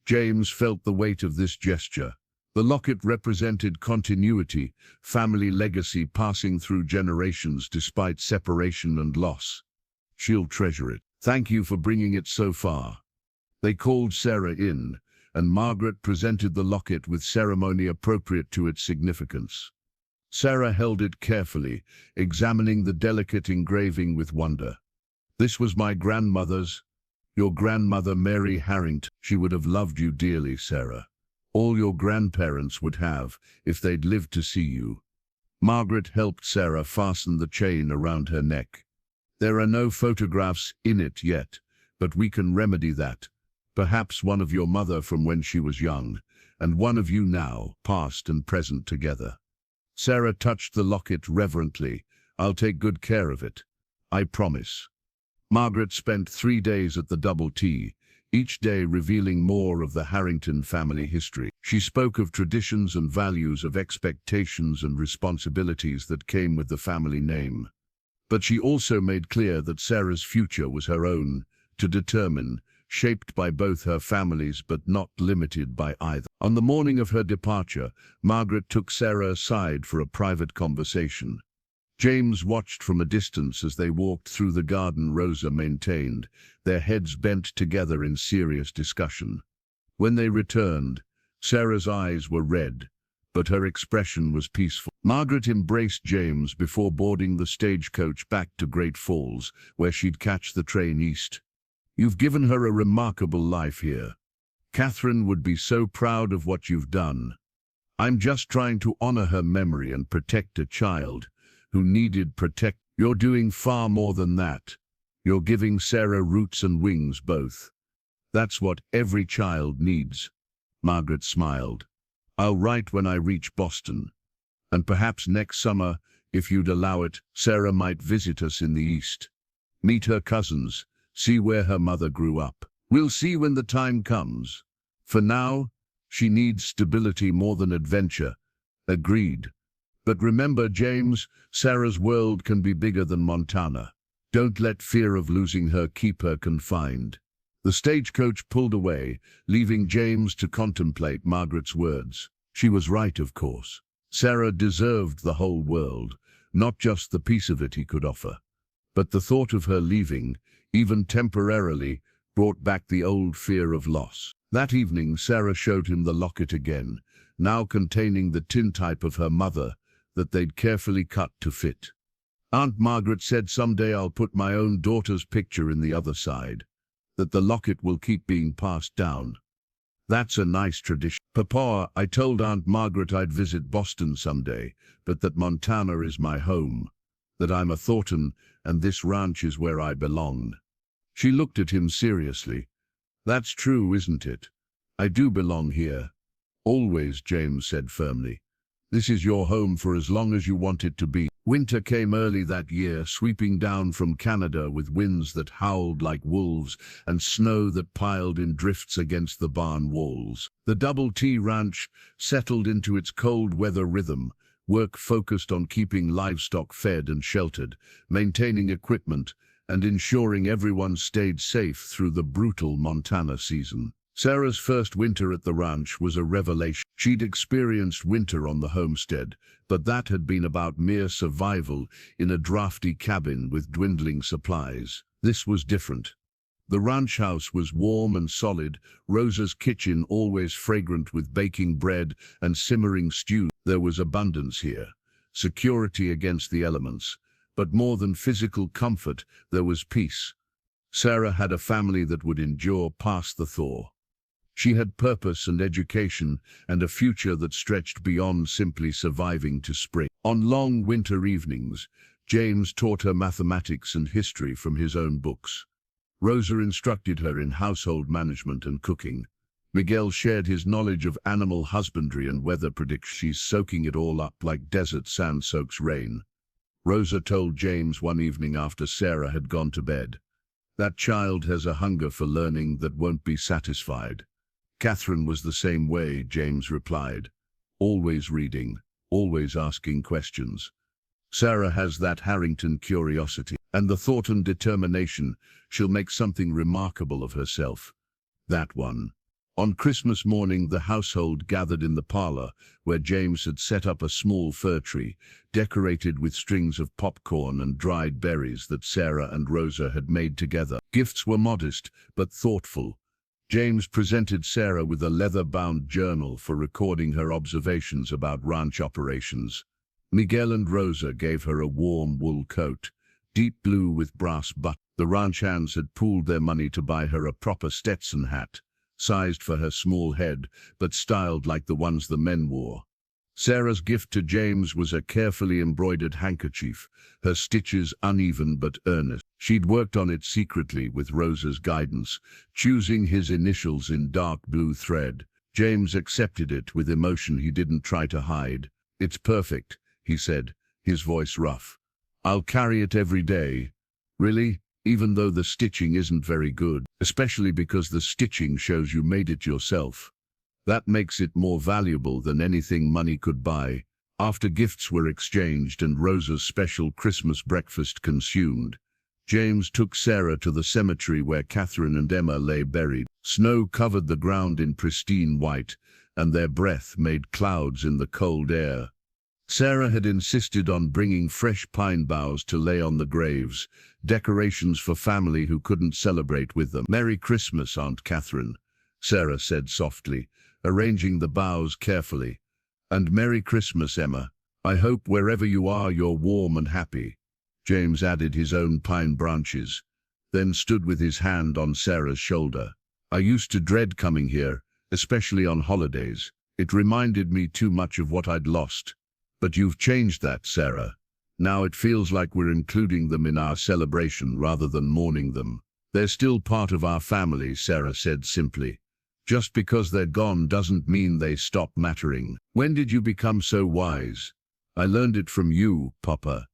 James felt the weight of this gesture. The locket represented continuity, family legacy passing through generations despite separation and loss. She'll treasure it. Thank you for bringing it so far. They called Sarah in, and Margaret presented the locket with ceremony appropriate to its significance. Sarah held it carefully, examining the delicate engraving with wonder. This was my grandmother's. Your grandmother, Mary Harrington. She would have loved you dearly, Sarah. All your grandparents would have, if they'd lived to see you. Margaret helped Sarah fasten the chain around her neck. There are no photographs in it yet, but we can remedy that. Perhaps one of your mother from when she was young, and one of you now, past and present together. Sarah touched the locket reverently. I'll take good care of it. I promise. Margaret spent 3 days at the Double T, each day revealing more of the Harrington family history. She spoke of traditions and values, of expectations and responsibilities that came with the family name. But she also made clear that Sarah's future was her own, to determine, shaped by both her families but not limited by either. On the morning of her departure, Margaret took Sarah aside for a private conversation. James watched from a distance as they walked through the garden Rosa maintained, their heads bent together in serious discussion. When they returned, Sarah's eyes were red, but her expression was peaceful. Margaret embraced James before boarding the stagecoach back to Great Falls, where she'd catch the train east. You've given her a remarkable life here. Catherine would be so proud of what you've done. I'm just trying to honor her memory and protect a child who needed protect. You're doing far more than that. You're giving Sarah roots and wings both. That's what every child needs. Margaret smiled. I'll write when I reach Boston. And perhaps next summer, if you'd allow it, Sarah might visit us in the East. Meet her cousins, see where her mother grew up. We'll see when the time comes. For now, she needs stability more than adventure. Agreed. But remember, James, Sarah's world can be bigger than Montana. Don't let fear of losing her keep her confined. The stagecoach pulled away, leaving James to contemplate Margaret's words. She was right, of course. Sarah deserved the whole world, not just the piece of it he could offer. But the thought of her leaving, even temporarily, brought back the old fear of loss. That evening, Sarah showed him the locket again, now containing the tintype of her mother that they'd carefully cut to fit. Aunt Margaret said someday I'll put my own daughter's picture in the other side, that the locket will keep being passed down. That's a nice tradition. Papa, I told Aunt Margaret I'd visit Boston someday, but that Montana is my home, that I'm a Thornton and this ranch is where I belong. She looked at him seriously. That's true, isn't it? I do belong here. Always, James said firmly. This is your home for as long as you want it to be. Winter came early that year, sweeping down from Canada with winds that howled like wolves and snow that piled in drifts against the barn walls. The Double T Ranch settled into its cold weather rhythm, Work focused on keeping livestock fed and sheltered, maintaining equipment, and ensuring everyone stayed safe through the brutal Montana season. Sarah's first winter at the ranch was a revelation. She'd experienced winter on the homestead, but that had been about mere survival in a drafty cabin with dwindling supplies. This was different. The ranch house was warm and solid, Rosa's kitchen always fragrant with baking bread and simmering stew. There was abundance here, security against the elements, but more than physical comfort, there was peace. Sarah had a family that would endure past the thaw. She had purpose and education and a future that stretched beyond simply surviving to spring. On long winter evenings, James taught her mathematics and history from his own books. Rosa instructed her in household management and cooking. Miguel shared his knowledge of animal husbandry and weather predictions, soaking it all up like desert sand soaks rain. Rosa told James one evening after Sarah had gone to bed, "That child has a hunger for learning that won't be satisfied." Catherine was the same way, James replied. "Always reading, always asking questions. Sarah has that Harrington curiosity, and the thought and determination she'll make something remarkable of herself. That one." On Christmas morning, the household gathered in the parlor, where James had set up a small fir tree, decorated with strings of popcorn and dried berries that Sarah and Rosa had made together. Gifts were modest, but thoughtful. James presented Sarah with a leather-bound journal for recording her observations about ranch operations. Miguel and Rosa gave her a warm wool coat, deep blue with brass buttons. The ranch hands had pooled their money to buy her a proper Stetson hat, sized for her small head, but styled like the ones the men wore. Sarah's gift to James was a carefully embroidered handkerchief, her stitches uneven but earnest. She'd worked on it secretly with Rosa's guidance, choosing his initials in dark blue thread. James accepted it with emotion he didn't try to hide. "It's perfect," he said, his voice rough. "I'll carry it every day." "Really? Even though the stitching isn't very good, especially because the stitching shows you made it yourself. That makes it more valuable than anything money could buy." After gifts were exchanged and Rosa's special Christmas breakfast consumed, James took Sarah to the cemetery where Catherine and Emma lay buried. Snow covered the ground in pristine white, and their breath made clouds in the cold air. Sarah had insisted on bringing fresh pine boughs to lay on the graves, decorations for family who couldn't celebrate with them. "Merry Christmas, Aunt Catherine," Sarah said softly, arranging the boughs carefully. "And Merry Christmas, Emma. I hope wherever you are you're warm and happy." James added his own pine branches, then stood with his hand on Sarah's shoulder. "I used to dread coming here, especially on holidays. It reminded me too much of what I'd lost. But you've changed that, Sarah. Now it feels like we're including them in our celebration rather than mourning them." "They're still part of our family," Sarah said simply. "Just because they're gone doesn't mean they stop mattering." "When did you become so wise?" "I learned it from you, Papa.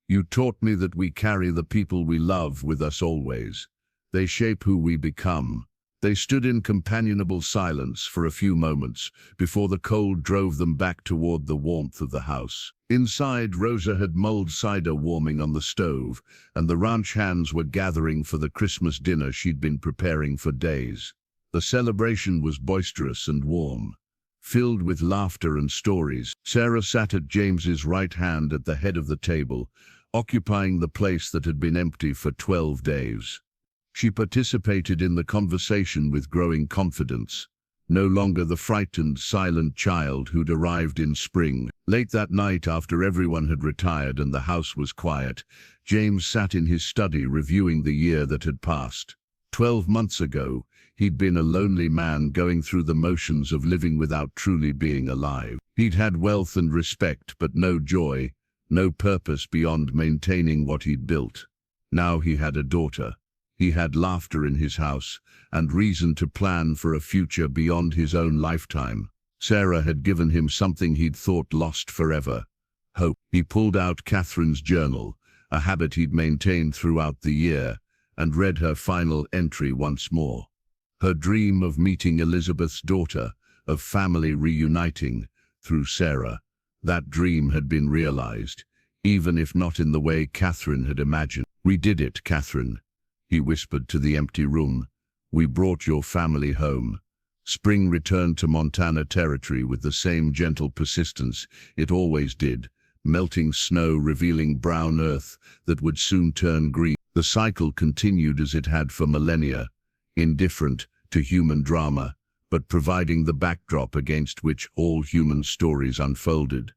You taught me that we carry the people we love with us always. They shape who we become." They stood in companionable silence for a few moments before the cold drove them back toward the warmth of the house. Inside, Rosa had mulled cider warming on the stove, and the ranch hands were gathering for the Christmas dinner she'd been preparing for days. The celebration was boisterous and warm, filled with laughter and stories. Sarah sat at James's right hand at the head of the table, occupying the place that had been empty for 12 days. She participated in the conversation with growing confidence, no longer the frightened, silent child who'd arrived in spring. Late that night, after everyone had retired and the house was quiet, James sat in his study reviewing the year that had passed. 12 months ago, he'd been a lonely man going through the motions of living without truly being alive. He'd had wealth and respect, but no joy, no purpose beyond maintaining what he'd built. Now he had a daughter. He had laughter in his house, and reason to plan for a future beyond his own lifetime. Sarah had given him something he'd thought lost forever: hope. He pulled out Catherine's journal, a habit he'd maintained throughout the year, and read her final entry once more. Her dream of meeting Elizabeth's daughter, of family reuniting, through Sarah, That dream had been realized, even if not in the way Catherine had imagined. "We did it, Catherine," he whispered to the empty room. "We brought your family home." Spring returned to Montana Territory with the same gentle persistence it always did, melting snow revealing brown earth that would soon turn green. The cycle continued as it had for millennia, indifferent to human drama, but providing the backdrop against which all human stories unfolded.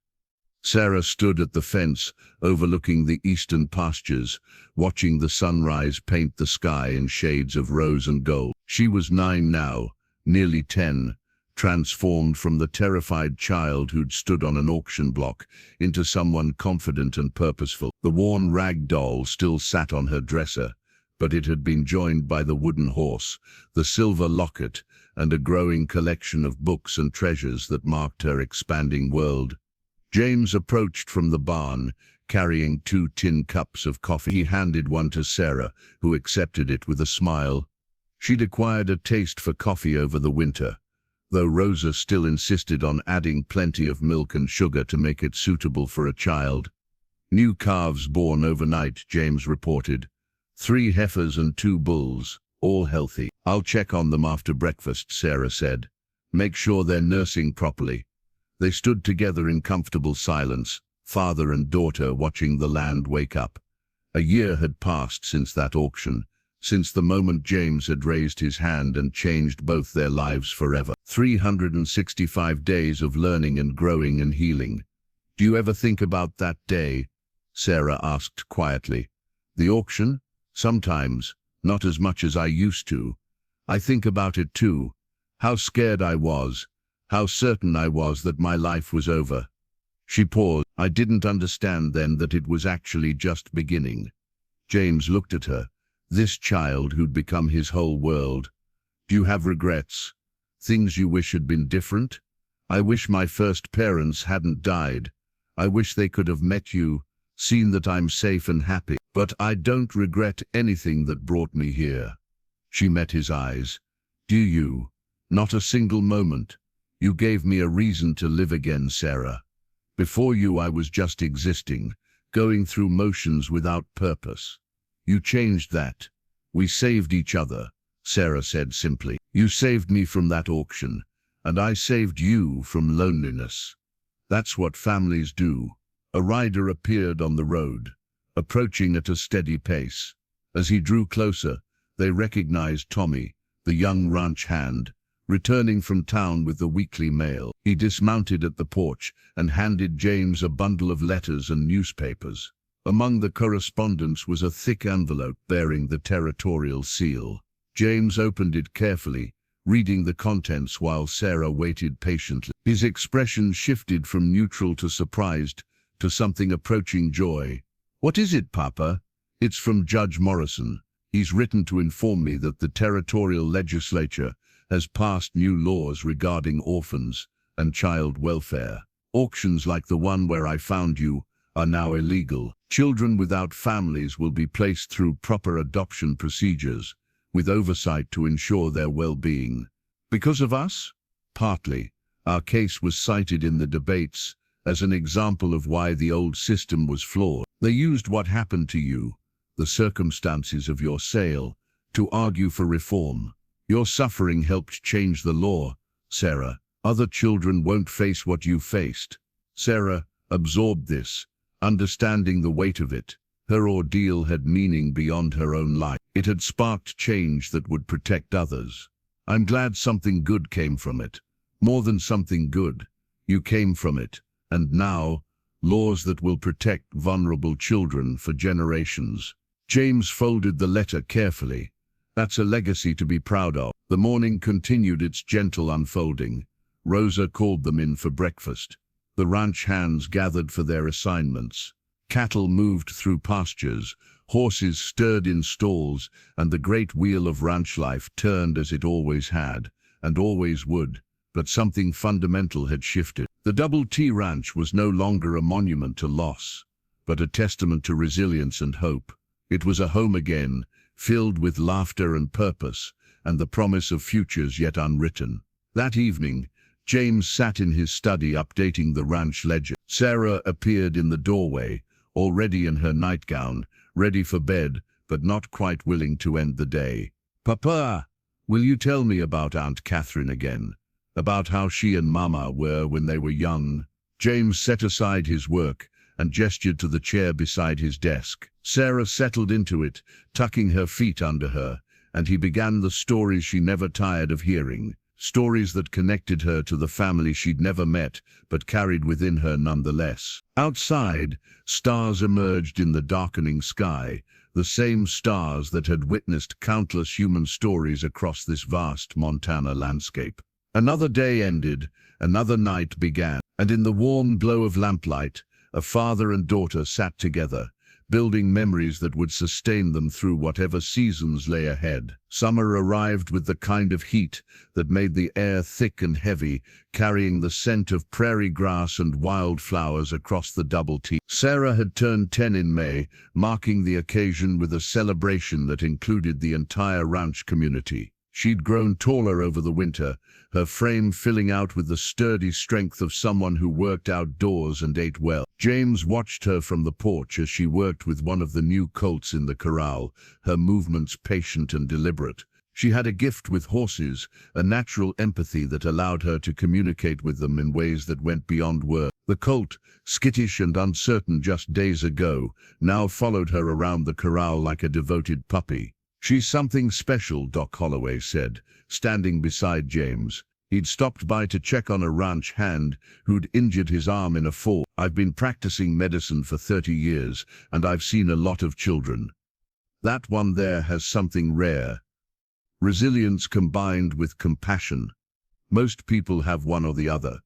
Sarah stood at the fence, overlooking the eastern pastures, watching the sunrise paint the sky in shades of rose and gold. She was 9 now, nearly 10, transformed from the terrified child who'd stood on an auction block into someone confident and purposeful. The worn rag doll still sat on her dresser, but it had been joined by the wooden horse, the silver locket, and a growing collection of books and treasures that marked her expanding world. James approached from the barn, carrying 2 tin cups of coffee. He handed one to Sarah, who accepted it with a smile. She'd acquired a taste for coffee over the winter, though Rosa still insisted on adding plenty of milk and sugar to make it suitable for a child. "New calves born overnight," James reported. 3 heifers and 2 bulls, all healthy. "I'll check on them after breakfast," Sarah said. "Make sure they're nursing properly." They stood together in comfortable silence, father and daughter watching the land wake up. A year had passed since that auction, since the moment James had raised his hand and changed both their lives forever. 365 days of learning and growing and healing. "Do you ever think about that day?" Sarah asked quietly. "The auction? Sometimes, not as much as I used to. I think about it too. How scared I was. How certain I was that my life was over." She paused. "I didn't understand then that it was actually just beginning." James looked at her, this child who'd become his whole world. "Do you have regrets? Things you wish had been different?" "I wish my first parents hadn't died. I wish they could have met you, seen that I'm safe and happy. But I don't regret anything that brought me here." She met his eyes. "Do you? Not a single moment. You gave me a reason to live again, Sarah. Before you I was just existing, going through motions without purpose. You changed that. We saved each other," Sarah said simply. "You saved me from that auction, and I saved you from loneliness. That's what families do." A rider appeared on the road, approaching at a steady pace. As he drew closer, they recognized Tommy, the young ranch hand, returning from town with the weekly mail. He dismounted at the porch and handed James a bundle of letters and newspapers. Among the correspondence was a thick envelope bearing the territorial seal. James opened it carefully, reading the contents while Sarah waited patiently. His expression shifted from neutral to surprised, to something approaching joy. "What is it, Papa?" "It's from Judge Morrison. He's written to inform me that the territorial legislature has passed new laws regarding orphans and child welfare. Auctions like the one where I found you are now illegal. Children without families will be placed through proper adoption procedures, with oversight to ensure their well-being." "Because of us?" "Partly. Our case was cited in the debates as an example of why the old system was flawed. They used what happened to you, the circumstances of your sale, to argue for reform. Your suffering helped change the law, Sarah. Other children won't face what you faced." Sarah absorbed this, understanding the weight of it. Her ordeal had meaning beyond her own life. It had sparked change that would protect others. "I'm glad something good came from it. More than something good. You came from it. And now, laws that will protect vulnerable children for generations." James folded the letter carefully. "That's a legacy to be proud of." The morning continued its gentle unfolding. Rosa called them in for breakfast. The ranch hands gathered for their assignments. Cattle moved through pastures, horses stirred in stalls, and the great wheel of ranch life turned as it always had, and always would. But something fundamental had shifted. The Double T Ranch was no longer a monument to loss, but a testament to resilience and hope. It was a home again, filled with laughter and purpose, and the promise of futures yet unwritten. That evening, James sat in his study updating the ranch ledger. Sarah appeared in the doorway, already in her nightgown, ready for bed, but not quite willing to end the day. "Papa, will you tell me about Aunt Catherine again? About how she and Mama were when they were young?" James set aside his work and gestured to the chair beside his desk. Sarah settled into it, tucking her feet under her, and he began the stories she never tired of hearing. Stories that connected her to the family she'd never met, but carried within her nonetheless. Outside, stars emerged in the darkening sky, the same stars that had witnessed countless human stories across this vast Montana landscape. Another day ended, another night began, and in the warm glow of lamplight, a father and daughter sat together, building memories that would sustain them through whatever seasons lay ahead. Summer arrived with the kind of heat that made the air thick and heavy, carrying the scent of prairie grass and wildflowers across the Double T. Sarah had turned 10 in May, marking the occasion with a celebration that included the entire ranch community. She'd grown taller over the winter, her frame filling out with the sturdy strength of someone who worked outdoors and ate well. James watched her from the porch as she worked with one of the new colts in the corral, her movements patient and deliberate. She had a gift with horses, a natural empathy that allowed her to communicate with them in ways that went beyond words. The colt, skittish and uncertain just days ago, now followed her around the corral like a devoted puppy. "She's something special," Doc Holloway said, standing beside James. He'd stopped by to check on a ranch hand who'd injured his arm in a fall. "I've been practicing medicine for 30 years, and I've seen a lot of children. That one there has something rare. Resilience combined with compassion. Most people have one or the other,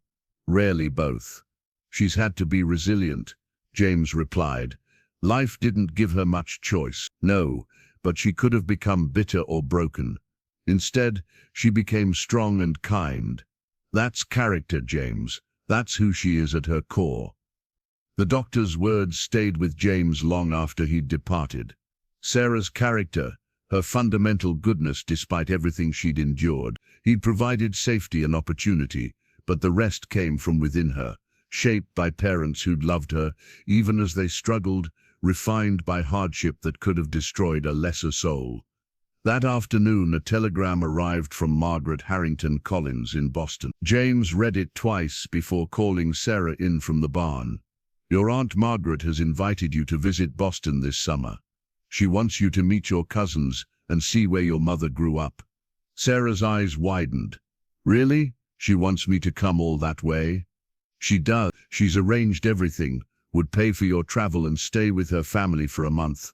rarely both." "She's had to be resilient," James replied. "Life didn't give her much choice." "No, but she could have become bitter or broken. Instead, she became strong and kind. That's character, James. That's who she is at her core." The doctor's words stayed with James long after he'd departed. Sarah's character, her fundamental goodness despite everything she'd endured. He'd provided safety and opportunity, but the rest came from within her, shaped by parents who'd loved her, even as they struggled, refined by hardship that could have destroyed a lesser soul. That afternoon, a telegram arrived from Margaret Harrington Collins in Boston. James read it twice before calling Sarah in from the barn. "Your Aunt Margaret has invited you to visit Boston this summer. She wants you to meet your cousins and see where your mother grew up." Sarah's eyes widened. "Really? She wants me to come all that way?" "She does. She's arranged everything, would pay for your travel and stay with her family for a month."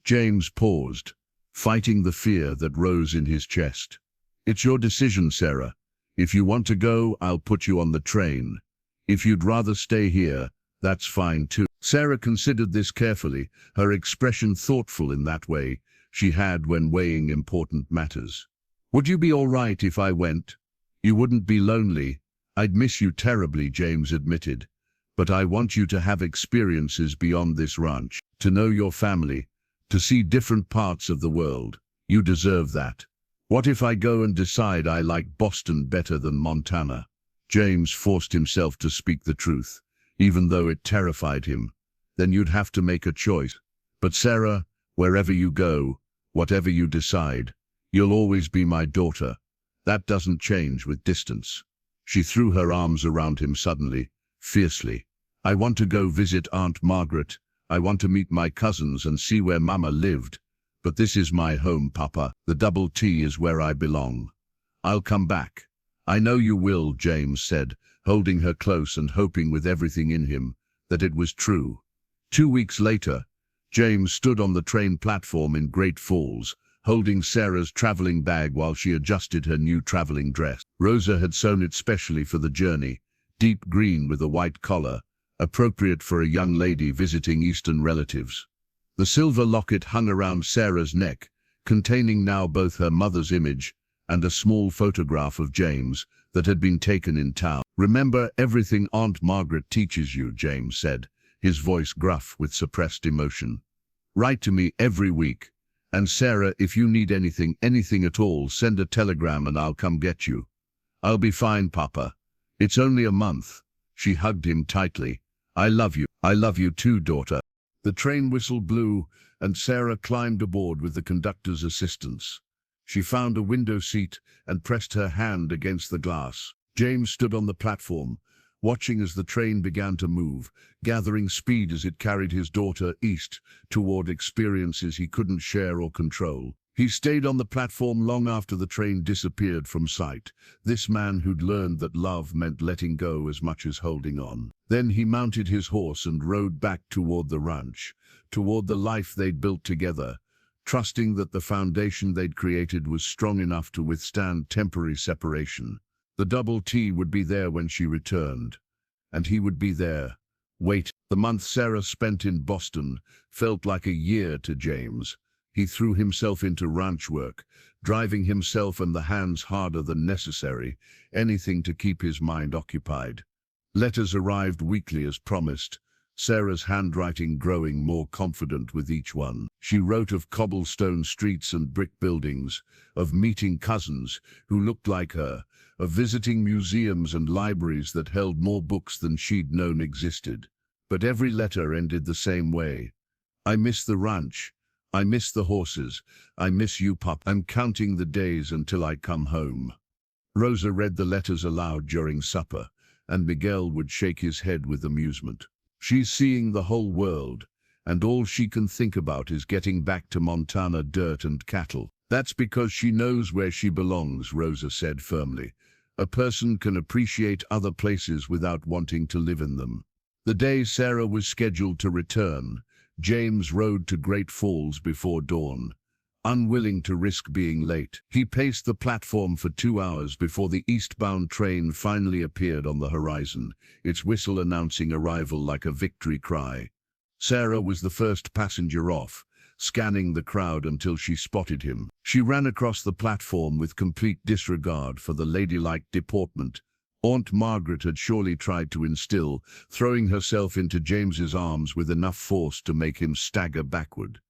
James paused, fighting the fear that rose in his chest. "It's your decision, Sarah. If you want to go, I'll put you on the train. If you'd rather stay here, that's fine too." Sarah considered this carefully, her expression thoughtful in that way she had when weighing important matters. "Would you be all right if I went? You wouldn't be lonely?" "I'd miss you terribly," James admitted. "But I want you to have experiences beyond this ranch, to know your family, to see different parts of the world. You deserve that." "What if I go and decide I like Boston better than Montana?" James forced himself to speak the truth, even though it terrified him. "Then you'd have to make a choice. But Sarah, wherever you go, whatever you decide, you'll always be my daughter. That doesn't change with distance." She threw her arms around him suddenly, fiercely. "I want to go visit Aunt Margaret. I want to meet my cousins and see where Mama lived. But this is my home, Papa. The Double T is where I belong. I'll come back." "I know you will," James said, holding her close and hoping with everything in him that it was true. 2 weeks later, James stood on the train platform in Great Falls, holding Sarah's traveling bag while she adjusted her new traveling dress. Rosa had sewn it specially for the journey, deep green with a white collar, appropriate for a young lady visiting Eastern relatives. The silver locket hung around Sarah's neck, containing now both her mother's image and a small photograph of James that had been taken in town. "Remember everything Aunt Margaret teaches you," James said, his voice gruff with suppressed emotion. "Write to me every week. And Sarah, if you need anything at all, send a telegram and I'll come get you." "I'll be fine, Papa. It's only a month. She hugged him tightly. I love you. I love you too, daughter. The train whistle blew, and Sarah climbed aboard with the conductor's assistance. She found a window seat and pressed her hand against the glass. James stood on the platform, watching as the train began to move, gathering speed as it carried his daughter east toward experiences he couldn't share or control. He stayed on the platform long after the train disappeared from sight, this man who'd learned that love meant letting go as much as holding on. Then he mounted his horse and rode back toward the ranch, toward the life they'd built together, trusting that the foundation they'd created was strong enough to withstand temporary separation. The double T would be there when she returned, and he would be there. Wait. The month Sarah spent in Boston felt like a year to James. He threw himself into ranch work, driving himself and the hands harder than necessary, anything to keep his mind occupied. Letters arrived weekly as promised, Sarah's handwriting growing more confident with each one. She wrote of cobblestone streets and brick buildings, of meeting cousins who looked like her, of visiting museums and libraries that held more books than she'd known existed. But every letter ended the same way. I miss the ranch. I miss the horses. I miss you, Pop. I'm counting the days until I come home. Rosa read the letters aloud during supper, and Miguel would shake his head with amusement. She's seeing the whole world, and all she can think about is getting back to Montana dirt and cattle. That's because she knows where she belongs, Rosa said firmly. A person can appreciate other places without wanting to live in them. The day Sarah was scheduled to return, James rode to Great Falls before dawn. Unwilling to risk being late, he paced the platform for 2 hours before the eastbound train finally appeared on the horizon, its whistle announcing arrival like a victory cry. Sarah was the first passenger off, scanning the crowd until she spotted him. She ran across the platform with complete disregard for the ladylike deportment Aunt Margaret had surely tried to instill, throwing herself into James's arms with enough force to make him stagger backward.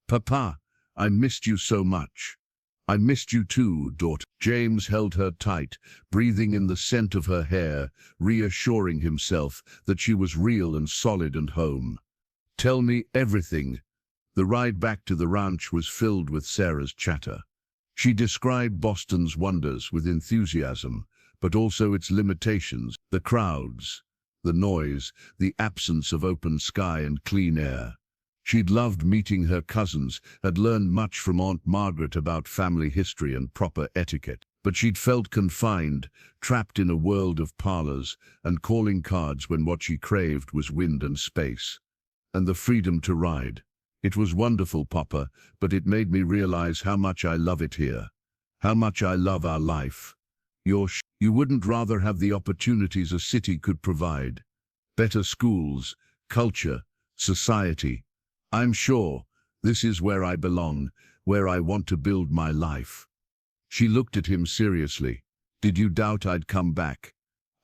"Papa, I missed you so much." "I missed you too, daughter." James held her tight, breathing in the scent of her hair, reassuring himself that she was real and solid and home. "Tell me everything." The ride back to the ranch was filled with Sarah's chatter. She described Boston's wonders with enthusiasm, but also its limitations, the crowds, the noise, the absence of open sky and clean air. She'd loved meeting her cousins, had learned much from Aunt Margaret about family history and proper etiquette, but she'd felt confined, trapped in a world of parlors and calling cards when what she craved was wind and space. And the freedom to ride. "It was wonderful, Papa, but it made me realize how much I love it here. How much I love our life. You wouldn't rather have the opportunities a city could provide? Better schools, culture, society. I'm sure this is where I belong, where I want to build my life." She looked at him seriously. "Did you doubt I'd come back?"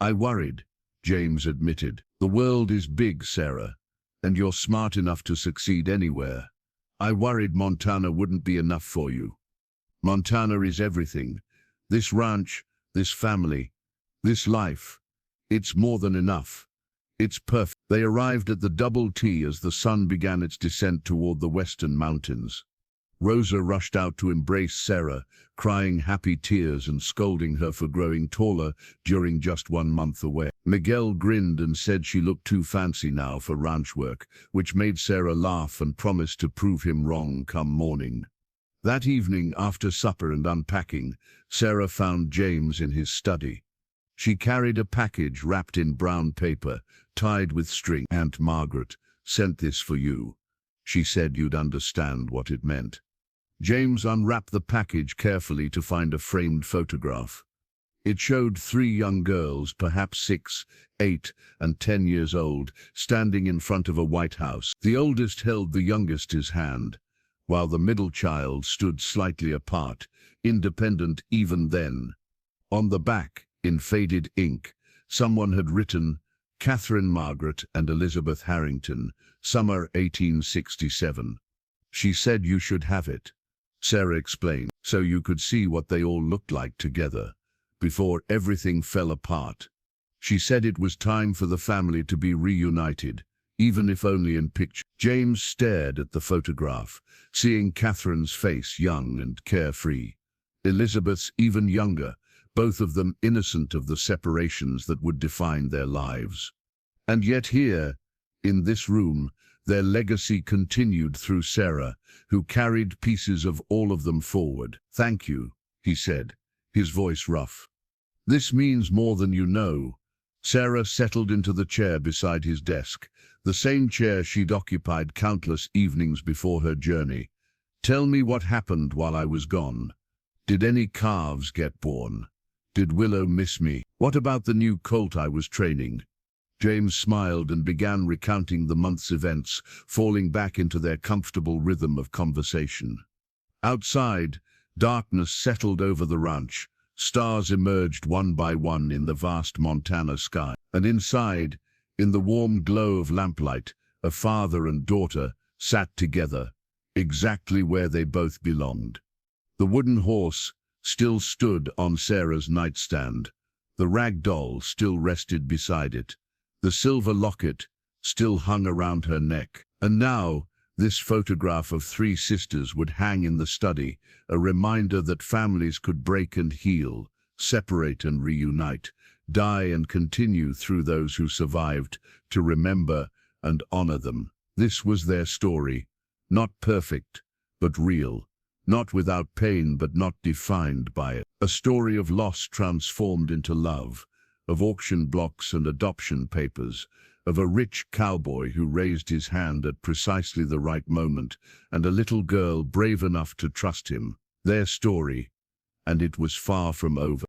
"I worried," James admitted. "The world is big, Sarah, and you're smart enough to succeed anywhere. I worried Montana wouldn't be enough for you." "Montana is everything. This ranch, this family, this life. It's more than enough. It's perfect." They arrived at the Double T as the sun began its descent toward the western mountains. Rosa rushed out to embrace Sarah, crying happy tears and scolding her for growing taller during just 1 month away. Miguel grinned and said she looked too fancy now for ranch work, which made Sarah laugh and promise to prove him wrong come morning. That evening, after supper and unpacking, Sarah found James in his study. She carried a package wrapped in brown paper, tied with string. "Aunt Margaret sent this for you. She said you'd understand what it meant." James unwrapped the package carefully to find a framed photograph. It showed 3 young girls, perhaps 6, 8, and 10 years old, standing in front of a White House. The oldest held the youngest's hand, while the middle child stood slightly apart, independent even then. On the back, in faded ink, someone had written, "Catherine Margaret and Elizabeth Harrington, summer 1867. She said you should have it." Sarah explained, "So you could see what they all looked like together, before everything fell apart." She said it was time for the family to be reunited, even if only in picture. James stared at the photograph, seeing Catherine's face young and carefree, Elizabeth's even younger, both of them innocent of the separations that would define their lives. And yet here, in this room, their legacy continued through Sarah, who carried pieces of all of them forward. "Thank you," he said, his voice rough. "This means more than you know." Sarah settled into the chair beside his desk, the same chair she'd occupied countless evenings before her journey. "Tell me what happened while I was gone. Did any calves get born? Did Willow miss me? What about the new colt I was training?" James smiled and began recounting the month's events, falling back into their comfortable rhythm of conversation. Outside, darkness settled over the ranch. Stars emerged one by one in the vast Montana sky. And inside, in the warm glow of lamplight, a father and daughter sat together, exactly where they both belonged. The wooden horse still stood on Sarah's nightstand. The rag doll still rested beside it. The silver locket still hung around her neck. And now, this photograph of three sisters would hang in the study, a reminder that families could break and heal, separate and reunite, die and continue through those who survived, to remember and honor them. This was their story, not perfect, but real, not without pain but not defined by it. A story of loss transformed into love, of auction blocks and adoption papers, of a rich cowboy who raised his hand at precisely the right moment, and a little girl brave enough to trust him. Their story, and it was far from over.